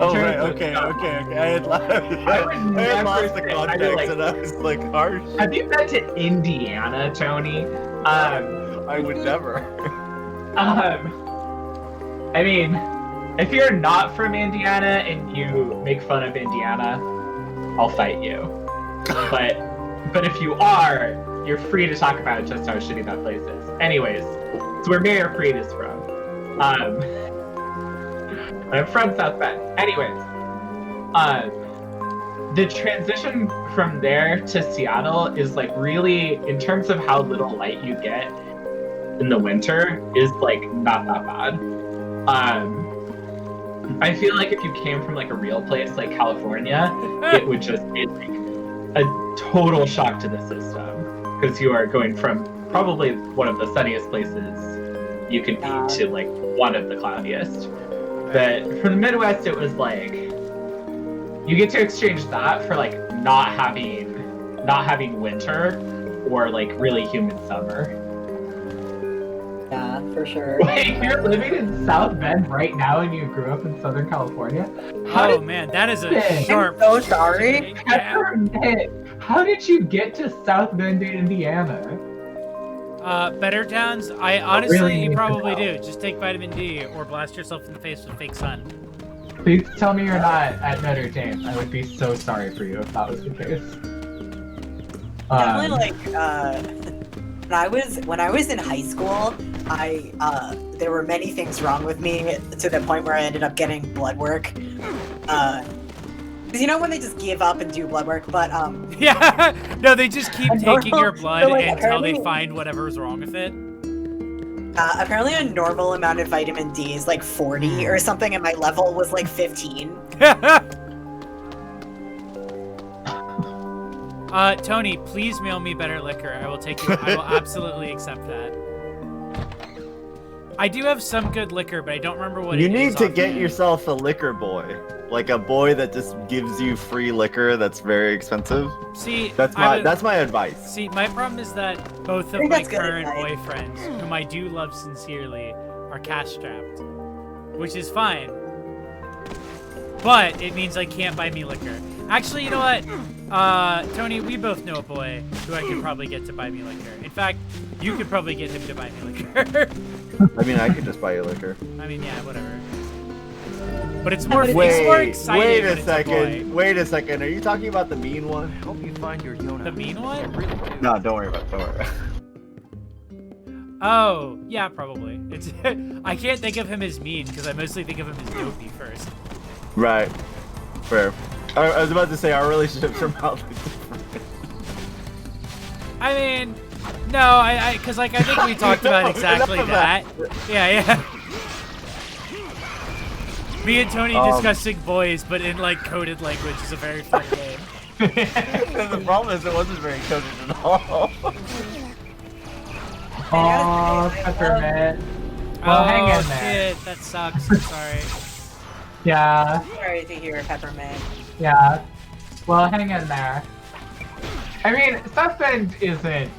Oh right, okay. I had lost the context and I was like harsh. Have you been to Indiana, Tony? I would never. I mean, if you're not from Indiana and you make fun of Indiana, I'll fight you. But if you are, you're free to talk about just how shitty that place is. Anyways, it's where Mayor Freed is from. I'm from South Bend. Anyways, the transition from there to Seattle is like really, in terms of how little light you get in the winter, is like not that bad. I feel like if you came from like a real place like California, it would just be like a total shock to the system, because you are going from probably one of the sunniest places you could be to like one of the cloudiest. But for the Midwest, it was like you get to exchange that for like not having winter or like really humid summer. Yeah, for sure. Wait, you're living in South Bend right now and you grew up in Southern California? Oh man, that is a sharp. I'm so sorry. How did you get to South Bend, Indiana? Better towns? I honestly, you probably do. Just take vitamin D or blast yourself in the face with fake sun. Please tell me you're not at Notre Dame. I would be so sorry for you if that was the case. Definitely, like, when I was in high school, there were many things wrong with me to the point where I ended up getting blood work. Because you know when they just give up and do blood work, but Yeah, no, they just keep taking your blood so, like, until they find whatever's wrong with it. Apparently a normal amount of vitamin D is like 40 or something, and my level was like 15. Tony, please mail me better liquor. I will take it. I will absolutely accept that. I do have some good liquor, but I don't remember what it is. You need to get offhand. yourself a liquor boy. Like a boy that just gives you free liquor that's very expensive. See, That's my advice. See, my problem is that both of think my that's good current advice. boyfriends, whom I do love sincerely, are cash strapped, which is fine. But it means I can't buy me liquor. Actually, you know what? Tony, we both know a boy who I could probably get to buy me liquor. In fact, you could probably get him to buy me liquor. I mean, I could just buy you liquor. I mean, yeah, whatever. But it's more exciting. Wait when a it's second. Wait a second. Are you talking about the mean one? Help you find your Yona. The mean one? No, don't worry about it. Don't worry about it. Oh, yeah, probably. It's I can't think of him as mean because I mostly think of him as dopey first. Right. Fair. I was about to say our relationships are mildly different. I mean, no, because like I think we talked about exactly that. Yeah. Me and Tony discussing boys, but in like coded language is a very fun game. The problem is it wasn't very coded at all. Oh, Peppermint. Well, hang in there. Shit, that sucks. I'm sorry. Yeah. Sorry to hear, Peppermint. Yeah. Well, hang in there. I mean, South Bend isn't.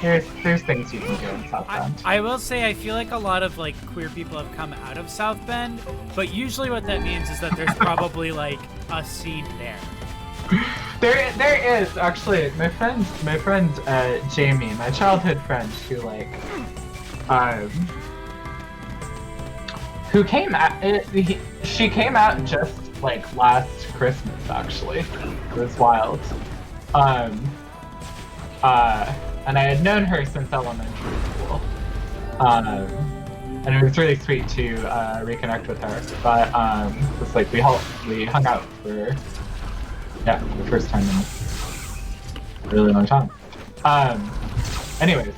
There's things you can do in South Bend. I will say I feel like a lot of like queer people have come out of South Bend, but usually what that means is that there's probably like a scene there. There is actually my friend Jamie, my childhood friend, who came out. She came out just like last Christmas. Actually, it was wild. And I had known her since elementary school. And it was really sweet to reconnect with her. But it's like we hung out for the first time in a really long time. Anyways,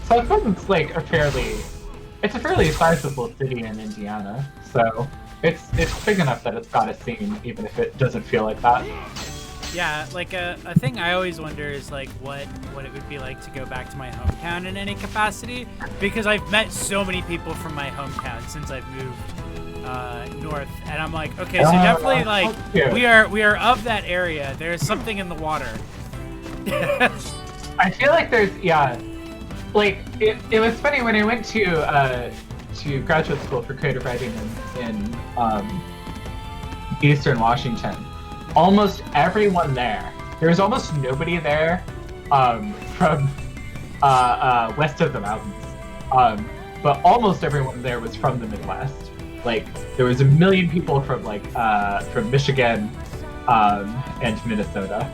South Bend's like a fairly sizable city in Indiana, so it's big enough that it's got a scene, even if it doesn't feel like that. Yeah, like a thing I always wonder is like what it would be like to go back to my hometown in any capacity, because I've met so many people from my hometown since I've moved north, and I'm like, okay, so definitely like we are of that area. There's something in the water. I feel like there's like it was funny when I went to graduate school for creative writing in Eastern Washington. Almost everyone there. There was almost nobody there from west of the mountains, but almost everyone there was from the Midwest. Like there was a million people from from Michigan and Minnesota.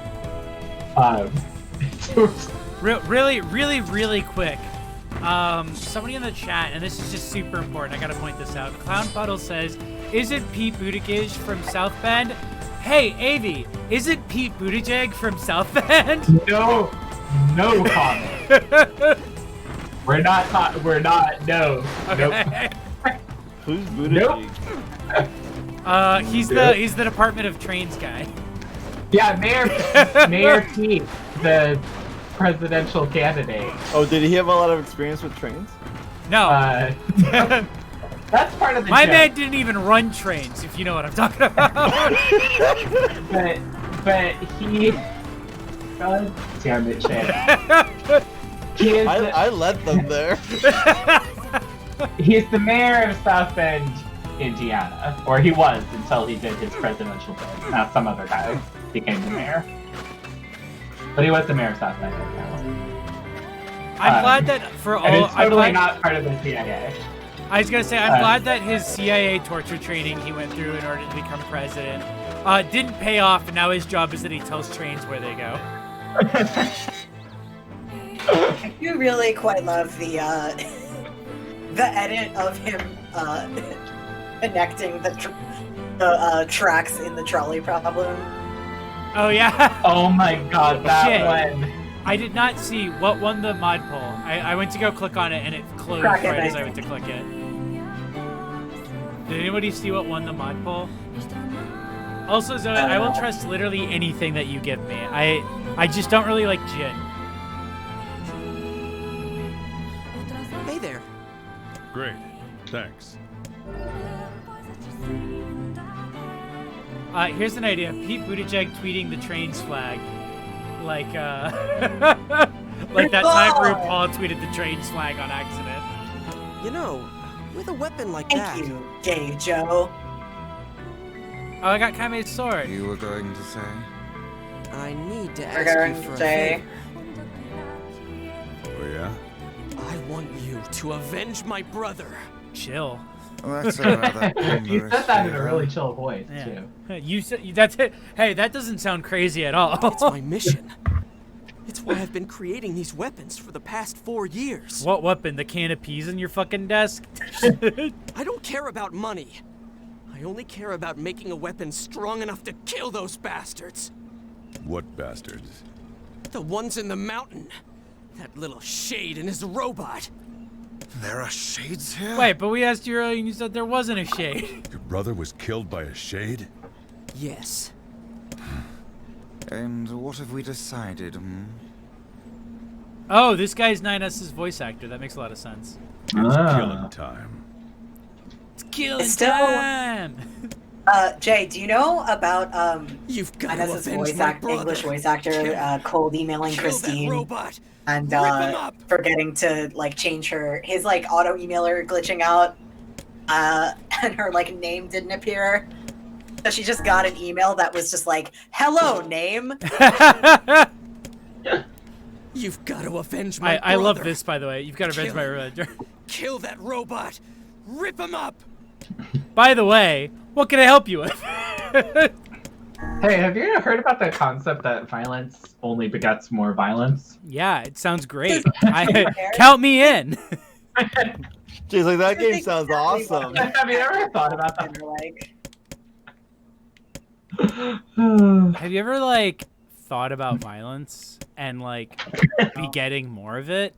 Really quick. Somebody in the chat, and this is just super important. I gotta point this out. Clown Puddle says, "Isn't Pete Buttigieg from South Bend?" Hey, Avi, isn't Pete Buttigieg from South Bend? No comment. We're not. No. Okay. Nope. Who's Buttigieg? He's the Department of Trains guy. Yeah, Mayor Pete, the presidential candidate. Oh, did he have a lot of experience with trains? No. That's part of the My joke. man didn't even run trains, if you know what I'm talking about. but he. God damn it, Shane. I led them there. He's the mayor of South Bend, Indiana, or he was until he did his presidential bid. Now some other guy became the mayor, but he was the mayor of South Bend, Indiana. I'm glad that for all. And it's totally not part of the CIA. I was gonna say, I'm glad that his CIA torture training he went through in order to become president didn't pay off, and now his job is that he tells trains where they go. I do really quite love the edit of him connecting the tracks in the trolley problem. Oh yeah. Oh my God, that Shit. one. I did not see what won the mod poll. I went to go click on it and it closed right as I went to click it. Did anybody see what won the mod poll? Also, Zoe, I will trust literally anything that you give me. I just don't really like gin. Hey there. Great. Thanks. Here's an idea. Pete Buttigieg tweeting the trains flag. Like like that time RuPaul tweeted the trains flag on accident. You know, with a weapon like Thank that. you, Gay Joe. Oh, I got Kaime's sword. You were going to say? I need to We're ask going you for to a say. favor. Oh, yeah? I want you to avenge my brother. Chill. Well, that's another He said that in a really chill voice too. You said that's it. Hey, that doesn't sound crazy at all. It's my mission. It's why I've been creating these weapons for the past 4 years. What weapon? The can of peas in your fucking desk? I don't care about money. I only care about making a weapon strong enough to kill those bastards. What bastards? The ones in the mountain. That little shade and his robot. There are shades here? Wait, but we asked you earlier and you said there wasn't a shade. Your brother was killed by a shade? Yes. And what have we decided, Oh, this guy's 9S's voice actor. That makes a lot of sense. It's killing time. It's killing Still- time! Jay, do you know about You've got to Vanessa's avenge voice my act brother. English voice actor cold emailing Kill Christine that robot. and Rip him up. forgetting to like change his like auto emailer glitching out and her like name didn't appear. So she just got an email that was just like, "Hello, name." You've got to avenge my I love brother. this, by the way. You've got to avenge my brother. Kill that robot. Rip him up. By the way, what can I help you with? Hey, have you heard about the concept that violence only begets more violence? Yeah, it sounds great. Count me in. She's like, that game That's sounds exactly what- awesome. Have you ever thought about that? And they're like, Have you ever like thought about violence and like be getting more of it?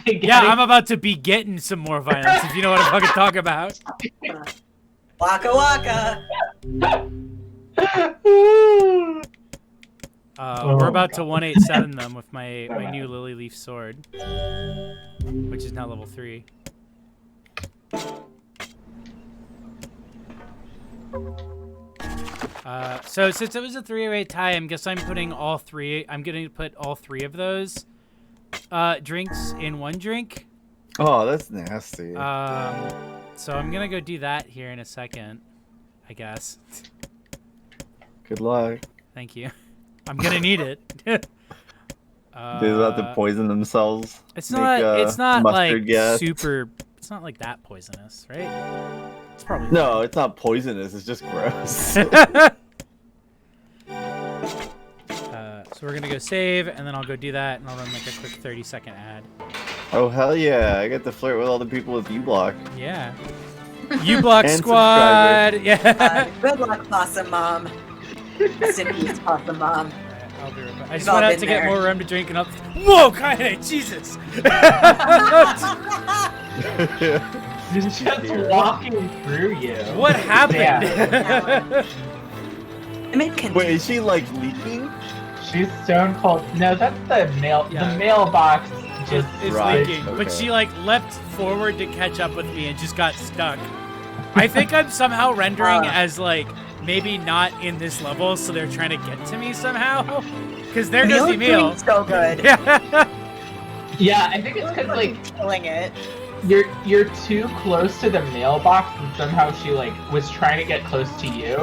Yeah, I'm about to be getting some more violence, if you know what I'm fucking talking about. Waka waka. We're about to 187 them with my new Lily Leaf sword, which is now level 3. So since it was a 3-way tie, I'm putting all three. I'm going to put all 3 of those drinks in one drink. Oh, that's nasty. So I'm gonna go do that here in a second, I guess. Good luck. Thank you. I'm gonna need it. They're about to poison themselves. It's make, not. It's not like mustard gas. super. It's not like that poisonous, right? It's probably No, it's not poisonous. It's just gross. So we're gonna go save, and then I'll go do that, and I'll run like a quick 30-second ad. Oh hell yeah! I get to flirt with all the people with uBlock. Yeah. uBlock And squad. subscriber. Yeah. Good luck, Possum Mom. Rest in peace, Possum Mom. I'll be right back. I just We've all went out been to get there. more rum to drink, and I'll. Whoa, Kaine, Jesus! He's just walking through you. What happened? Yeah. Wait, is she like leaking? She's stone cold. No, that's the mail. Yeah. The mailbox just It's Right, leaking, okay. but she like leapt forward to catch up with me and just got stuck. I think I'm somehow rendering as like maybe not in this level, so they're trying to get to me somehow. Because there goes the Emil's meal. doing so good. Yeah. Yeah, I think it's because like Killing it. you're too close to the mailbox, and somehow she like was trying to get close to you,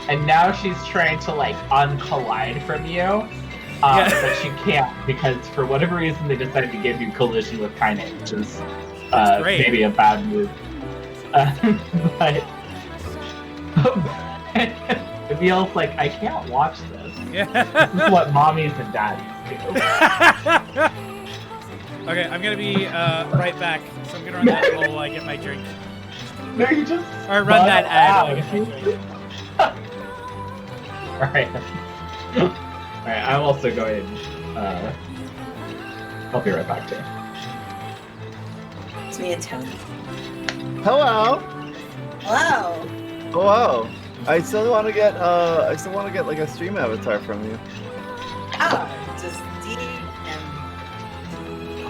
and now she's trying to like uncollide from you. But she can't because for whatever reason they decided to give you collision with Kaine, which is great. maybe a bad move. But it feels like I can't watch this. Yeah. This is what mommies and daddies do. Okay, I'm gonna be right back. So I'm gonna run that while I get my drink. No, you just Or run that ad. while I out. get my drink. Alright. Alright, I'm also going. I'll be right back too. It's me and Tony. Hello. Hello. Hello. I still want to get like a stream avatar from you. Just DM.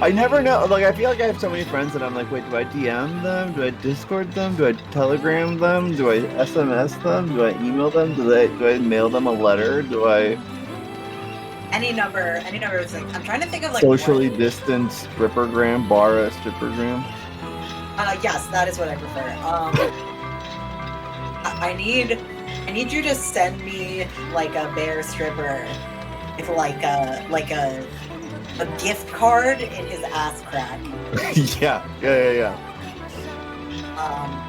I never know. Like, I feel like I have so many friends that I'm like, wait, do I DM them? Do I Discord them? Do I Telegram them? Do I SMS them? Do I email them? Do I mail them a letter? Do I Any number is like, I'm trying to think of like socially distanced strippergram, bar a strippergram? Yes, that is what I prefer. I need you to send me like a bear stripper with like a gift card in his ass crack. yeah.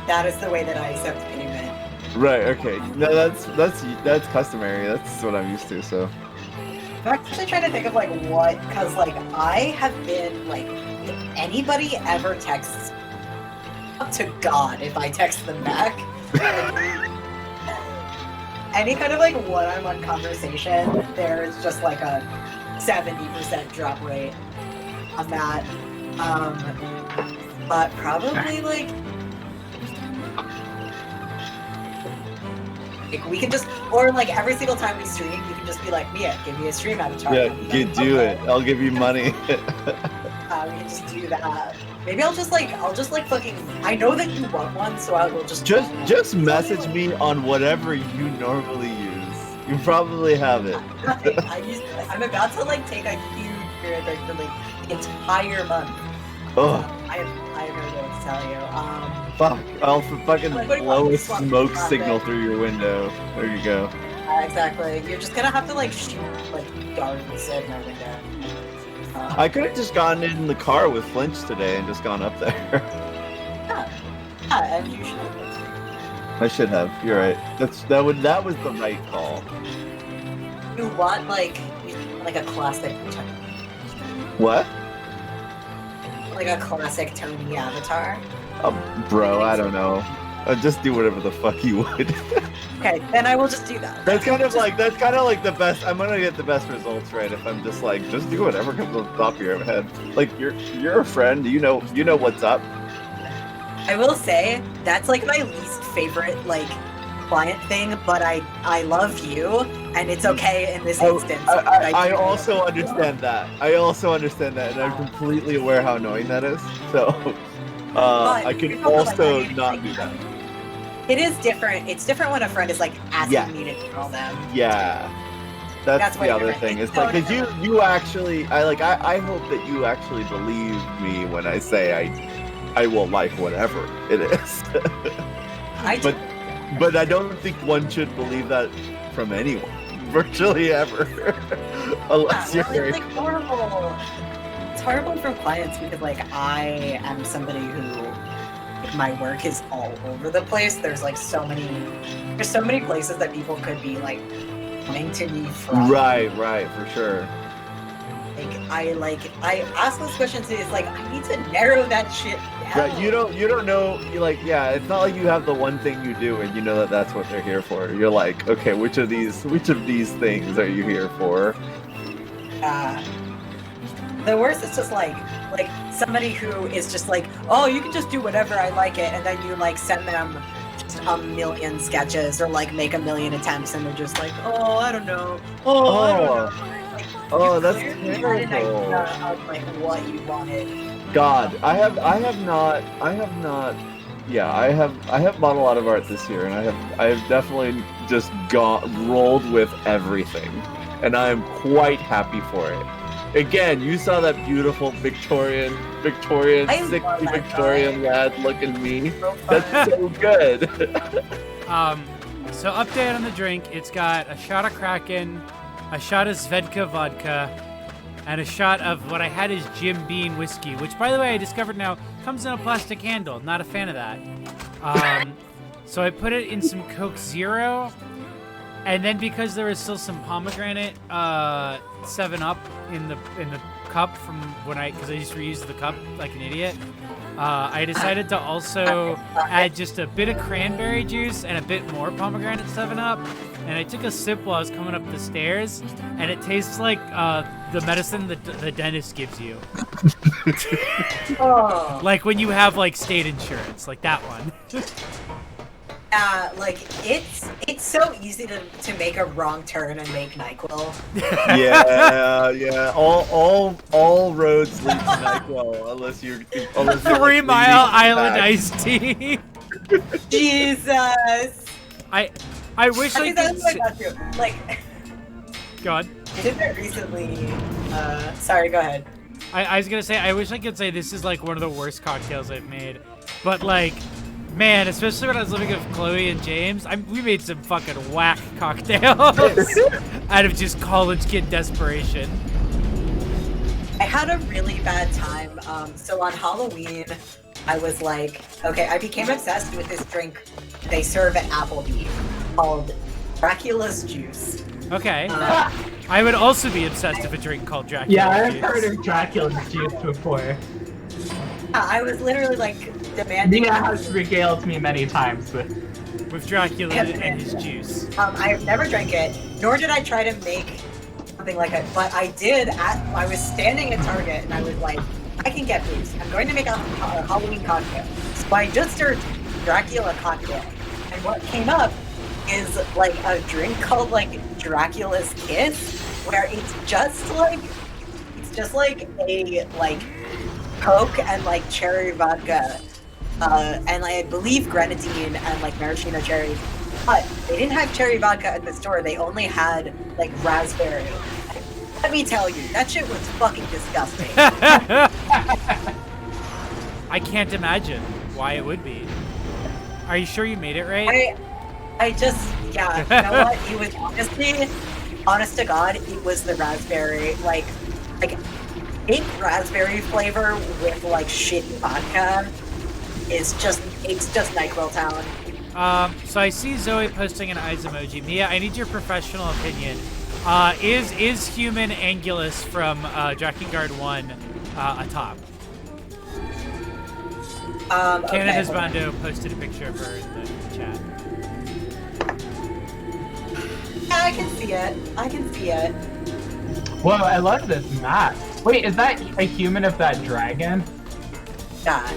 That is the way that I accept payment. Right. Okay. No, that's customary. That's what I'm used to. So. I'm actually trying to think of like what, cause like I have been like, if anybody ever texts, up to God if I text them back. any kind of like one-on-one conversation, there's just like a 70% drop rate on that. But probably like we can just, or like every single time we stream, you can just be like, Mia, give me a stream avatar. Yeah, you do it. I'll give you money. We can just do that. Maybe I'll just like fucking. I know that you want one, so I will just message me on whatever you normally use. You probably have it. I'm about to like take a huge period break for like the entire month. Oh. I have no idea what to tell you. Fuck! I'll fucking like, blow a smoke signal through your window. There you go. Exactly. You're just gonna have to like shoot like darts at my window. I could have just gotten in the car with Flinch today and just gone up there. Yeah, and you should. I should have. You're right. That was the right call. You want like a classic. What? Like a classic Tony avatar. Bro, I don't know. Just do whatever the fuck you would. Okay, then I will just do that. That's kind of like the best. I'm gonna get the best results, right? If I'm just like, just do whatever comes on top of your head. Like you're a friend. You know what's up. I will say that's like my least favorite like client thing, but I love you, and it's okay in this instance. I also understand that. I also understand that, and I'm completely aware how annoying that is. So I can also not do that. It is different. It's different when a friend is like asking me to tell them. Yeah. That's the other thing. It's like, cause you actually, I hope that you actually believe me when I say I will like whatever it is. But I don't think one should believe that from anyone, virtually ever, unless you're very. It's like horrible. It's horrible from clients because like I am somebody who. My work is all over the place. There's so many places that people could be like coming to me from. Right, for sure. I ask those questions and it's like I need to narrow that shit down. Right, you don't know. You're like, yeah, it's not like you have the one thing you do and you know that that's what they're here for. You're like, okay, which of these things are you here for? The worst is just like somebody who is just like, oh, you can just do whatever, I like it, and then you like send them just a million sketches or like make a million attempts, and they're just like, oh, I don't know, I don't know. Like, that's terrible. An idea of like what you wanted. God, I have not. Yeah, I have bought a lot of art this year, and I have definitely just rolled with everything, and I am quite happy for it. Again, you saw that beautiful Victorian, 60 Victorian lad looking me. That's so good. So update on the drink. It's got a shot of Kraken, a shot of Svedka vodka, and a shot of what I had is Jim Beam whiskey, which, by the way, I discovered now comes in a plastic handle. Not a fan of that. So I put it in some Coke Zero, and then because there was still some pomegranate 7-Up in the cup from because I used to reuse the cup like an idiot. I decided to also add just a bit of cranberry juice and a bit more pomegranate 7-Up. And I took a sip while I was coming up the stairs, and it tastes like the medicine the dentist gives you. Like when you have like state insurance, like that one. Like it's so easy to make a wrong turn and make NyQuil. Yeah. All roads lead to NyQuil unless you're 3 Mile Island iced tea. Jesus. I wish I could. Like, go on. I did that recently. Sorry, go ahead. I was gonna say I wish I could say this is like one of the worst cocktails I've made, but like. Man, especially when I was living with Chloe and James, we made some fucking whack cocktails out of just college kid desperation. I had a really bad time. So on Halloween, I was like, okay, I became obsessed with this drink they serve at Applebee's called Dracula's Juice. Okay. I would also be obsessed with a drink called Dracula's Juice. Yeah, I've heard of Dracula's Juice before. I was literally like demanding. Nia has regaled me many times with Dracula and his juice. I've never drank it, nor did I try to make something like it. But I did. I was standing at Target and I was like, I can get these. I'm going to make a Halloween cocktail. So I just searched Dracula cocktail, and what came up is like a drink called like Dracula's Kiss, where it's just like a like Coke and like cherry vodka. And I believe grenadine and like maraschino cherries, but they didn't have cherry vodka at the store. They only had like raspberry. Let me tell you, that shit was fucking disgusting. I can't imagine why it would be. Are you sure you made it right? I just, yeah, you know what? It was honest to God, it was the raspberry, like pink raspberry flavor with like shitty vodka. It's just NyQuil Town. So I see Zoe posting an eyes emoji. Mia, I need your professional opinion. Is human Angulus from Drakengard 1 a top? Canada's okay, Bondo posted a picture of her in the chat. Yeah, I can see it. Whoa, I love this map. Wait, is that a human of that dragon? Yeah.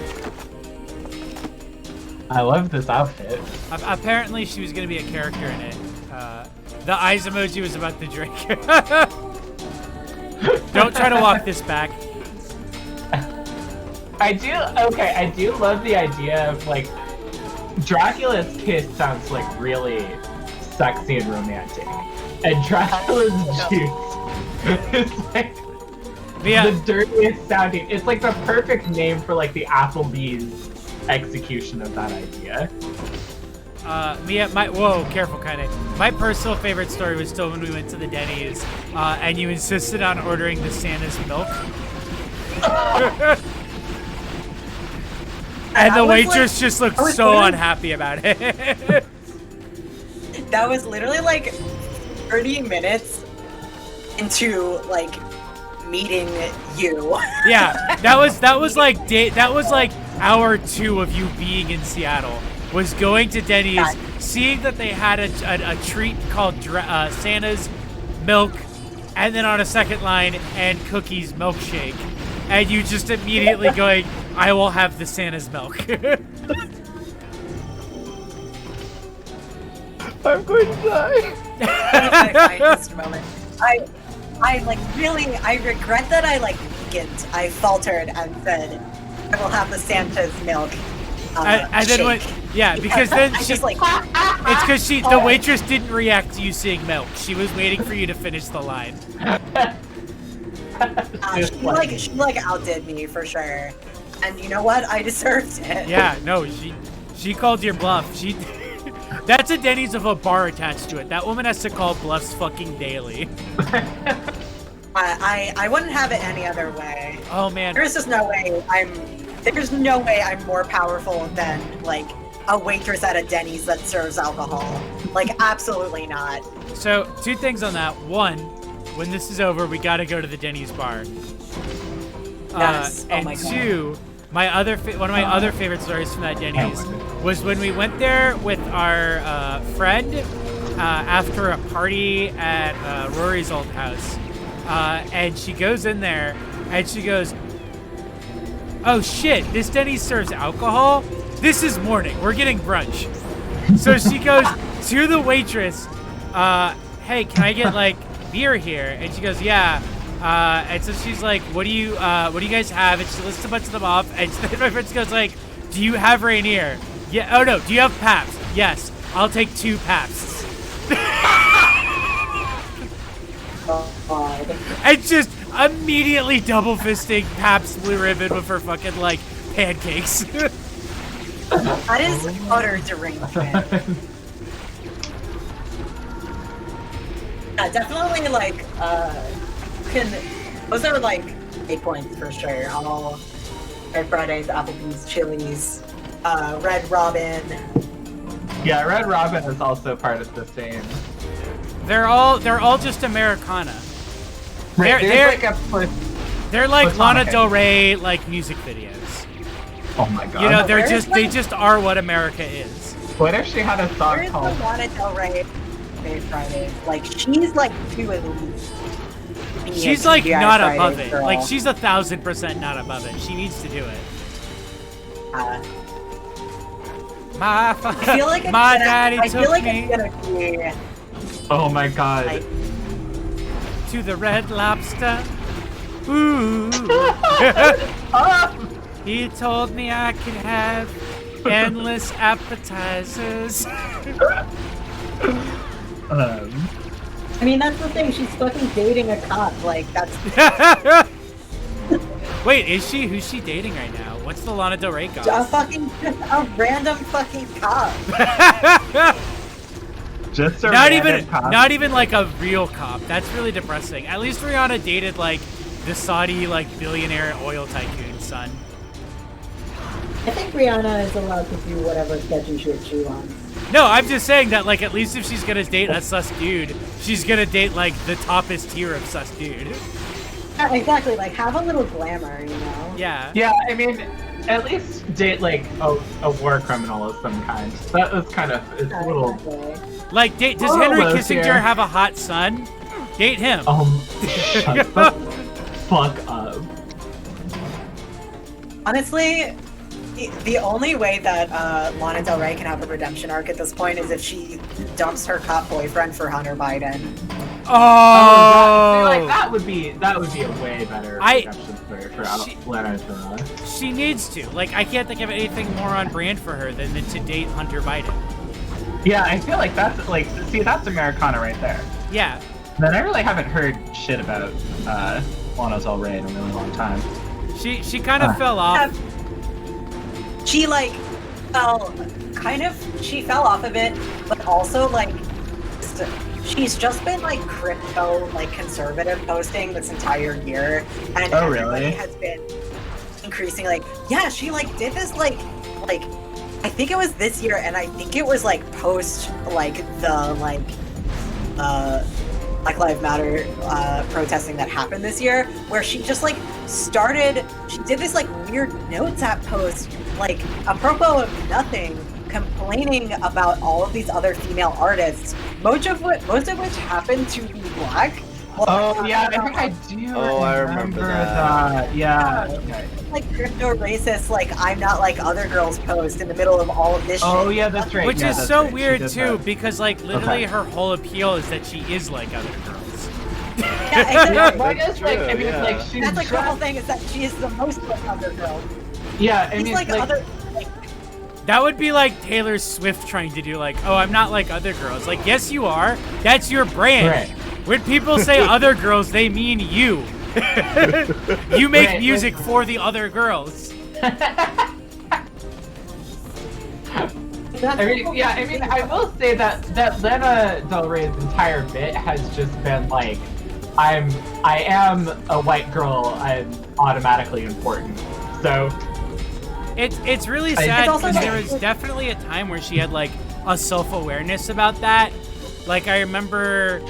I love this outfit. Apparently she was going to be a character in it. The eyes emoji was about the drink. Don't try to walk this back. I do love the idea of like Dracula's kiss sounds like really sexy and romantic. And Dracula's juice is like the dirtiest sounding. It's like the perfect name for like the Applebee's execution of that idea. Whoa, careful, kinda. My personal favorite story was still when we went to the Denny's, and you insisted on ordering the Santa's milk. And the waitress just looked so unhappy about it. That was literally like 30 minutes into like meeting you. Yeah, that was like hour 2 of you being in Seattle. Was going to Denny's, seeing that they had a treat called Santa's milk, and then on a second line, and Cookie's milkshake, and you just immediately going, I will have the Santa's milk. I'm going to die. I regret that I like weakened. I faltered and said, I will have the Santa's milk. And then when, because then she, just like, it's because the waitress didn't react to you seeing milk. She was waiting for you to finish the line. She outdid me for sure, and you know what? I deserved it. Yeah, no, she called your bluff. That's a Denny's with a bar attached to it. That woman has to call bluffs fucking daily. I wouldn't have it any other way. Oh man, there's just no way There's no way I'm more powerful than, like, a waitress at a Denny's that serves alcohol. Like, absolutely not. So, 2 things on that. 1, when this is over, we gotta go to the Denny's bar. Yes. And my 2, one of my other favorite stories from that Denny's was when we went there with our friend after a party at Rory's old house. And she goes in there, and she goes, oh shit, this Denny's serves alcohol? This is morning, we're getting brunch. So she goes to the waitress, hey, can I get like beer here? And she goes, yeah. And so she's like, what do you guys have? And she lists a bunch of them off, and my friend goes like, do you have Rainier? Yeah, oh no, do you have Pabst? Yes, I'll take 2 Pabsts. And just immediately double fisting Pabst Blue Ribbon with her fucking like pancakes. That is utter derangement. Yeah, definitely like those are like 8 points for sure. All Red Fridays, Applebee's, Chili's, Red Robin. Yeah, Red Robin is also part of the same. They're all just Americana. Right, They're like Lana Del Rey like music videos. Oh my god. You know, they Where's just are what America is. What if she had a song Where's the called? Lana Del Rey Friday? Like, she's like too elite. to be a She's like TGI not Friday above it. girl. Like she's 1000% not above it. She needs to do it. I feel like it's my gonna, daddy I took feel like me it's gonna be Oh my god. like to the Red Lobster. Ooh. He told me I could have endless appetizers. I mean, that's the thing. She's fucking dating a cop. Like, that's. Wait, is she? Who's she dating right now? What's the Lana Del Rey guy? A random fucking cop. Just a not random even, cop. not even like a real cop. That's really depressing. At least Rihanna dated like the Saudi like billionaire oil tycoon son. I think Rihanna is allowed to do whatever sketchy shit she wants. No, I'm just saying that like at least if she's gonna date a sus dude, she's gonna date like the toppest tier of sus dude. Yeah, exactly. Like, have a little glamour, you know? Yeah. Yeah, I mean, at least date like a war criminal of some kind. That was kind of it's a little. Exactly. Like, does Oh, Henry hello, Kissinger Sierra. have a hot son? Date him. Shut the fuck up. Honestly, the only way that Lana Del Rey can have a redemption arc at this point is if she dumps her cop boyfriend for Hunter Biden. Oh, Like that would be a way better redemption story for Lana Del Rey. She needs to. Like, I can't think of anything more on brand for her than to date Hunter Biden. Yeah, I feel like that's like, see, that's Americana right there. Yeah. Then I really haven't heard shit about Lana Del Rey in a really long time. She kind of fell off. She like she fell off of it, but also like she's just been like crypto like conservative posting this entire year, and everybody has been increasing like she like did this like I think it was this year, and I think it was like post like the like Black Lives Matter protesting that happened this year, where she just like she did this like weird notes app post, like apropos of nothing, complaining about all of these other female artists, most of which happened to be black. Oh yeah, I think I do. Oh, I remember that. Yeah. Okay. Like crypto racist, like I'm not like other girls post in the middle of all of this shit. Oh yeah, that's right. Which yeah, is that's so right. weird too, because like literally her whole appeal is that she is like other girls. Yeah, exactly. But it's like, I mean, like she's That's like the whole thing, is that she is the most like other girls. Yeah, I She's mean, like other. Like, That would be like Taylor Swift trying to do like, oh, I'm not like other girls. Like, yes, you are. That's your brand. Right. When people say other girls, they mean you. You make music for the other girls. I mean, I will say that Lana Del Rey's entire bit has just been like, I am a white girl, I'm automatically important. So it's really sad because there was definitely a time where she had like a self-awareness about that. Like I remember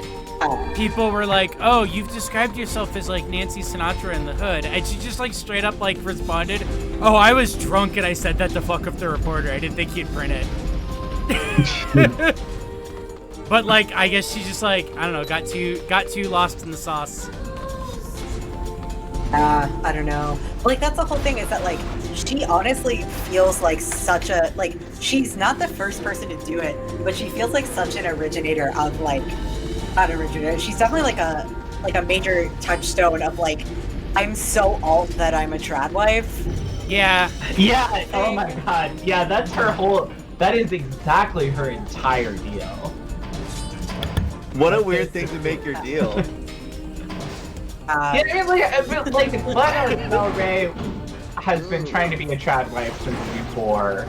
people were like, oh, you've described yourself as like Nancy Sinatra in the hood, and she just like straight up like responded, oh, I was drunk and I said that to fuck up the reporter, I didn't think he'd print it. But like I guess she just like, I don't know, got too lost in the sauce. I don't know. Like that's the whole thing, is that like she honestly feels like such a like she's not the first person to do it, but she feels like such an originator of like not originator. She's definitely like a major touchstone of like I'm so alt that I'm a trad wife. Yeah. Yeah. Oh my god. Yeah, that's her whole. That is exactly her entire deal. What a weird thing to make your deal. Yeah, like Lana Del Rey has been trying to be a trad wife since before.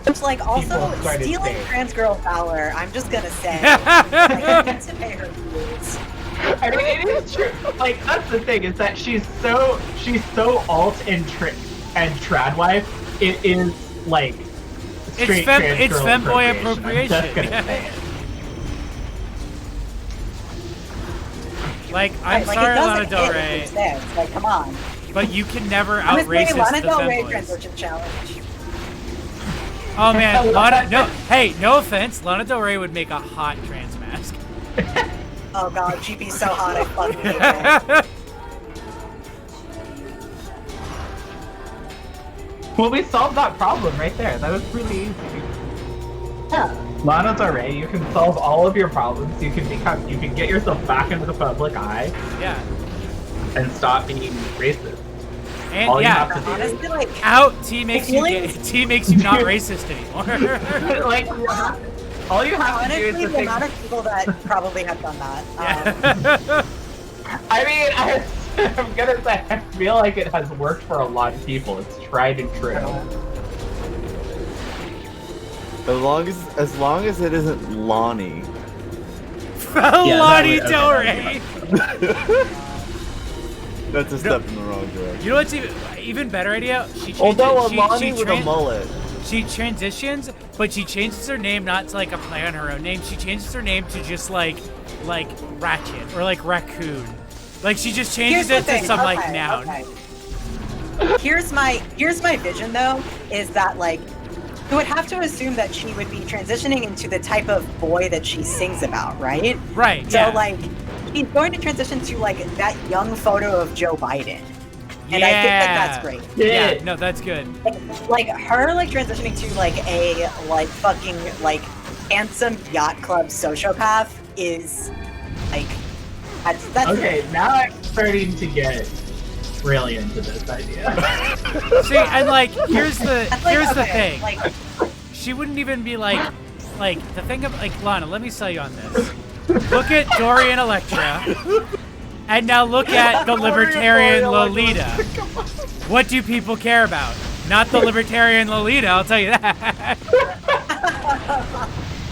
It's like also stealing trans girl valor. I'm just gonna say, I need to pay her dues. I mean, it is true. Like that's the thing, is that she's so alt and trad wife. It is like straight it's femboy appropriation. I'm just gonna say it. Like, I'm sorry, Lana Del Rey. Like, come on. but you can never out Honestly, racist Lana the Del Rey femboys. transition challenge. Oh man, no offense, Lana Del Rey would make a hot trans mask. Oh god, she'd be so hot, I fucking hate it. Well, we solved that problem right there. That was really easy. Yeah. Lana Del Rey, you can solve all of your problems. You can get yourself back into the public eye. Yeah. And stop being racist. And all yeah, you have to do honestly, like, T makes you not racist anymore. like, all you have honestly, to do is the think. amount of people that probably have done that. I mean, I'm gonna say, I feel like it has worked for a lot of people. It's tried and true. As long as it isn't Lonnie. Lonnie Del Rey. That's a step in the wrong direction. You know what's even better idea? Lonnie with a mullet. She transitions, but she changes her name not to like a play on her own name. She changes her name to just like Ratchet or like Raccoon. Like she just changes it to some like noun. Okay. Here's my vision though, is that like you would have to assume that she would be transitioning into the type of boy that she sings about, right? Right. So yeah. like she's going to transition to like that young photo of Joe Biden. And yeah. I think that's great. Yeah, no, that's good. Like her like transitioning to like a like fucking like handsome yacht club sociopath is like that's okay, now I'm starting to get really into this idea. See, and like here's the thing. Like, she wouldn't even be like the thing of like Lana, let me sell you on this. Look at Dorian Electra. And now look at the libertarian Lolita. What do people care about? Not the libertarian Lolita, I'll tell you that.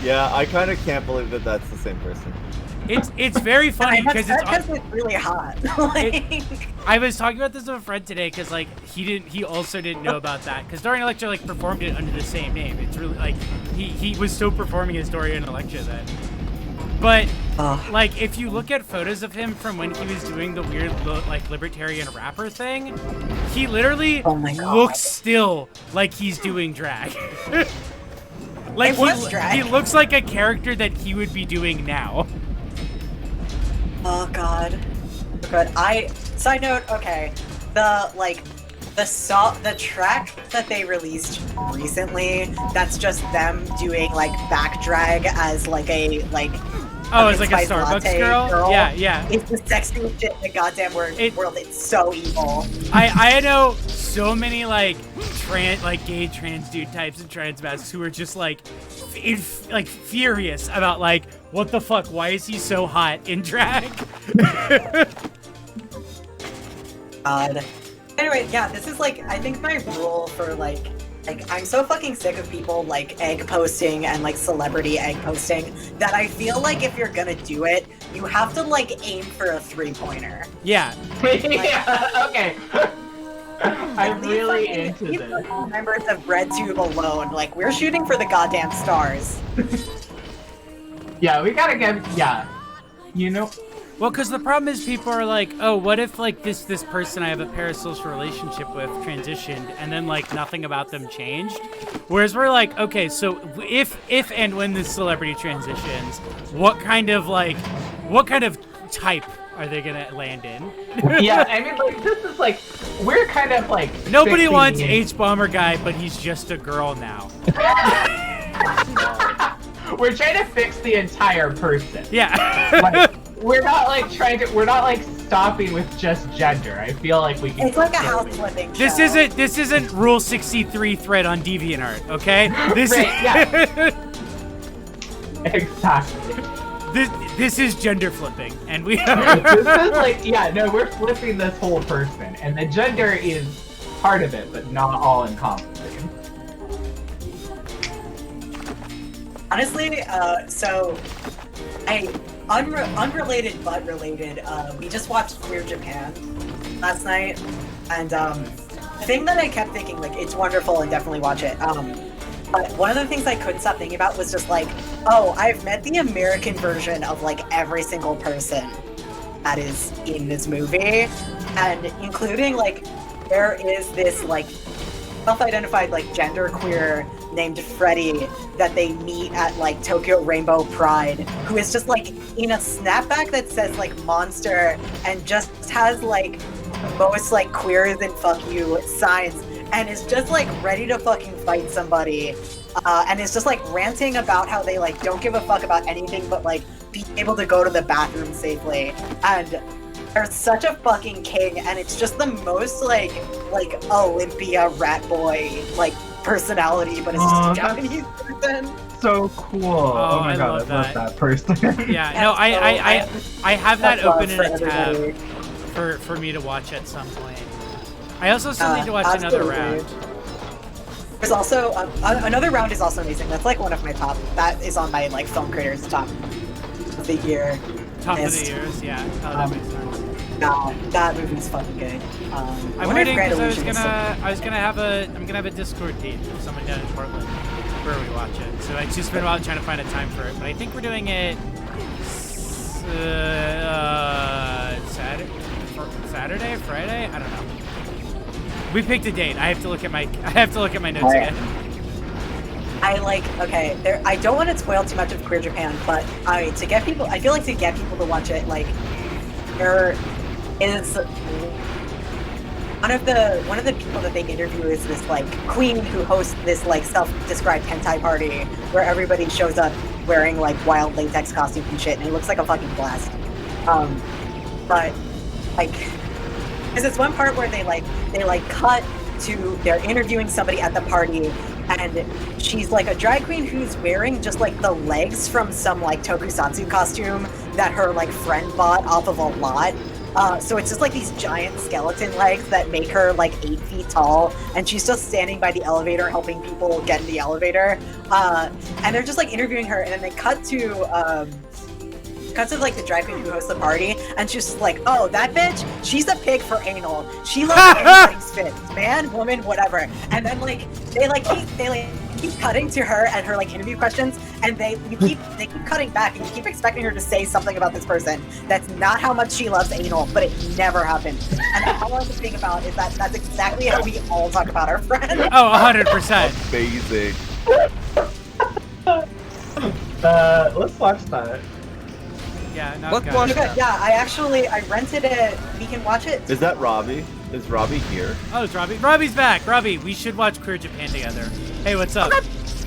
Yeah, I kind of can't believe that that's the same person. It's very funny because it's really hot. Like, I was talking about this with a friend today because like he also didn't know about that because Dorian Electra like performed it under the same name. It's really like he was still performing as Dorian Electra then. But like if you look at photos of him from when he was doing the weird like libertarian rapper thing, he literally looks still like he's doing drag. Like he looks like a character that he would be doing now. Oh god. Good. Side note, okay. The track that they released recently, that's just them doing like back drag as like a it's like a Starbucks girl? Yeah. It's the sexiest shit in the goddamn world. It's so evil. I know so many like gay trans dude types and trans masks who are just like furious about like what the fuck, why is he so hot in drag? God. Anyway, yeah, this is like I think my rule for like I'm so fucking sick of people like egg posting and like celebrity egg posting that I feel like if you're gonna do it, you have to like aim for a 3-pointer. Yeah. Yeah. Okay. I'm really into this. Members of RedTube alone, like we're shooting for the goddamn stars. Yeah, we gotta get. Yeah. You know. Well, because the problem is people are like, oh, what if like this person I have a parasocial relationship with transitioned and then like nothing about them changed? Whereas we're like, okay, so if and when this celebrity transitions, what kind of type are they gonna land in? Yeah, I mean, like this is like we're kind of like nobody wants H-Bomber guy, but he's just a girl now. We're trying to fix the entire person. Yeah. Like, we're not like stopping with just gender. I feel like we can. It's like a house flipping. This isn't Rule 63 thread on DeviantArt, okay? Exactly. This is gender flipping, and we. This is like we're flipping this whole person, and the gender is part of it, but not all encompassing. Honestly, unrelated but related, we just watched Queer Japan last night, and the thing that I kept thinking, like, it's wonderful and definitely watch it, but one of the things I couldn't stop thinking about was just like, oh, I've met the American version of like every single person that is in this movie, and including like there is this like self-identified like genderqueer named Freddie that they meet at like Tokyo Rainbow Pride, who is just like in a snapback that says like monster and just has like most like queer than fuck you signs and is just like ready to fucking fight somebody, and is just like ranting about how they like don't give a fuck about anything but like being able to go to the bathroom safely, and they're such a fucking king, and it's just the most like Olympia rat boy like personality, but it's just a Japanese person. So cool. Oh my god, I love that person. Yeah, no, I have that open in a tab everybody. for me to watch at some point. I also still need to watch another round. There's also another round is also amazing. That's like one of my top. That is on my like film creators top of the year. Top of the years, yeah. Oh, that makes sense. No, that movie's fucking good. I'm waiting because I'm gonna have a Discord date with someone down in Portland where we watch it. So it's just been a while trying to find a time for it, but I think we're doing it Saturday, Friday. I don't know. We picked a date. I have to look at my notes again. I don't want to spoil too much of Queer Japan, but I feel like to get people to watch it, like there is one of the people that they interview is this like queen who hosts this like self-described hentai party where everybody shows up wearing like wild latex costumes and shit, and it looks like a fucking blast. But like, there's this one part where they cut to they're interviewing somebody at the party, and she's like a drag queen who's wearing just like the legs from some like tokusatsu costume that her like friend bought off of a lot. So it's just like these giant skeleton legs that make her like 8 feet tall, and she's just standing by the elevator helping people get in the elevator. And they're just like interviewing her, and then they cut to like the drag queen who hosts the party, and she's just like, "Oh, that bitch, she's a pig for anal. She loves anybody's fit, man, woman, whatever." And then like they keep cutting to her and her like interview questions, and they keep cutting back, and you keep expecting her to say something about this person that's not how much she loves anal, but it never happens. And all I was thinking about is that that's exactly how we all talk about our friends. Oh, 100%. Amazing. Let's watch that. Yeah, no, Let's watch that. Yeah, I rented it. We can watch it. Is that Robbie? Is Robbie here? Oh, it's Robbie. Robbie's back. Robbie, we should watch Queer Japan together. Hey, what's up?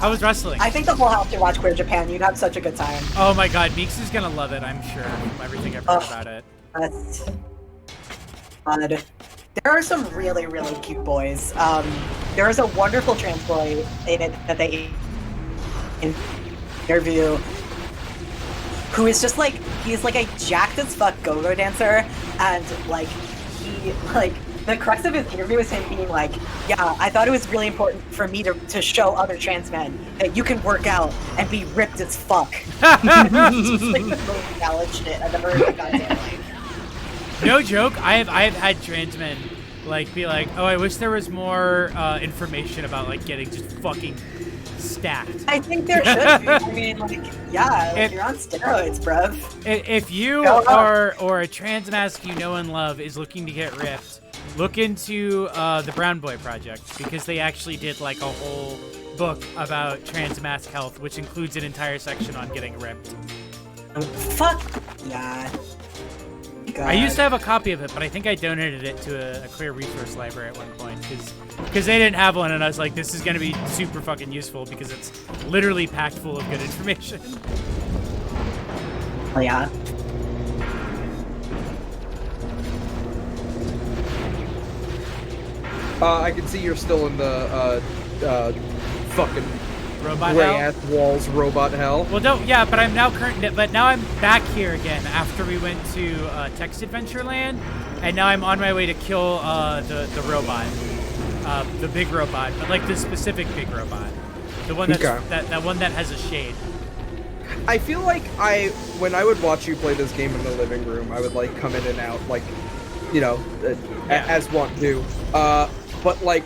How was wrestling? I think the whole house should watch Queer Japan. You'd have such a good time. Oh my god, Meeks is gonna love it, I'm sure, from everything I've heard about it. That's fun. There are some really, really cute boys. There is a wonderful trans boy in it that they interview who is just like, he's like a jacked as fuck go-go dancer, and like the crux of his interview is him being like, yeah, I thought it was really important for me to show other trans men that you can work out and be ripped as fuck. It's just like the most valid shit I've ever heard in my goddamn life. No joke, I have had trans men like be like, oh, I wish there was more information about like getting just fucking stacked. I think there should be. I mean, like, yeah, like, you're on steroids, bruv. If you or a trans mask you know and love is looking to get ripped, look into the Brown Boy Project, because they actually did like a whole book about trans mask health, which includes an entire section on getting ripped. Fuck yeah. God. I used to have a copy of it, but I think I donated it to a queer resource library at one point because they didn't have one, and I was like, this is going to be super fucking useful because it's literally packed full of good information. Oh, yeah. I can see you're still in the fucking robot gray hell? ass walls robot hell. Well, no, yeah, but now I'm back here again after we went to Text Adventure Land, and now I'm on my way to kill the robot, the big robot, but like the specific big robot, the one that's that one that has a shade. I feel like when I would watch you play this game in the living room, I would like come in and out, like, you know, as one do. But like,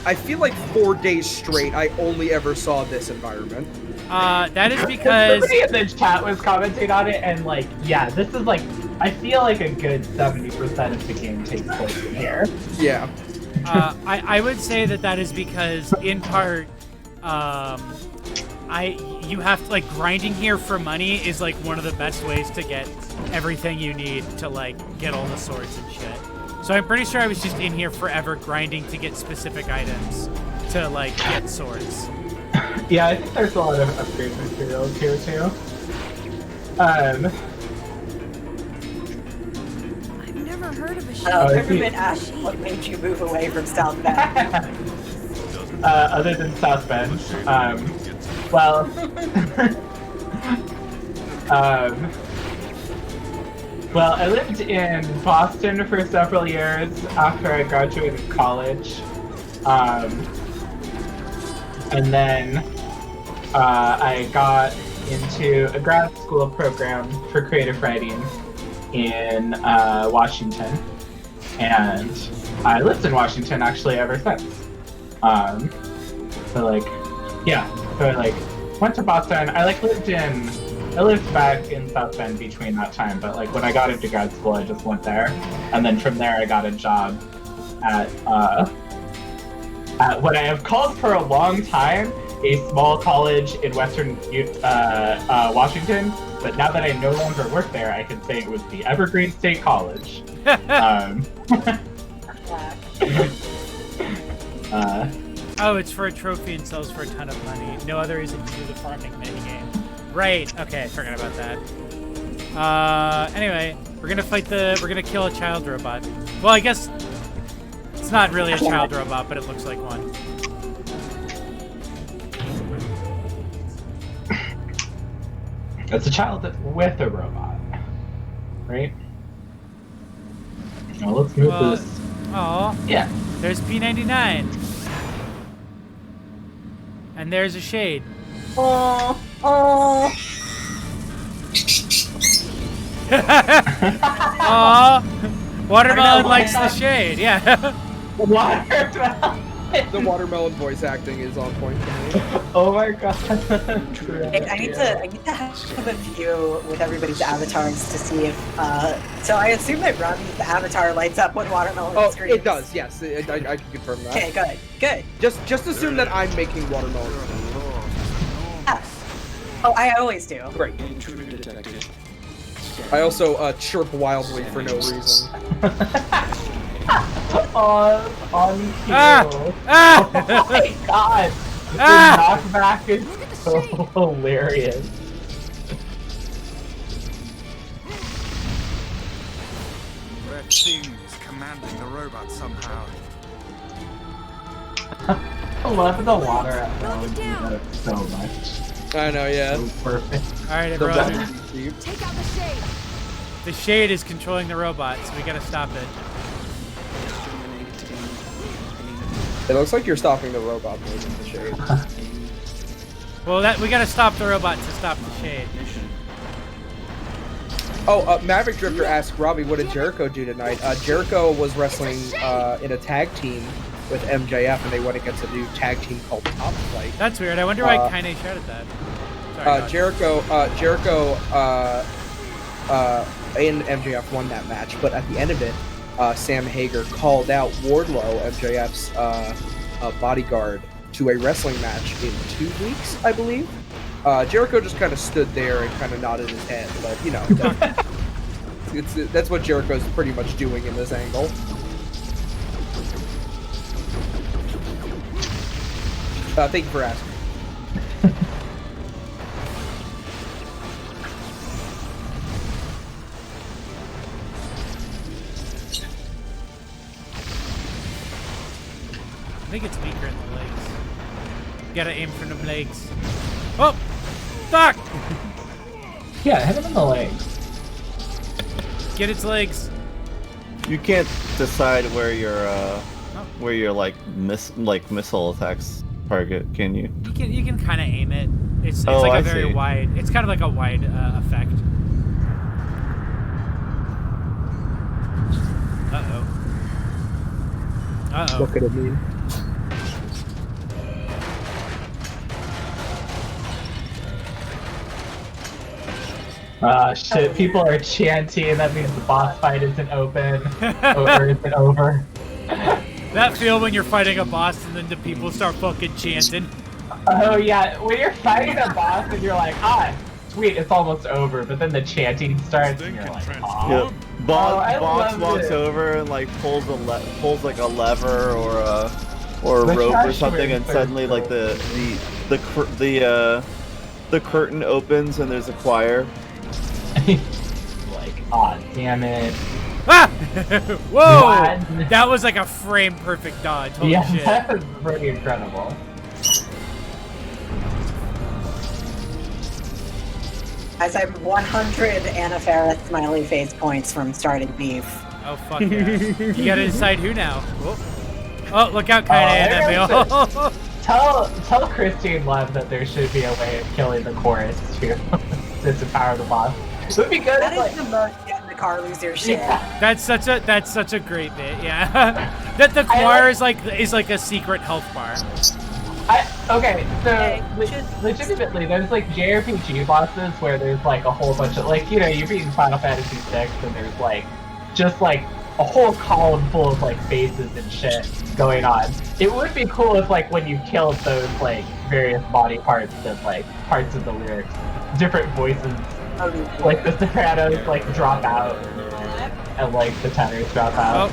I feel like 4 days straight, I only ever saw this environment. That is because somebody in the chat was commenting on it, and like, yeah, this is like I feel like a good 70% of the game takes place in here. Yeah. I would say that is because, in part, you have to, like, grinding here for money is like one of the best ways to get everything you need to like get all the swords and shit. So I'm pretty sure I was just in here forever grinding to get specific items to like get swords. Yeah, I think there's a lot of upgrade materials here too. I've never heard of a ship. Peppermint asked what made you move away from South Bend. Other than South Bend, well, well, I lived in Boston for several years after I graduated college, and then I got into a grad school program for creative writing in Washington, and I lived in Washington actually ever since. So like, yeah, so I like went to Boston. I lived back in South Bend between that time, but like when I got into grad school, I just went there, and then from there I got a job at what I have called for a long time a small college in Western Washington, but now that I no longer work there, I can say it was the Evergreen State College. Oh, it's for a trophy and sells for a ton of money. No other reason to do the farming minigame. Right, okay, I forgot about that. Anyway, we're gonna kill a child robot. Well, I guess it's not really a child robot, but it looks like one. It's a child with a robot, right? Now let's move this. Oh, yeah. There's P99. And there's a shade. Oh. Aw. Watermelon likes the shade, yeah. Watermelon. The watermelon voice acting is on point for me. Oh my god. I need to have a view with everybody's avatars to see if so I assume that Robbie's avatar lights up when watermelon screams. It does, yes. I can confirm that. Okay, good. Just assume that I'm making watermelon. Yeah. Oh, I always do. Great. I also chirp wildly for no reason. On cue. Ah! Oh my god! The knockback is so hilarious. Red Team is commanding the robot somehow. I love the water at home so much. I know, yeah. So perfect. Alright, everyone. Take out the shade. The shade is controlling the robot, so we gotta stop it. It looks like you're stopping the robot more than the shade. Well, we gotta stop the robot to stop the shade. Oh, Maverick Drifter asked Robbie, what did Jericho do tonight? Jericho was wrestling in a tag team with MJF, and they went against a new tag team called Top Flight. That's weird. I wonder why Kaine shouted that. Sorry, Jericho and MJF won that match, but at the end of it, Sam Hager called out Wardlow, MJF's bodyguard, to a wrestling match in 2 weeks, I believe. Jericho just kind of stood there and kind of nodded his head, but you know, that's what Jericho's pretty much doing in this angle. Thank you for asking. I think it's weaker in the legs. You gotta aim for the legs. Oh! Fuck! Yeah, hit him in the legs. Get its legs. You can't decide where your missile attacks target, can you? You can kind of aim it. It's Oh, like I a very see. wide. It's kind of like a wide effect. Uh-oh. What could it mean? Shit, people are chanting, that means the boss fight isn't open, or isn't over. That feel when you're fighting a boss and then the people start fucking chanting. Oh yeah, when you're fighting a boss and you're like, sweet, it's almost over, but then the chanting starts and you're like, Yep. Box walks over and like pulls like a lever or a rope or something, and suddenly like the curtain opens and there's a choir. Like, damn it. Ah! Whoa! What? That was like a frame perfect dodge. Holy shit. That was pretty incredible. As I'm 100 Anna Faris smiley face points from starting beef. Oh fuck yeah! You gotta decide who now. Oh, look out, Kaine. Tell Christine Love that there should be a way of killing the chorus to disempower the boss. It would be good. That is the most get in the car loser shit. Yeah. That's such a great bit. Yeah, that the choir is like a secret health bar. Okay, so legitimately, there's like JRPG bosses where there's like a whole bunch of like, you know, you're beating Final Fantasy VI and there's like just like a whole column full of like faces and shit going on. It would be cool if like when you killed those like various body parts and like parts of the lyrics, different voices, like the sopranos like drop out and like the tenors drop out.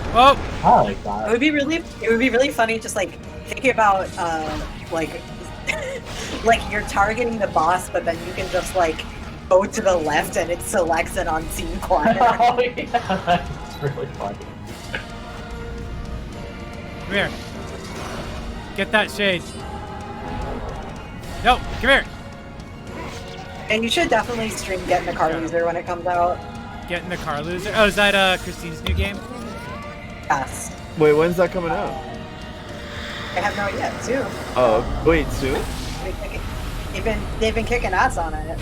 I like that. It would be really funny just like thinking about like you're targeting the boss, but then you can just like go to the left and it selects an unseen corner. Oh yeah, that's really funny. Come here. Get that shade. No, come here. And you should definitely stream Get in the Car Loser when it comes out. Get in the Car Loser? Oh, is that Christine's new game? Yes. Wait, when's that coming out? I have no idea, too. Oh, wait, soon? They've been kicking ass on it.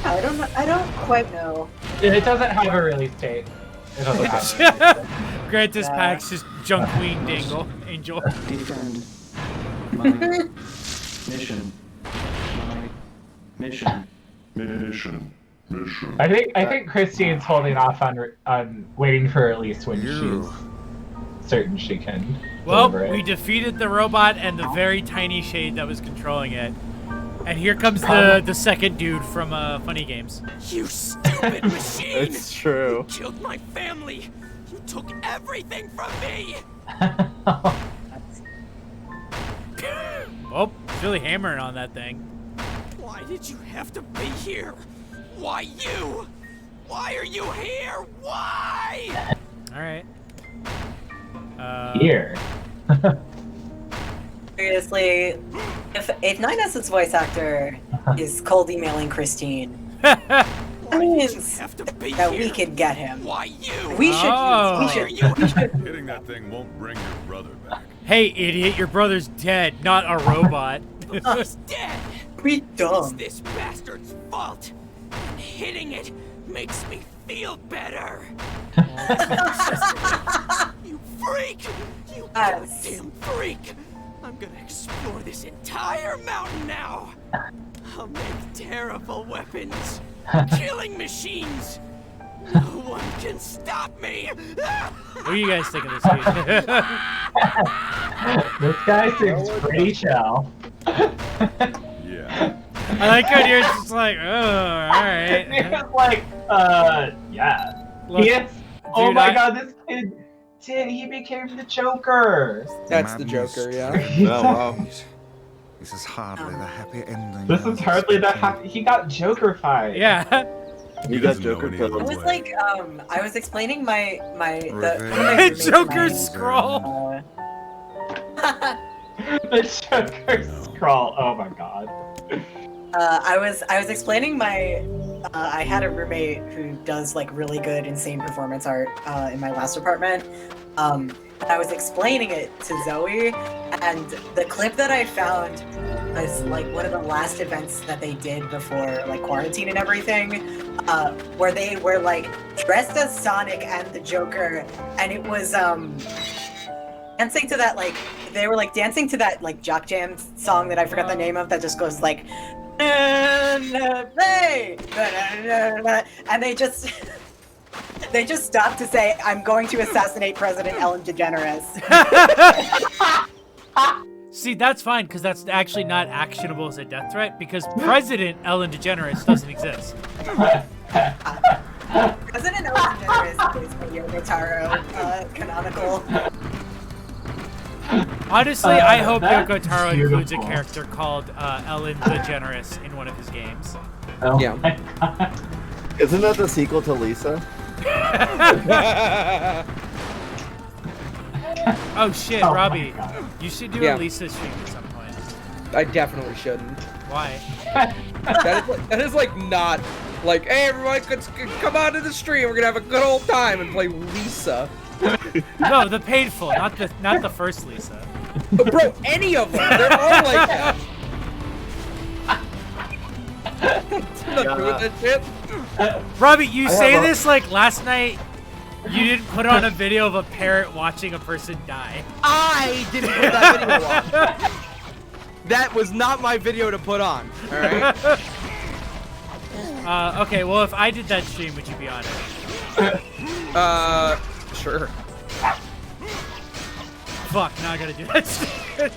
I don't quite know. It doesn't have a release date. It doesn't have Grantis Pack's just junk queen dangle. Angel. My mission. I think Christine's holding off on waiting for release when she's certain she can. Well, we defeated the robot and the very tiny shade that was controlling it. And here comes the second dude from Funny Games. You stupid machine! It's true. You killed my family! You took everything from me! Oh, he's really hammering on that thing. Why did you have to be here? Why you? Why are you here? Why? Alright. Here. Seriously, if 9S's voice actor is cold emailing Christine, that means that we could get him. Why you? We should. Hitting that thing won't bring your brother back. Hey, idiot, your brother's dead, not a robot. He's dead. We dumb. It's this bastard's fault. And hitting it makes me feel better. You freak! You goddamn freak! I'm gonna explore this entire mountain now. I'll make terrible weapons, killing machines. No one can stop me. What do you guys think of this dude? This guy seems pretty chill. Yeah. I like how you're just like, oh, alright. It's like, yeah. Look, Oh my god, this kid, he became the Joker. That's the Joker, yeah. Oh, wow. This is hardly the happy ending. This is hardly the happy. He got Joker-fied. Yeah. You got Joker It killed. was like I was explaining my Joker scroll. The Joker scroll. Oh my god. I was explaining I had a roommate who does like really good insane performance art in my last apartment. I was explaining it to Zoe, and the clip that I found was like one of the last events that they did before like quarantine and everything, where they were like dressed as Sonic and the Joker, and it was dancing to that like they were like dancing to that like Jock Jam song that I forgot the name of that just goes like And they just stop to say, "I'm going to assassinate President Ellen DeGeneres." See, that's fine, because that's actually not actionable as a death threat, because President Ellen DeGeneres doesn't exist. President Ellen DeGeneres is a Yoko Taro canonical. Honestly, I hope that's Yoko Taro includes a beautiful. character called Ellen DeGeneres in one of his games. Oh Yeah. my God. Isn't that the sequel to Lisa? Oh shit, Oh my Robbie. God. You should do Yeah. a Lisa stream at some point. I definitely shouldn't. Why? That is like not like, hey everyone, come on to the stream. We're gonna have a good old time and play Lisa. No, the painful, not the first Lisa. But bro, any of them, they're all like. I'm not doing that shit. Robbie, you I say have a- this like last night. You didn't put on a video of a parrot watching a person die. I didn't put that video on. That was not my video to put on. All right. Okay, well, if I did that stream, would you be on it? Sure. Fuck, now I gotta do that shit.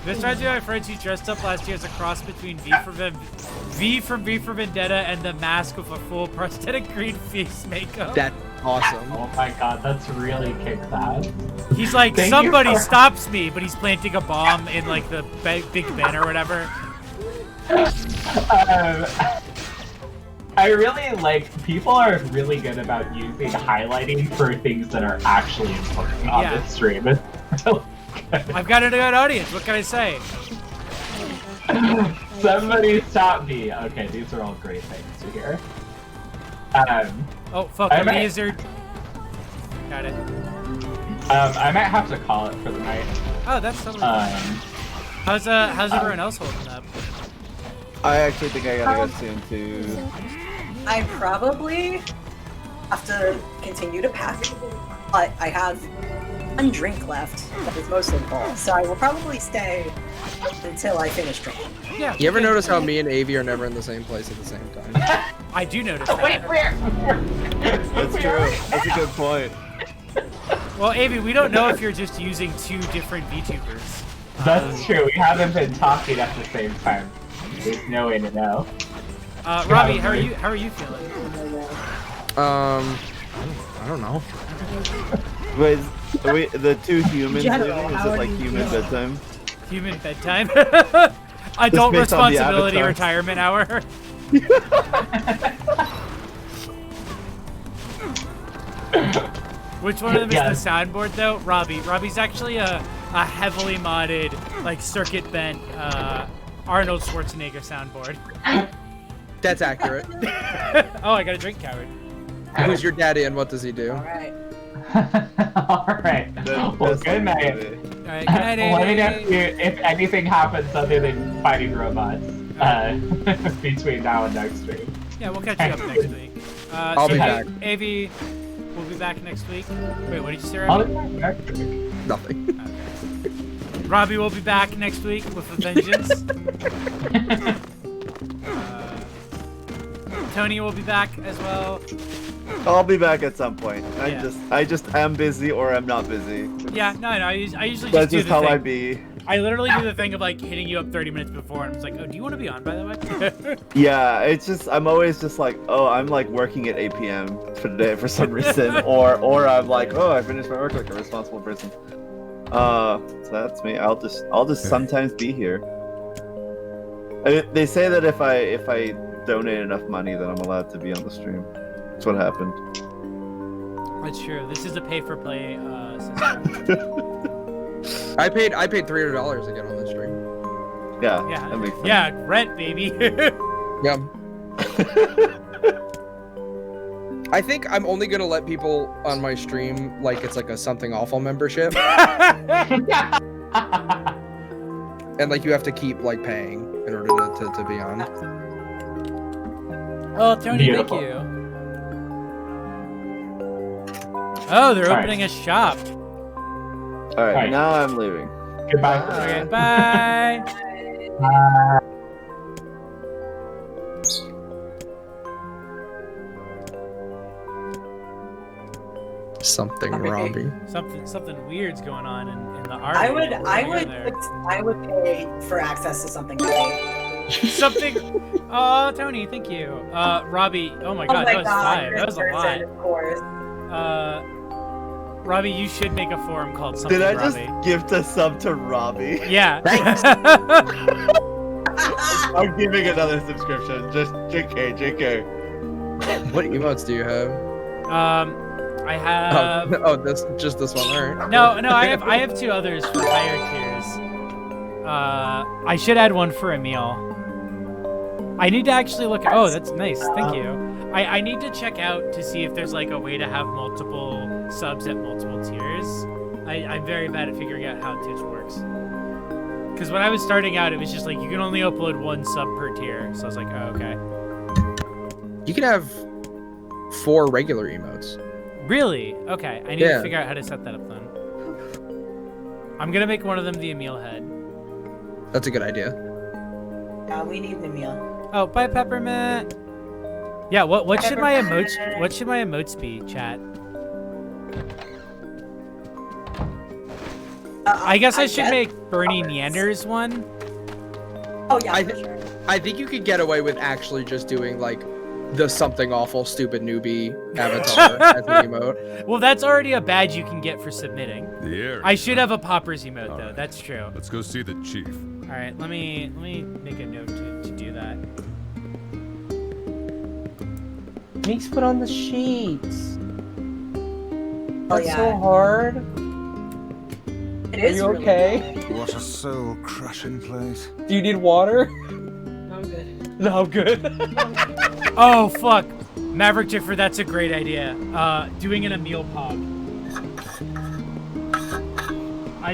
This reminds me of my friends who dressed up last year as a cross between V from V for Vendetta and the mask with a full prosthetic green face makeup. That's awesome. Oh my God, that's really kicked ass. He's like, Thank you somebody for- stops me, but he's planting a bomb in like the Big Ben or whatever. I really like, people are really good about using highlighting for things that are actually important on Yeah. this stream. It's really good. I've got a good audience. What can I say? Somebody stop me. Okay, these are all great things to hear. Oh fuck, I the might- laser. Got it. I might have to call it for the night. Oh, that's totally fine. How's everyone else holding up? I actually think I gotta go soon too. I probably have to continue to pack, but I have one drink left that is mostly full, so I will probably stay until I finish drinking. Yeah. You ever notice how me and Avi are never in the same place at the same time? I do notice that. Wait, where? That's true. That's a good point. Well, Avi, we don't know if you're just using two different VTubers. That's true. We haven't been talking at the same time. There's no way to know. Robbie, how are you feeling? I don't know. Wait, are we the two humans General, leaving? Is how it are like you human feeling? bedtime? Human bedtime. Adult based on the responsibility avatars. retirement hour. Which one of them Yes. is the soundboard though? Robbie. Robbie's actually a heavily modded, like circuit bent Arnold Schwarzenegger soundboard. That's accurate. Oh, I got a drink, coward. Who's your daddy and what does he do? Alright. Alright. Well, good night. Alright, good night, Let me know Avi. if anything happens other than fighting robots between now and next week. Yeah, we'll catch you up next week. I'll be back. Avi will be back next week. Wait, what did you say, I'll Robbie? be back next week. Nothing. Robbie will be back next week with a vengeance. Tony will be back as well. I'll be back at some point. Yeah. I just am busy or I'm not busy. Yeah, no, I usually just That's do just the how thing. I be. I literally do the thing of like hitting you up 30 minutes before, and I'm just like, oh, do you want to be on, by the way? Yeah, it's just I'm always just like, oh, I'm like working at 8 p.m. for the day for some reason, or I'm like, oh, I finished my work like a responsible person. So that's me. I'll just sometimes be here. They say that if I donate enough money, then I'm allowed to be on the stream. That's what happened. That's true. This is a pay-for-play system. I paid $300 to get on this stream. Yeah. Yeah, That'd be fun. yeah, rent, baby. Yeah. I think I'm only gonna let people on my stream like it's like a something awful membership, and like you have to keep like paying in order to be on. Oh, Tony, Beautiful. thank you. Oh, they're Alright. opening a shop. All right, Alright. now I'm leaving. Goodbye. Okay, bye. Something, Robbie. Something weird's going on in the art. I would pay for access to something. Something. Oh, Tony, thank you. Robbie. Oh my God, that was 5. That was a lot. Of course. Robbie, you should make a forum called Something. Did I Robbie. just gift a sub to Robbie? Yeah. I'm giving another subscription. Just JK. What emotes do you have? I have. Just this one, alright. No, I have 2 others for higher tiers. I should add one for Emil. I need to actually look at. Oh, that's nice. Thank you. I need to check out to see if there's like a way to have multiple subs at multiple tiers. I'm very bad at figuring out how Twitch works. Because when I was starting out, it was just like you can only upload 1 sub per tier. So I was like, oh, okay. You can have 4 regular emotes. Really? Okay. I need to figure out how to set that up then. I'm gonna make one of them the Emil head. That's a good idea. Yeah, we need the meal. Oh, bye, Peppermint. Yeah. What should my emotes be, chat? I guess I should make Bernie Neander's one. Oh yeah, for sure. I think you could get away with actually just doing like the something awful stupid newbie avatar as an emote. Well, that's already a badge you can get for submitting. Nier. I should have a Poppers emote though. That's true. Let's go see the chief. All right, let me make a note to do that. Makes put on the sheets. Oh, That's so hard. It Are is. you really okay? What a soul-crushing place. Do you need water? I'm good. No, I'm good. Oh fuck, Maverick Jiffer, that's a great idea. Doing an Emil Pog.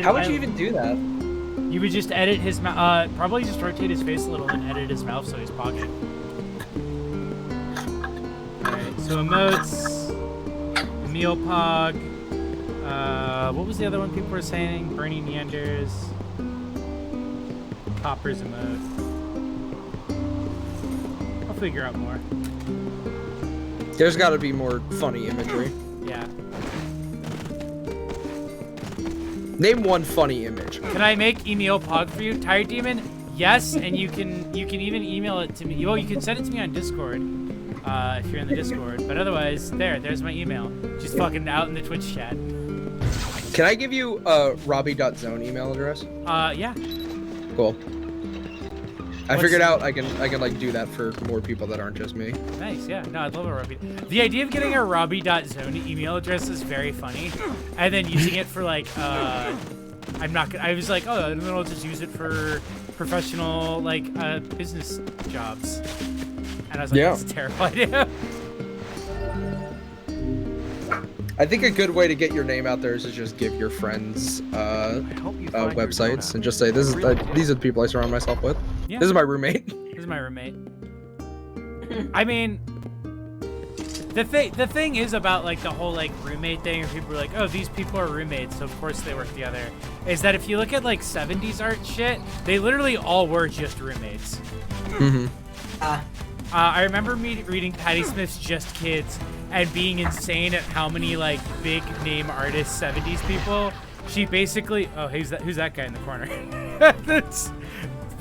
How would you even do that? You would just edit his mouth. Probably just rotate his face a little and edit his mouth so he's pogging. Alright, so emotes, Emil Pog. What was the other one people were saying? Bernie Neanders. Poppers emote. I'll figure out more. There's got to be more funny imagery. Yeah. Name one funny image. Can I make Emil Pog for you, Tired Demon? Yes, and you can even email it to me. Well, you can send it to me on Discord if you're in the Discord. But otherwise, there's my email. Just fucking out in the Twitch chat. Can I give you a Robbie.zone email address? Yeah. Cool. I figured out I can like do that for more people that aren't just me. Nice, yeah. No, I'd love a Robbie. The idea of getting a Robbie.zone email address is very funny, and then using it for like I was like, oh, and then I'll just use it for professional like business jobs, and I was like, Yeah. that's a terrible idea. I think a good way to get your name out there is to just give your friends websites and just say these are the people I surround myself with. Yeah. This is my roommate. This is my roommate. I mean, the thing is about like the whole like roommate thing, where people are like, oh, these people are roommates, so of course they work together. Is that if you look at like 70s art shit, they literally all were just roommates. Mm-hmm. I remember me reading Patti Smith's Just Kids and being insane at how many like big name artists 70s people she basically who's that guy in the corner? That's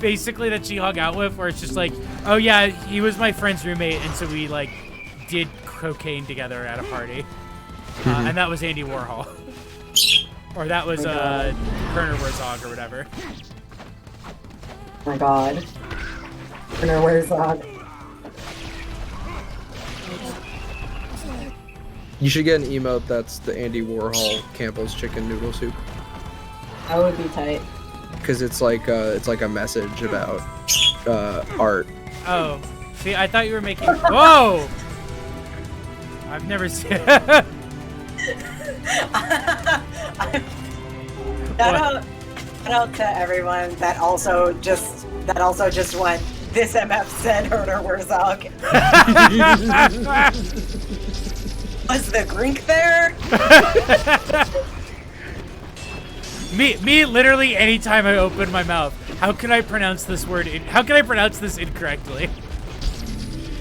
basically that she hung out with, where it's just like, oh yeah, he was my friend's roommate, and so we like did cocaine together at a party. And that was Andy Warhol. Or that was Werner Herzog or whatever. Oh my god. Werner Herzog. You should get an emote that's the Andy Warhol Campbell's chicken noodle soup. That would be tight. Because it's like a message about art. Oh, see, I thought you were making. Whoa! I've never seen. Shout out to everyone that also just went. This MF said Werner Herzog. Was the Grink there? Me, literally anytime I open my mouth, how can I pronounce this word? How can I pronounce this incorrectly?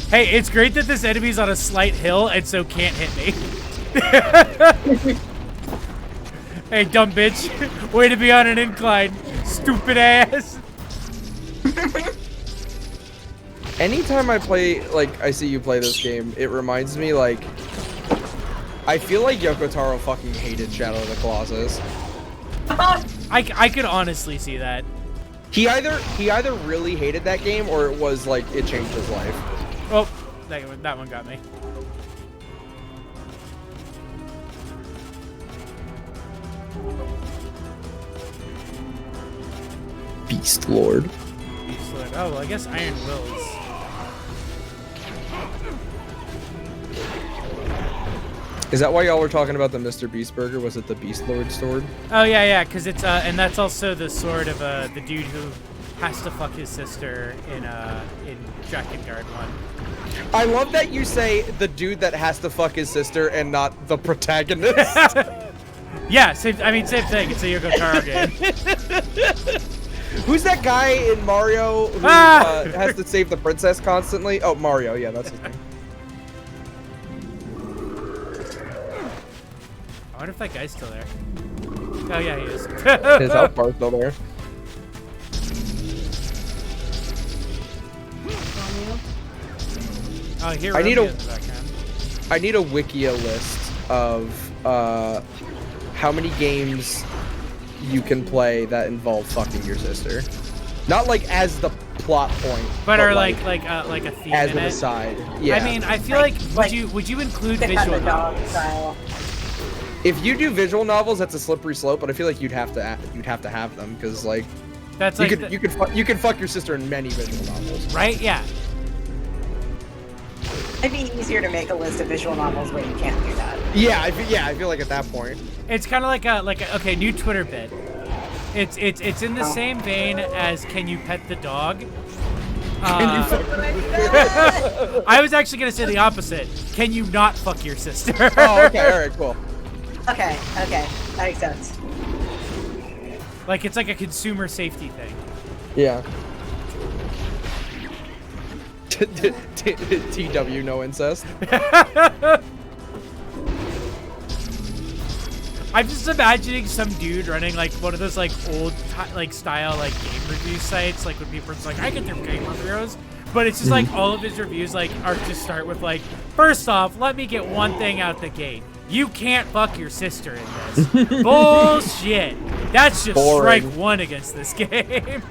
Hey, it's great that this enemy's on a slight hill and so can't hit me. Hey, dumb bitch. Way to be on an incline, stupid ass. Anytime I play, like, I see you play this game, it reminds me, like, I feel like Yoko Taro fucking hated Shadow of the Colossus. I could honestly see that. He either really hated that game or it was like it changed his life. Oh, that one got me. Beast Lord. Beast Lord. Oh, well, I guess Iron Wills. Is that why y'all were talking about the Mr. Beast burger? Was it the Beast Lord sword? Oh yeah, because it's and that's also the sword of the dude who has to fuck his sister in Drakengard 1. I love that you say the dude that has to fuck his sister and not the protagonist. Yeah, same thing. It's a Yoko Taro game. Who's that guy in Mario who has to save the princess constantly? Oh, Mario. Yeah, that's his name. I wonder if that guy's still there. Oh yeah, he is. His health bar's still there. Oh, here I need in the background. I need a Wikia list of how many games you can play that involve fucking your sister. Not like as the plot point, but are like a theme as in an it. aside. Yeah. I mean, I feel like would you include visual novels? If you do visual novels, that's a slippery slope. But I feel like you'd have to have them because like that's you like you could fuck your sister in many visual novels. Right? Yeah. It'd be easier to make a list of visual novels where you can't do that. Yeah, I feel like at that point. It's kind of like a okay, new Twitter bit. It's in the same vein as Can You Pet the Dog? I was actually gonna say the opposite. Can you not fuck your sister? Oh, okay, all right, cool. Okay, that makes sense. Like it's like a consumer safety thing. Yeah. TW no incest. I'm just imagining some dude running like one of those like old like style like game review sites, like when people are just like, I can do game reviews, but it's just like all of his reviews like are just start with like, first off, let me get one thing out the gate. You can't fuck your sister in this. Bullshit. That's just boring. strike one against this game.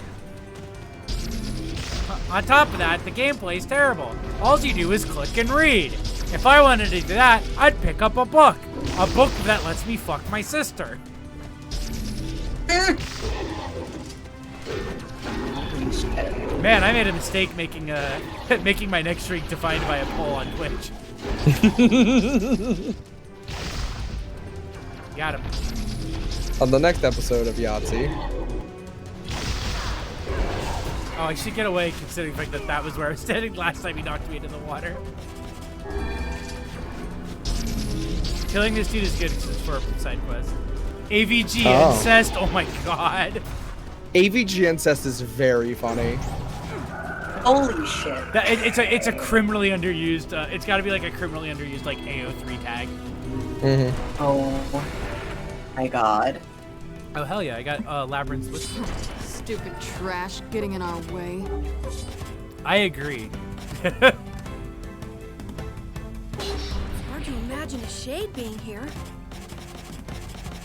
On top of that, the gameplay's terrible. All you do is click and read. If I wanted to do that, I'd pick up a book. A book that lets me fuck my sister. Man, I made a mistake making making my next streak defined by a poll on Twitch. Got him. On the next episode of Yahtzee. Oh, I should get away considering the fact that was where I was standing last time he knocked me into the water. Killing this dude is good for a side quest. AVG incest, oh my god. AVG incest is very funny. Holy shit. It's a criminally underused, it's gotta be like a criminally underused like AO3 tag. Mm-hmm. Oh my god. Oh hell yeah, I got Labyrinth's Whisper. Stupid trash getting in our way. I agree. Hard to imagine a shade being here.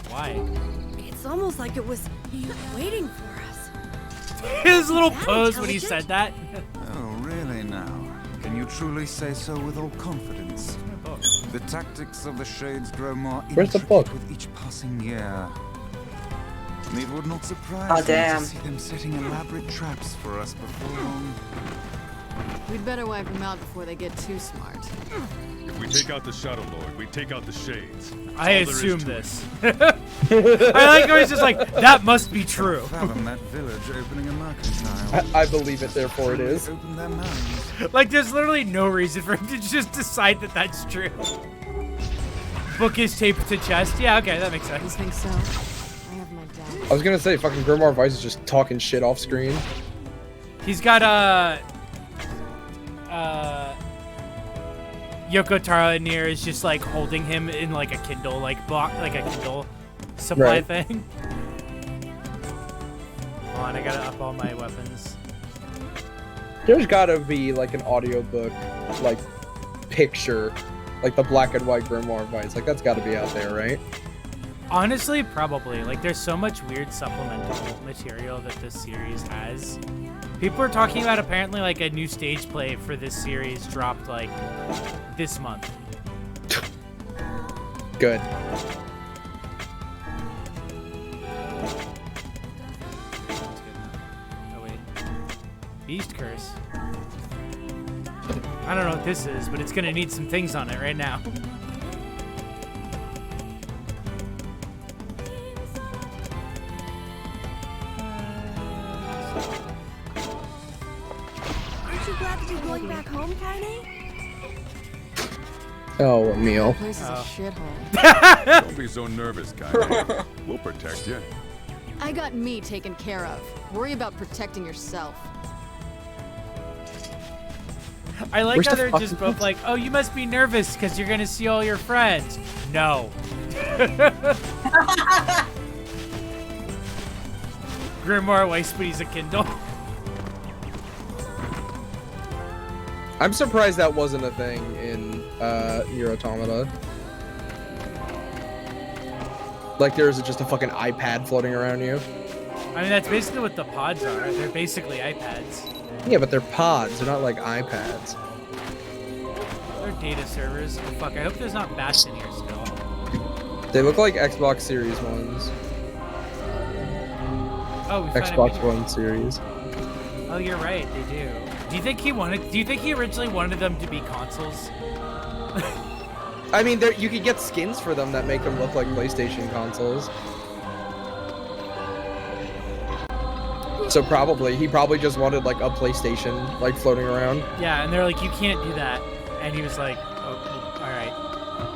Why? It's almost like it was waiting for us. His little pose when he said that. Oh, really now? Can you truly say so with all confidence? The tactics of the shades grow more intricate with each passing year. It would not surprise me to see them setting elaborate traps for us before long. We'd better wipe them out before they get too smart. If we take out the Shadow Lord, we take out the shades. I assume this. I like how he's just like, that must be true. Fathom that village opening a mercantile. I believe it, therefore it is. Open their mouths. Like, there's literally no reason for him to just decide that that's true. Book is taped to chest. Yeah, okay, that makes sense. You think so? I have my doubts. I was gonna say, fucking Grimoire Vice is just talking shit off screen. He's got Yoko Taro in Nier is just like holding him in like a Kindle block, like a Kindle supply thing. Hold on, I gotta up all my weapons. There's gotta be like an audiobook, like picture, like the black and white Grimoire Vice. Like that's gotta be out there, right? Honestly, probably. Like there's so much weird supplemental material that this series has. People are talking about apparently like a new stage play for this series dropped like this month. Good. Oh wait. Beast Curse. I don't know what this is, but it's gonna need some things on it right now. Aren't you glad to be going back home, Kaine? Oh, Emil. This place is a shithole. Don't be so nervous, guy. We'll protect you. I got me taken care of. Worry about protecting yourself. I like how they're just both like, oh, you must be nervous because you're gonna see all your friends. No. Grimoire Weiss, but he's a Kindle. I'm surprised that wasn't a thing in Nier Automata. Like there's just a fucking iPad floating around you. I mean, that's basically what the pods are. They're basically iPads. Yeah, but they're pods. They're not like iPads. They're data servers. Oh, fuck, I hope there's not bats in here still. They look like Xbox Series ones. Oh, we found Xbox One Series. Oh, you're right. They do. Do you think he originally wanted them to be consoles? I mean, you could get skins for them that make them look like PlayStation consoles. So he probably just wanted like a PlayStation like floating around. Yeah, and they're like, you can't do that. And he was like, oh, all right.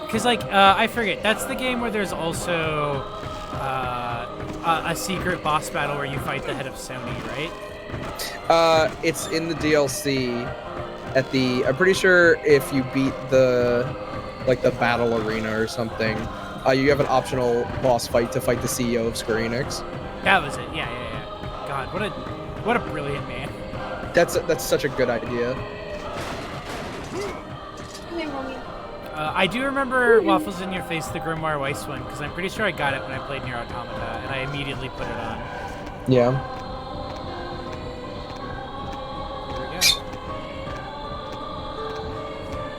Because like, I forget, that's the game where there's also a secret boss battle where you fight the head of Sony, right? It's in the DLC I'm pretty sure if you beat the battle arena or something, you have an optional boss fight to fight the CEO of Square Enix. That was it. Yeah. God, what a brilliant man. That's such a good idea. I do remember Waffles in Your Face, the Grimoire Weiss one, because I'm pretty sure I got it when I played Nier Automata, and I immediately put it on. Yeah. Here we go.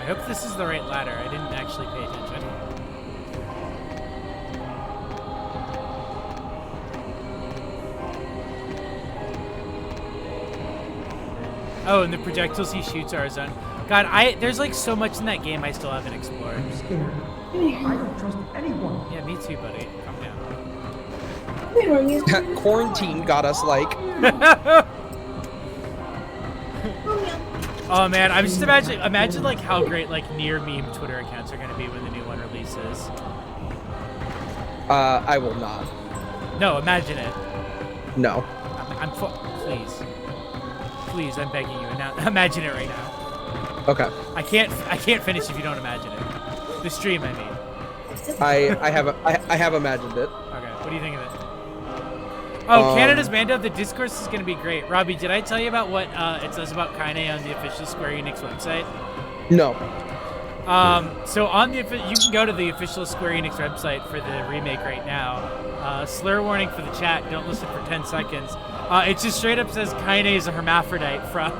I hope this is the right ladder. I didn't actually pay attention. Oh, and the projectiles he shoots are his own. God, there's like so much in that game I still haven't explored. I'm scared. I don't trust anyone. Yeah, me too, buddy. Calm down. Quarantine got us like. Oh man, I'm just imagine like how great like Nier meme Twitter accounts are gonna be when the new one releases. I will not. No, imagine it. No. Please, I'm begging you. Now, imagine it right now. Okay. I can't finish if you don't imagine it. The stream, I mean. I have imagined it. Okay. What do you think of it? Oh, Canada's Mando, the discourse is gonna be great. Robbie, did I tell you about what it says about Kaine on the official Square Enix website? No. So on you can go to the official Square Enix website for the remake right now. Slur warning for the chat. Don't listen for 10 seconds. It just straight up says Kaine is a hermaphrodite from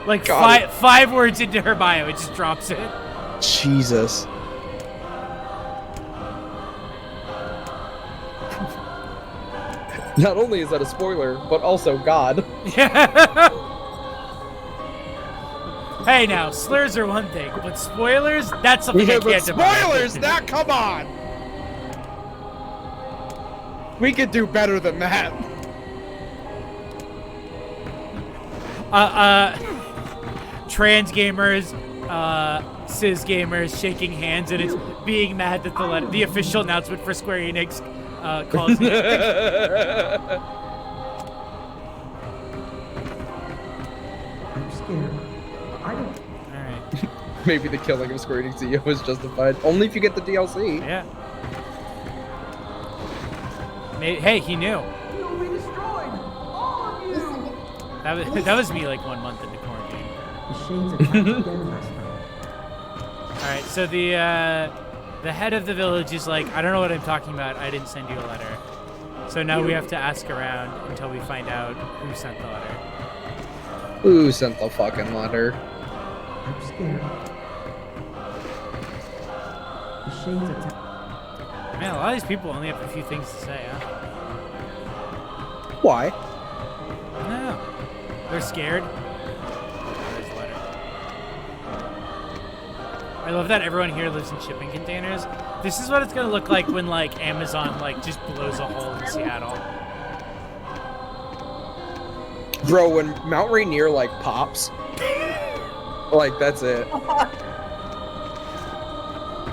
like five words into her bio. It just drops it. Jesus. Not only is that a spoiler, but also God. Hey now, slurs are one thing, but spoilers, that's something I can't debate. Spoilers, now come on! We could do better than that. Trans gamers, cis gamers shaking hands, and it's being mad that the official announcement for Square Enix calls me. I'm scared. I don't. Alright. Maybe the killing of Square Enix CEO is justified. Only if you get the DLC. Yeah. Hey, he knew. You'll be destroyed. All of you. That was me like 1 month into quarantine. The Shades attacked again last night. Alright, so the head of the village is like, I don't know what I'm talking about. I didn't send you a letter. So now we have to ask around until we find out who sent the letter. Who sent the fucking letter? I'm scared. The Shades attacked. Man, a lot of these people only have a few things to say, huh? Why? I don't know. They're scared. There's a letter. I love that everyone here lives in shipping containers. This is what it's gonna look like when like Amazon like just blows a hole in Seattle. Bro, when Mount Rainier like pops, like that's it.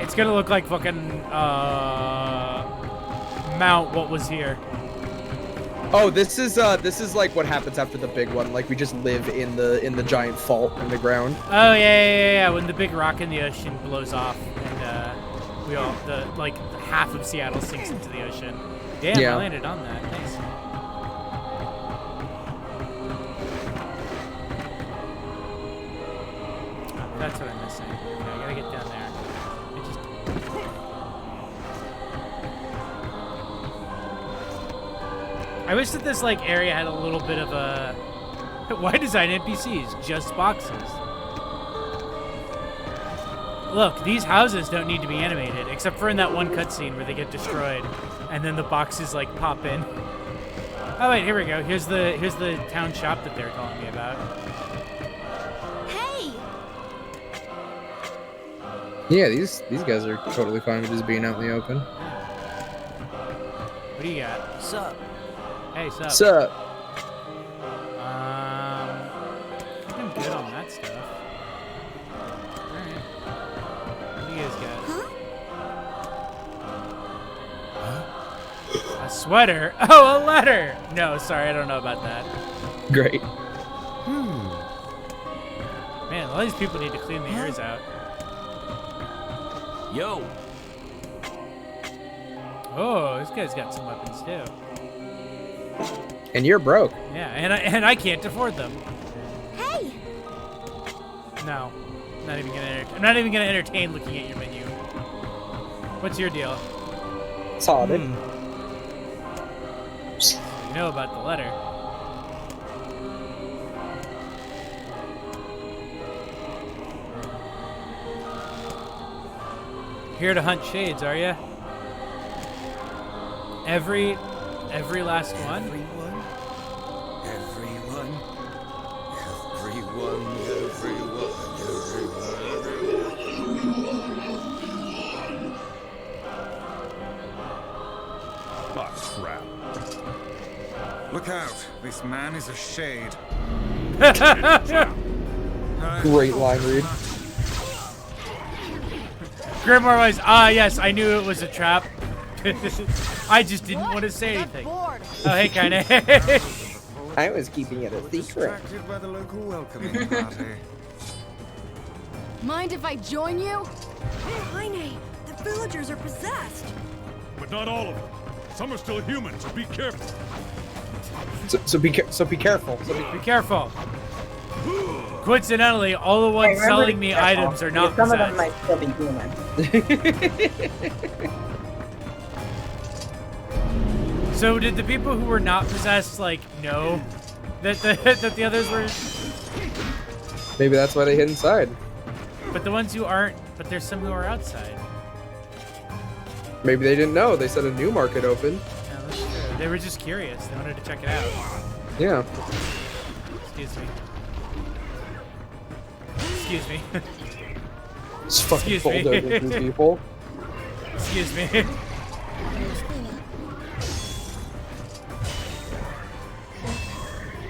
It's gonna look like fucking Mount what was here. Oh, this is like what happens after the big one. Like we just live in the giant fault in the ground. Oh yeah. When the big rock in the ocean blows off and we all half of Seattle sinks into the ocean. Damn, Yeah. I landed on that. Nice. Oh, that's what I'm missing. Okay, I gotta get down there. I wish that this like area had a little bit of a. Why design NPCs? Just boxes. Look, these houses don't need to be animated, except for in that one cutscene where they get destroyed, and then the boxes like pop in. Oh wait, here we go. Here's the town shop that they were telling me about. Hey! Yeah, these guys are totally fine with just being out in the open. What do you got? What's up? Hey, sup? Sup? I'm good on that stuff. Alright. What do you guys got? A sweater? Oh, a letter! No, sorry, I don't know about that. Great. Man, all these people need to clean the ears out. Yo. Oh, this guy's got some weapons too. And you're broke. Yeah, and I can't afford them. Hey! No, I'm not even gonna entertain looking at your menu. What's your deal? Solid. You know about the letter. Here to hunt shades, are you? Every last one? Ah, crap. Look out, this man is a shade. Great line read. Grimoire was, yes, I knew it was a trap. I just didn't want to say anything. Oh, hey, kinda. I was keeping it a secret. Distracted by the local welcoming party. Mind if I join you? Heine, the villagers are possessed. But not all of them. Some are still human, so be careful. So be careful. Be careful. Coincidentally, all the ones selling me items are not Some possessed. of them might still be human. So did the people who were not possessed like know that the others were? Maybe that's why they hid inside. But the ones who aren't, but there's some who are outside. Maybe they didn't know. They said a new market opened. Yeah, that's true. They were just curious. They wanted to check it out. Yeah. Excuse me. Excuse me. It's fucking Excuse me. bulldozing through people. Excuse me.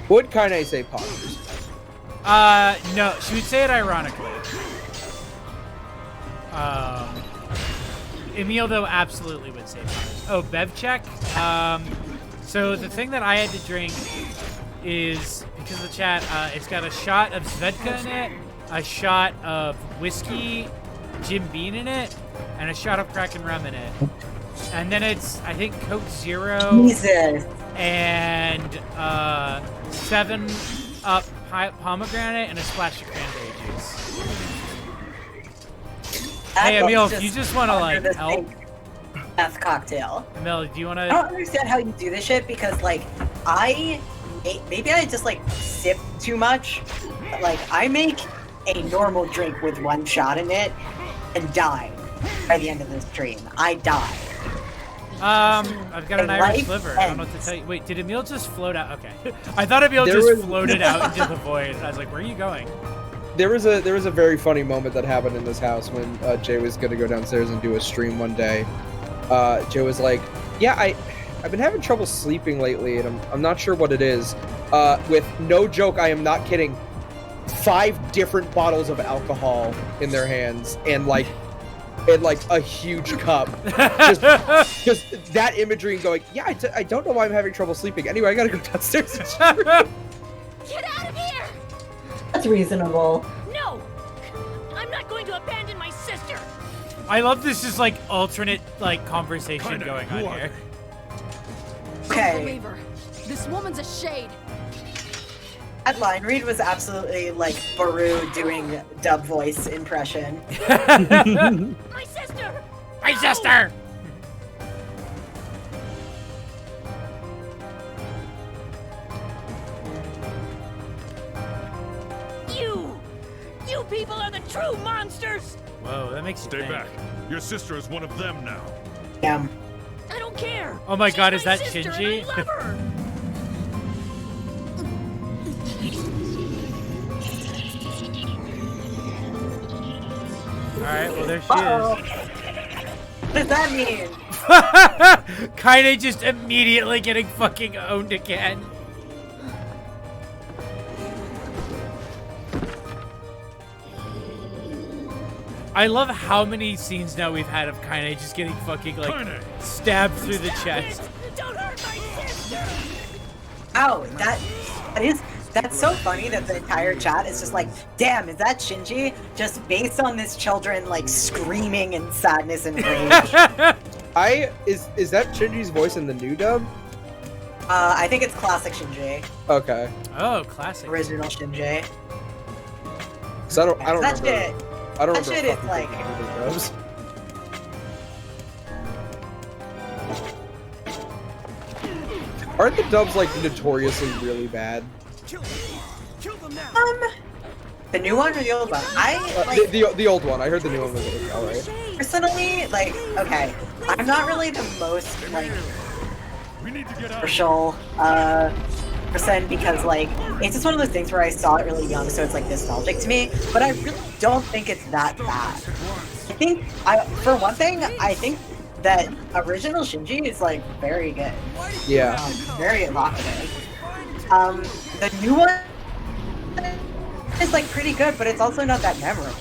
Would Kaine say poggers? No, she would say it ironically. Emil, though, absolutely would say Mars. Oh, bev check. So the thing that I had to drink is, because of the chat, it's got a shot of Svedka in it, a shot of whiskey, Jim Beam in it, and a shot of Kraken rum in it. And then it's, I think, Coke Zero. Jesus. And 7-Up pomegranate and a splash of cranberry juice. Hey, Emil, if you just want to, like, help. Death cocktail. Emil, do you want to... I don't understand how you do this shit because, like, maybe I just, like, sip too much. But, like, I make a normal drink with 1 shot in it and die by the end of the stream. I die. I've got an Irish liver. I don't know what to tell you. Wait, did Emil just float out? Okay. I thought Emil just floated out into the void. I was like, where are you going? There was a very funny moment that happened in this house when Jay was gonna go downstairs and do a stream one day. Jay was like, yeah, I've been having trouble sleeping lately, and I'm not sure what it is. With no joke, I am not kidding, 5 different bottles of alcohol in their hands, and like a huge cup. Just that imagery and going, yeah, I don't know why I'm having trouble sleeping. Anyway, I gotta go downstairs and stream. Get out of here! That's reasonable. No! I'm not going to abandon my sister! I love this just like alternate like conversation going on here. Okay. Believer. This woman's a shade. That line read was absolutely like Baru doing dub voice impression. My sister! My sister! You people are the true monsters! Whoa, that makes you Stay think. back. Your sister is one of them now. Yeah. I don't care. Oh my god, is my that sister Shinji? and I love her. Alright, well there she What does that mean? is. Kaine just immediately getting fucking owned again. I love how many scenes now we've had of Kaine just getting fucking like stabbed through the chest. Don't hurt my sister! Ow, that's so funny that the entire chat is just like, damn, is that Shinji? Just based on this children like screaming in sadness and rage. Is that Shinji's voice in the new dub? I think it's classic Shinji. Okay. Oh, classic. Original Shinji. Cause I don't That remember. shit. I don't That shit is remember like. fucking other dubs. Aren't the dubs like notoriously really bad? The new one or the old one? The old one. I heard the new one was alright. Personally, like, okay, I'm not really the most like partial person because like it's just one of those things where I saw it really young, so it's like nostalgic to me. But I really don't think it's that bad. I think for one thing, I think that original Shinji is like very good. Yeah. Very evocative. The new one is like pretty good, but it's also not that memorable.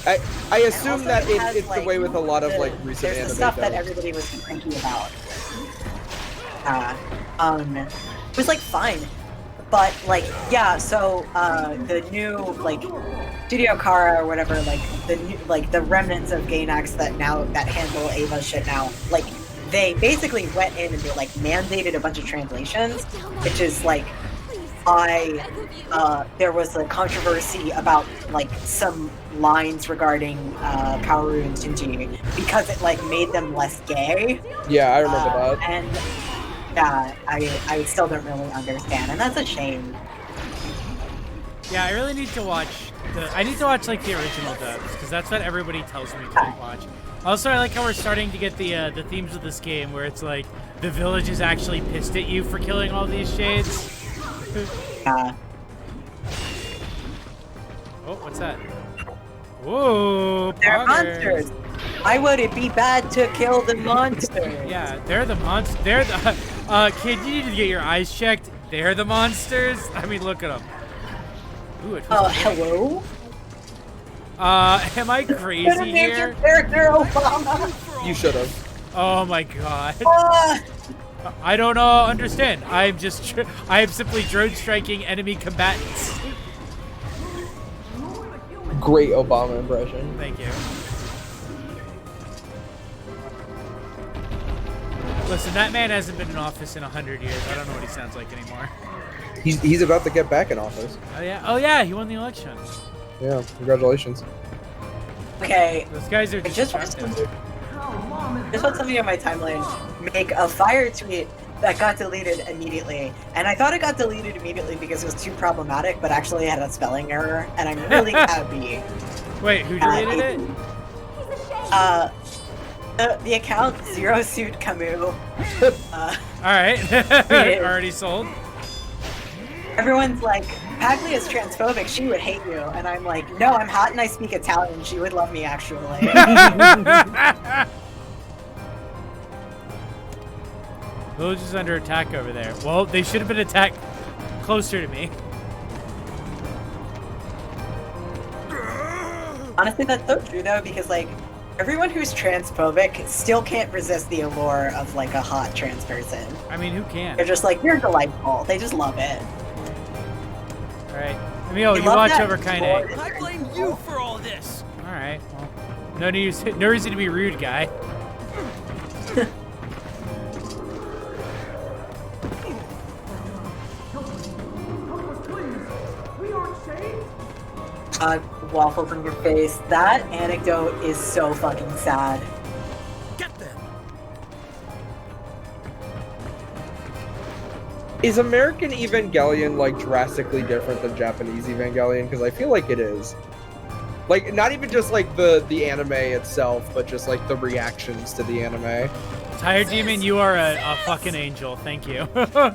I assume that has, it's the way with a lot of like recent there's anime the stuff that dubs. everybody was cranky about. It was like fine, but like yeah. So the new like Studio Kara or whatever, like the new, like the remnants of Gainax that handle Ava shit now, like they basically went in and they like mandated a bunch of translations, which is like there was a controversy about like some lines regarding Kaoru and Shinji because it like made them less gay. Yeah, I remember that. And yeah, I still don't really understand, and that's a shame. Yeah, I really need to watch I need to watch like the original dubs because that's what everybody tells me to watch. Also, I like how we're starting to get the themes of this game where it's like the village is actually pissed at you for killing all these shades. Yeah. Oh, what's that? Whoa, They're monsters. Why would it be bad to kill the monsters? Yeah, they're the monsters. They're the kid. You need to get your eyes checked. They're the monsters. I mean, look at them. Ooh, hello? Am I crazy here? Character Obama. You should have. Oh my god. Ah! I don't understand. I am simply drone striking enemy combatants. Great Obama impression. Thank you. Listen, that man hasn't been in office in 100 years. I don't know what he sounds like anymore. He's about to get back in office. Oh yeah, he won the election. Yeah, congratulations. Okay. Those guys are just want something on my timeline. Make a fire tweet that got deleted immediately, and I thought it got deleted immediately because it was too problematic, but actually it had a spelling error, and I'm really happy. Wait, who deleted it? The account Zero Suit Camus. All right, already sold. Everyone's like, Paglia is transphobic, she would hate you. And I'm like, no, I'm hot and I speak Italian, she would love me actually. Village is under attack over there. Well, they should have been attacked closer to me. Honestly, that's so true though, because like, everyone who's transphobic still can't resist the allure of like a hot trans person. I mean, who can? They're just like, you're delightful. They just love it. Alright. Emil, you watch over Kaine. I blame you for all this. Alright, well. No reason to be rude, guy. Waffles in your face. That anecdote is so fucking sad. Get them. Is American Evangelion like drastically different than Japanese Evangelion? Because I feel like it is. Like, not even just like the anime itself, but just like the reactions to the anime. Tired Demon, you are a fucking angel. Thank you. Oh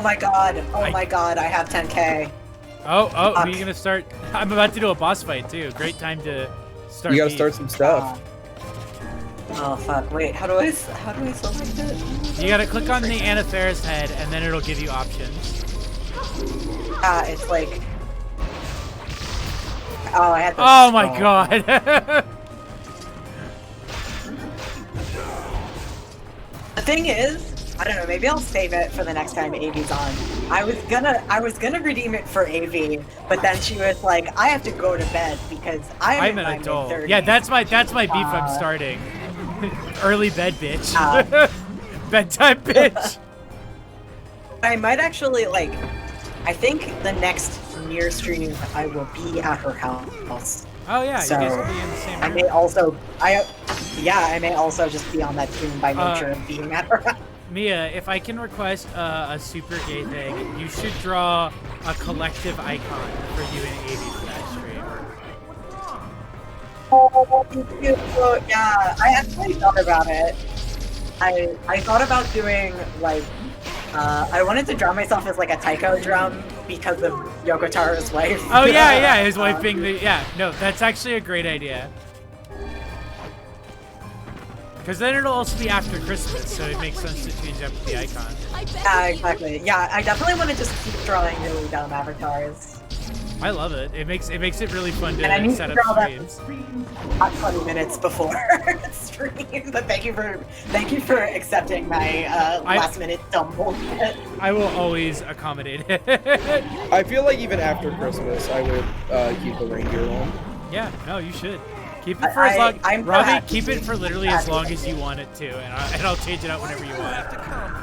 my god. Oh my god, I have 10k. Oh, are you gonna start? I'm about to do a boss fight too. Great time to start. You gotta start some stuff. Oh fuck! Wait, how do I select it? You gotta click on the Anna Faris head, and then it'll give you options. It's like. Oh, I had to. Oh my god! The thing is, I don't know. Maybe I'll save it for the next time AV's on. I was gonna redeem it for AV, but then she was like, "I have to go to bed because I'm in my adult." mid-30s." Yeah, that's my beef. I'm starting. Early bed, bitch. Bedtime, bitch. I might actually like. I think the next Nier stream I will be at her house. Oh yeah, so you guys will be in the same room. I may also just be on that team by nature of being at her house. Mia, if I can request a super gay thing, you should draw a collective icon for you and Avi for that stream. Oh, yeah, I actually thought about it. I thought about doing like I wanted to draw myself as like a taiko drum because of Yoko Taro's wife. Oh yeah, his wife being the no, that's actually a great idea. Because then it'll also be after Christmas, so it makes sense to change up the icon. Yeah, exactly. Yeah, I definitely want to just keep drawing really dumb avatars. I love it. It makes it really fun to And I need set to up draw streams. that not 20 minutes before stream. But thank you for accepting my last minute dumb bullshit. I will always accommodate it. I feel like even after Christmas, I would keep the reindeer one. Yeah, no, you should. Keep it for as long. Robbie, keep it for literally as long as you want it to, and I'll change it out whenever you want.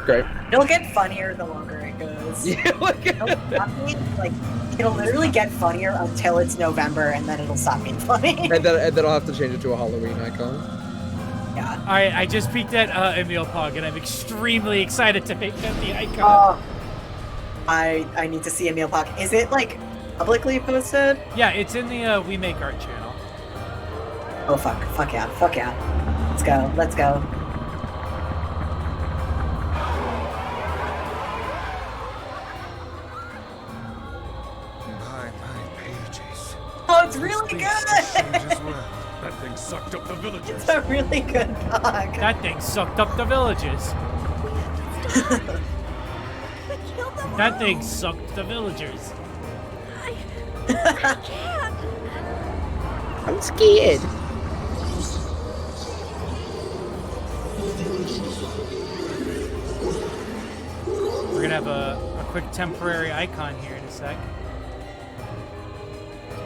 Great. It'll get funnier the longer it goes. It'll literally get funnier until it's November, and then it'll stop being funny. And then I'll have to change it to a Halloween icon. Yeah. All right, I just peeked at Emil Pog, and I'm extremely excited to make him the icon. I need to see Emil Pog. Is it like publicly posted? Yeah, it's in the We Make Art channel. Oh fuck yeah. Let's go. Oh, it's really good! That thing sucked up the villagers. It's a really good dog. That thing sucked up the villages. That thing sucked the villagers. I'm scared. We're gonna have a quick temporary icon here in a sec.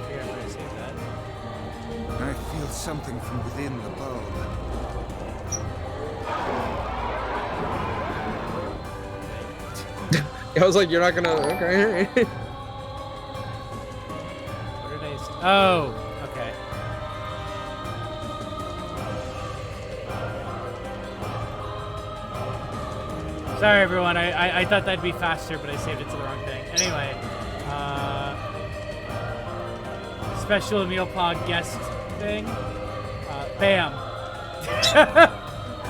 Figure out how to save that. I feel something from within the bulb. I was like, you're not gonna. Okay. What did I say? Oh, okay. Sorry, everyone. I thought that'd be faster, but I saved it to the wrong thing. Anyway, special meal pod guest thing. Bam.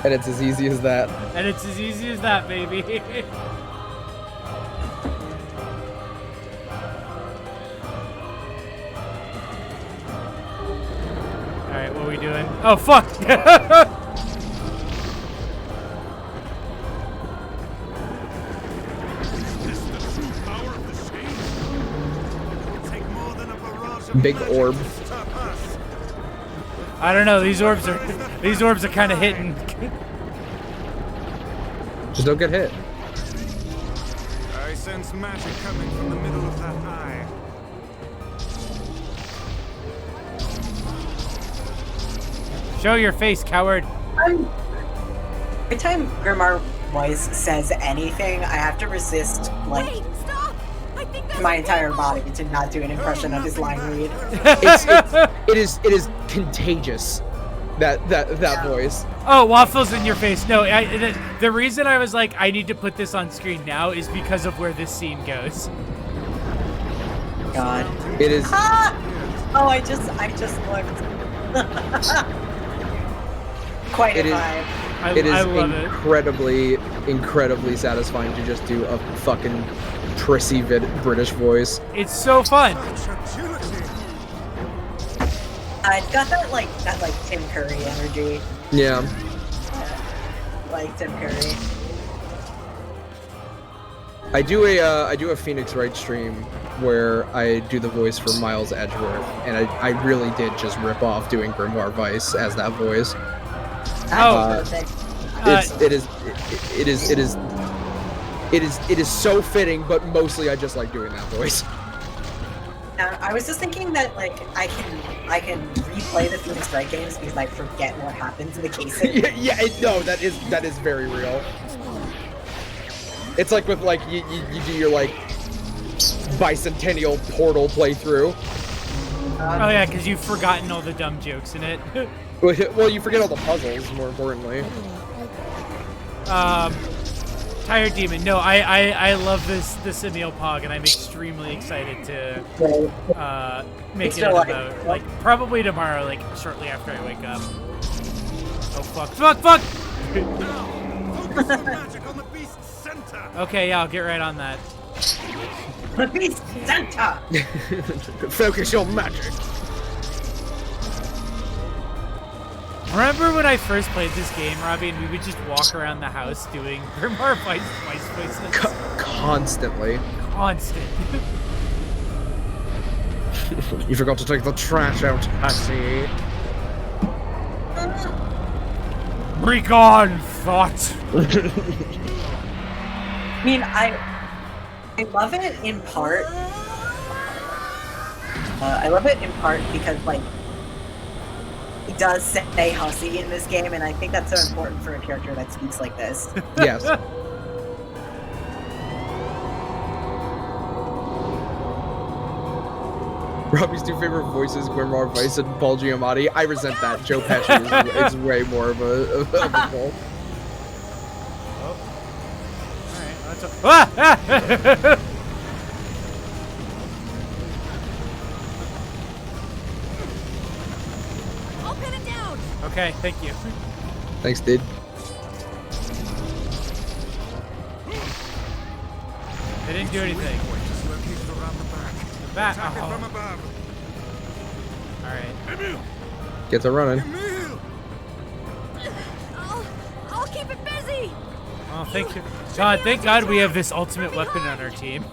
And it's as easy as that. And it's as easy as that, baby. Alright, what are we doing? Oh, fuck! Big orb. I don't know, these orbs are kind of hitting. Just don't get hit. I sense magic coming from the middle of that eye. Show your face, coward. Every time Grimar Voice says anything, I have to resist, like, Wait, stop! I think that's my entire body to not do an impression of his line read. It is contagious. That voice. Oh, waffles in your face. No, the reason I was like, I need to put this on screen now is because of where this scene goes. God. It is. Ah! Oh, I just looked. Quite a vibe. It is I love incredibly satisfying to just do a fucking prissy British voice. It's so fun. It's got that like Tim Curry energy. Yeah. Like Tim Curry. I do a Phoenix Wright stream where I do the voice for Miles Edgeworth, and I really did just rip off doing Grimoire Vice as that voice. It is so fitting, but mostly I just like doing that voice. I was just thinking that like I can replay the Phoenix Wright games because I forget what happens in the casing. No, that is very real. It's like with like you do your like bicentennial Portal playthrough. Oh yeah, because you've forgotten all the dumb jokes in it. Well, you forget all the puzzles, more importantly. Tired Demon. No, I love this Emil Pog, and I'm extremely excited to make it about like probably tomorrow, like shortly after I wake up. Oh fuck! Okay, yeah, I'll get right on that. The Beast Center. Focus your magic. Remember when I first played this game, Robbie, and we would just walk around the house doing Grimoire Vice voices? Constantly. Constant. You forgot to take the trash out, Hassie. Recon thought. I mean, I love it in part. I love it in part because like he does say hussy in this game, and I think that's so important for a character that speaks like this. Yes. Robbie's two favorite voices, Grimoire Vice and Paul Giamatti. I resent that. Joe Pesci is way more of a Paul. I'll pin it down. Okay, thank you. Thanks, dude. They didn't do anything. Back. Oh. Alright. Get to running. I'll keep it busy. Oh, thank you. God, thank God we have this ultimate weapon on our team.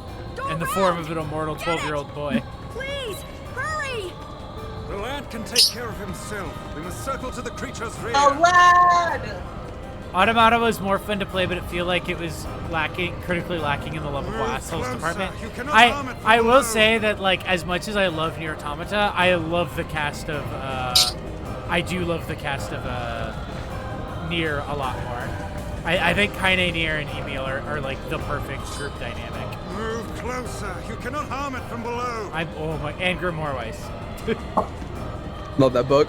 In the form of an immortal 12-year-old boy. Please, hurry. The lad can take care of himself. We must circle to the creature's rear. Oh, lad! Automata was more fun to play, but it feel like it was critically lacking in the lovable assholes department. I will say that, like, as much as I love Nier Automata, I love the cast of, I do love the cast of, Nier a lot more. I think Kaine, Nier, and Emil are like the perfect group dynamic. Move closer. You cannot harm it from below. And Grimoire Weiss. Love that book.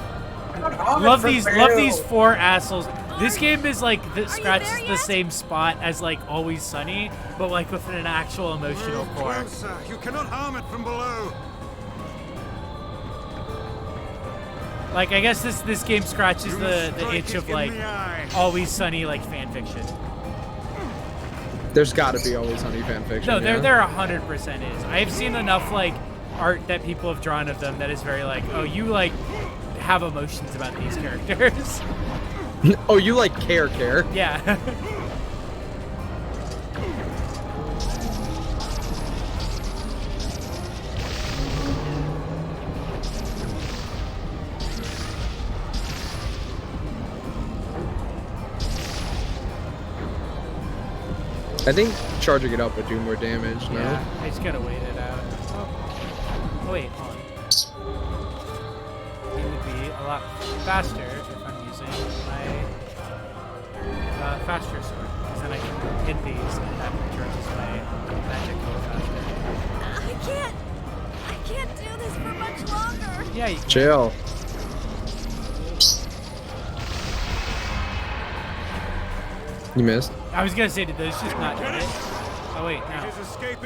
Love these four assholes. This game is like scratches the same spot as like Always Sunny, but like with an actual emotional core. Closer. You cannot harm it from below. Like I guess this game scratches the itch of like Always Sunny like fan fiction. There's got to be Always Sunny fan fiction. No, there 100% is. I've seen enough like art that people have drawn of them that is very like, oh, you like have emotions about these characters. Oh, you like care? Yeah. I think charging it up would do more damage, no? Yeah, I just gotta wait it out. Oh wait, hold on. It would be a lot faster if I'm using my faster sword, because then I can hit these and that charges my magic a little faster. I can't do this for much longer. Yeah, you can. Chill. You missed. I was gonna say, did those just not hit it? Oh wait, no.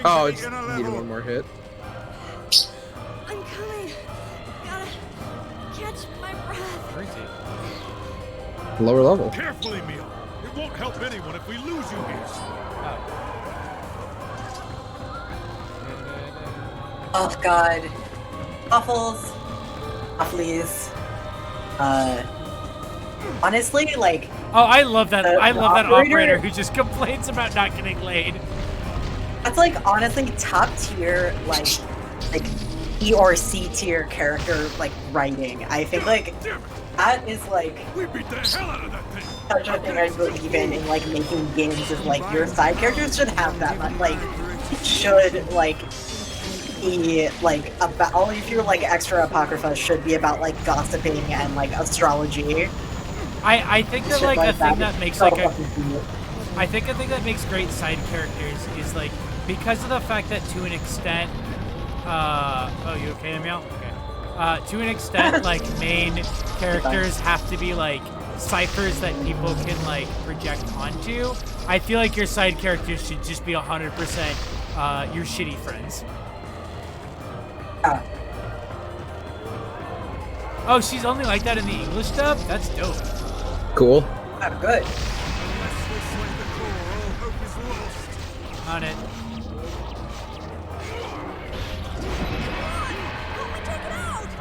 Oh, it's needed one more hit. I'm coming. Gotta catch my breath. Where is it? Lower level. Carefully, Emil. It won't help anyone if we lose you here. Oh god. Waffles. Wafflies. Honestly, like. Oh, I love that. I love that operator operator who just complains about not getting laid. That's like honestly top tier, like E or C tier character like writing. I think like that is like We beat the hell out of that thing. such a thing I believe in like making games is like your side characters should have that much like should like be like about all of your like extra apocrypha should be about like gossiping and like astrology. I think that like a thing that makes like a I think a thing that makes great side characters is like because of the fact that to an extent oh, you okay, Emil? Okay. To an extent like main characters have to be like ciphers that people can like project onto. I feel like your side characters should just be 100% your shitty friends. Oh, she's only like that in the English dub? That's dope. Cool. Oh, good. On it.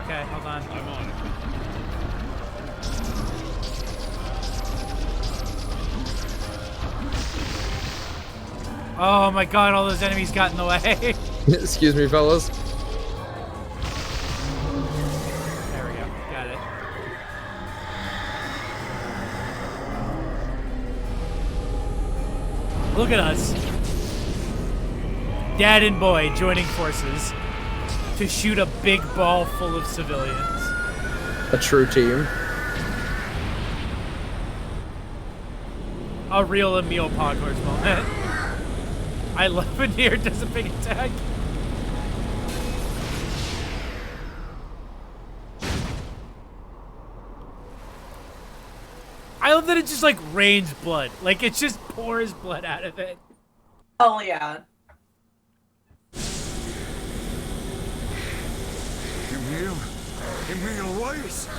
Okay, hold on. I'm on it. Oh my god, all those enemies got in the way. Excuse me, fellas. There we go. Got it. Look at us. Dad and boy joining forces to shoot a big ball full of civilians. A true team. A real Emil Poghorse moment. I love when Nier does a big attack. I love that it just like rains blood. Like it just pours blood out of it. Oh yeah. Emil Weiss.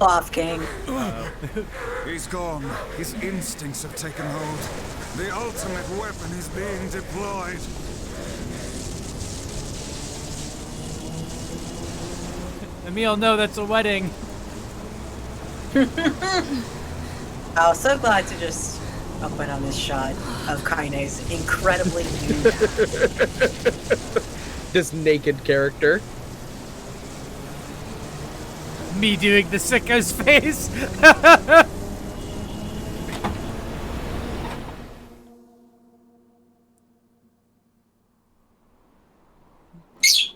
Off, King. He's gone. His instincts have taken hold. The ultimate weapon is being deployed. Emil, no, that's a wedding. Oh, so glad to just open on this shot of Kaine's incredibly nude. This naked character. Me doing the sicko's face.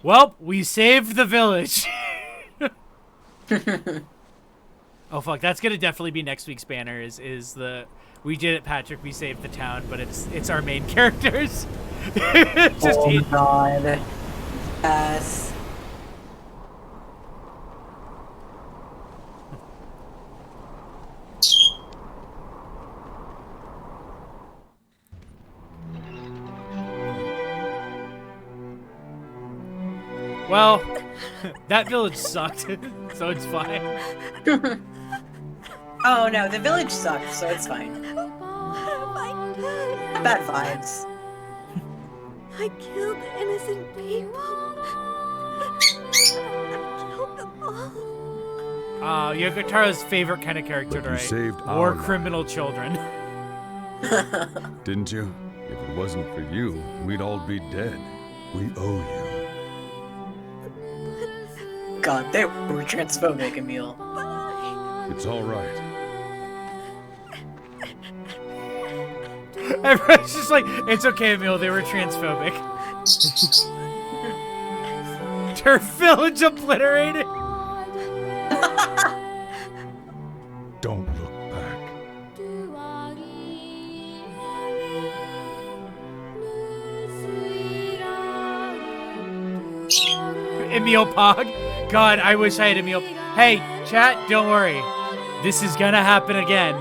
Well, we saved the village. Oh fuck, that's gonna definitely be next week's banner. Is the we did it, Patrick? We saved the town, but it's our main characters. Just oh god. Yes. Well, that village sucked, so it's fine. Oh no, the village sucked, so it's fine. Bad vibes. I killed innocent people. I killed them all. Yokotaro's favorite kind of character to write. saved War our criminal children. Didn't you? If it wasn't for you, we'd all be dead. We owe you. God, they were transphobic, Emil. It's all right. Everyone's just like, it's okay, Emil, they were transphobic. Their village obliterated. Don't look back. Emil Pog. God, I wish I had Emil. Hey, chat, don't worry. This is gonna happen again.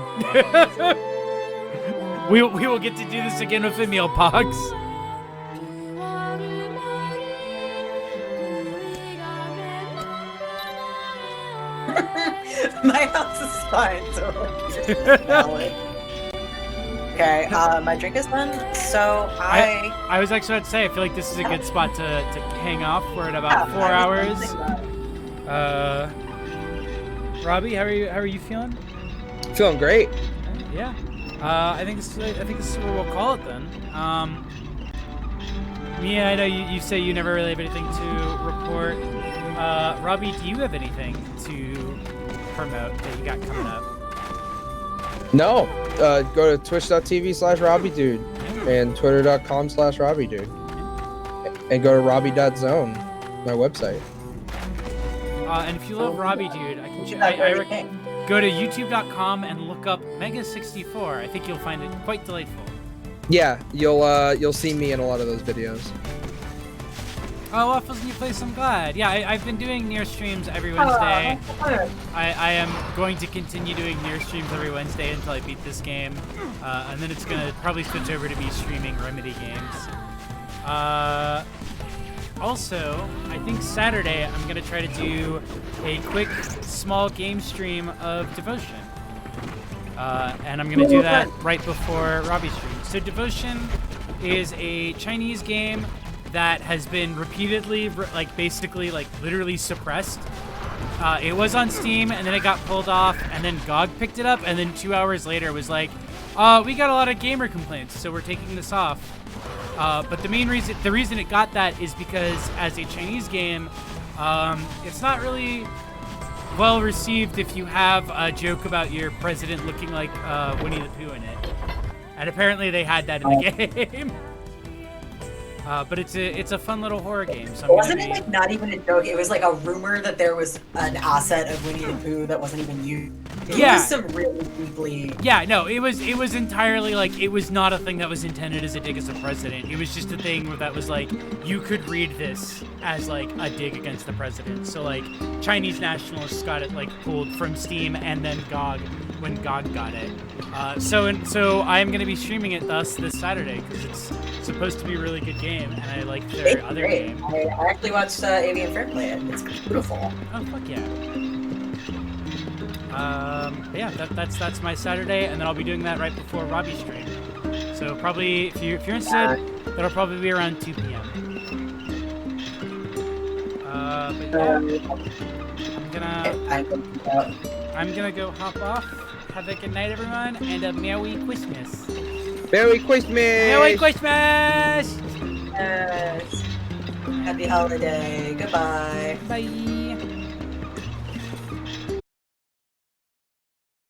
we will get to do this again with Emil Pogs. My house is fine, so like, valid. Okay, my drink is done, so I was actually about to say, I feel like this is a good spot to hang off. We're at about 4 hours. Robbie, how are you feeling? Feeling great. Yeah. I think this is what we'll call it then. Mia, I know you say you never really have anything to report. Robbie, do you have anything to promote that you got coming up? No. Go to twitch.tv/RobbieDude and twitter.com/RobbieDude. And go to robbie.zone, my website. And if you love Robbie, dude, I recommend go to youtube.com and look up Mega64. I think you'll find it quite delightful. Yeah, you'll see me in a lot of those videos. Oh, Waffles, you play some Glad. Yeah, I've been doing Nier streams every Wednesday. I am going to continue doing Nier streams every Wednesday until I beat this game. And then it's going to probably switch over to me streaming Remedy games. Also, I think Saturday I'm going to try to do a quick, small game stream of Devotion. And I'm going to do that right before Robbie's stream. So Devotion is a Chinese game that has been repeatedly, basically, literally suppressed. It was on Steam, and then it got pulled off, and then GOG picked it up, and then 2 hours later it was like, we got a lot of gamer complaints, so we're taking this off. But the reason it got that is because as a Chinese game, it's not really well received if you have a joke about your president looking like Winnie the Pooh in it. And apparently they had that in the game. But it's a fun little horror game. So wasn't it like not even a joke? It was like a rumor that there was an asset of Winnie the Pooh that wasn't even used. It was some really deeply. Yeah, no, it was entirely it was not a thing that was intended as a dig as a president. It was just a thing that was you could read this as a dig against the president. So Chinese nationalists got it pulled from Steam and then GOG when GOG got it. So I am going to be streaming it this Saturday because it's supposed to be a really good game and I like their other game. I actually watched Avian Friend play it. It's beautiful. Oh fuck yeah. Yeah, that's my Saturday, and then I'll be doing that right before Robbie's stream. So probably, if you're interested, that'll probably be around 2 p.m. But yeah, I'm gonna go hop off. Have a good night, everyone, and a Merry Christmas. Merry Christmas! Merry Christmas! Yes. Happy holiday. Goodbye. Bye.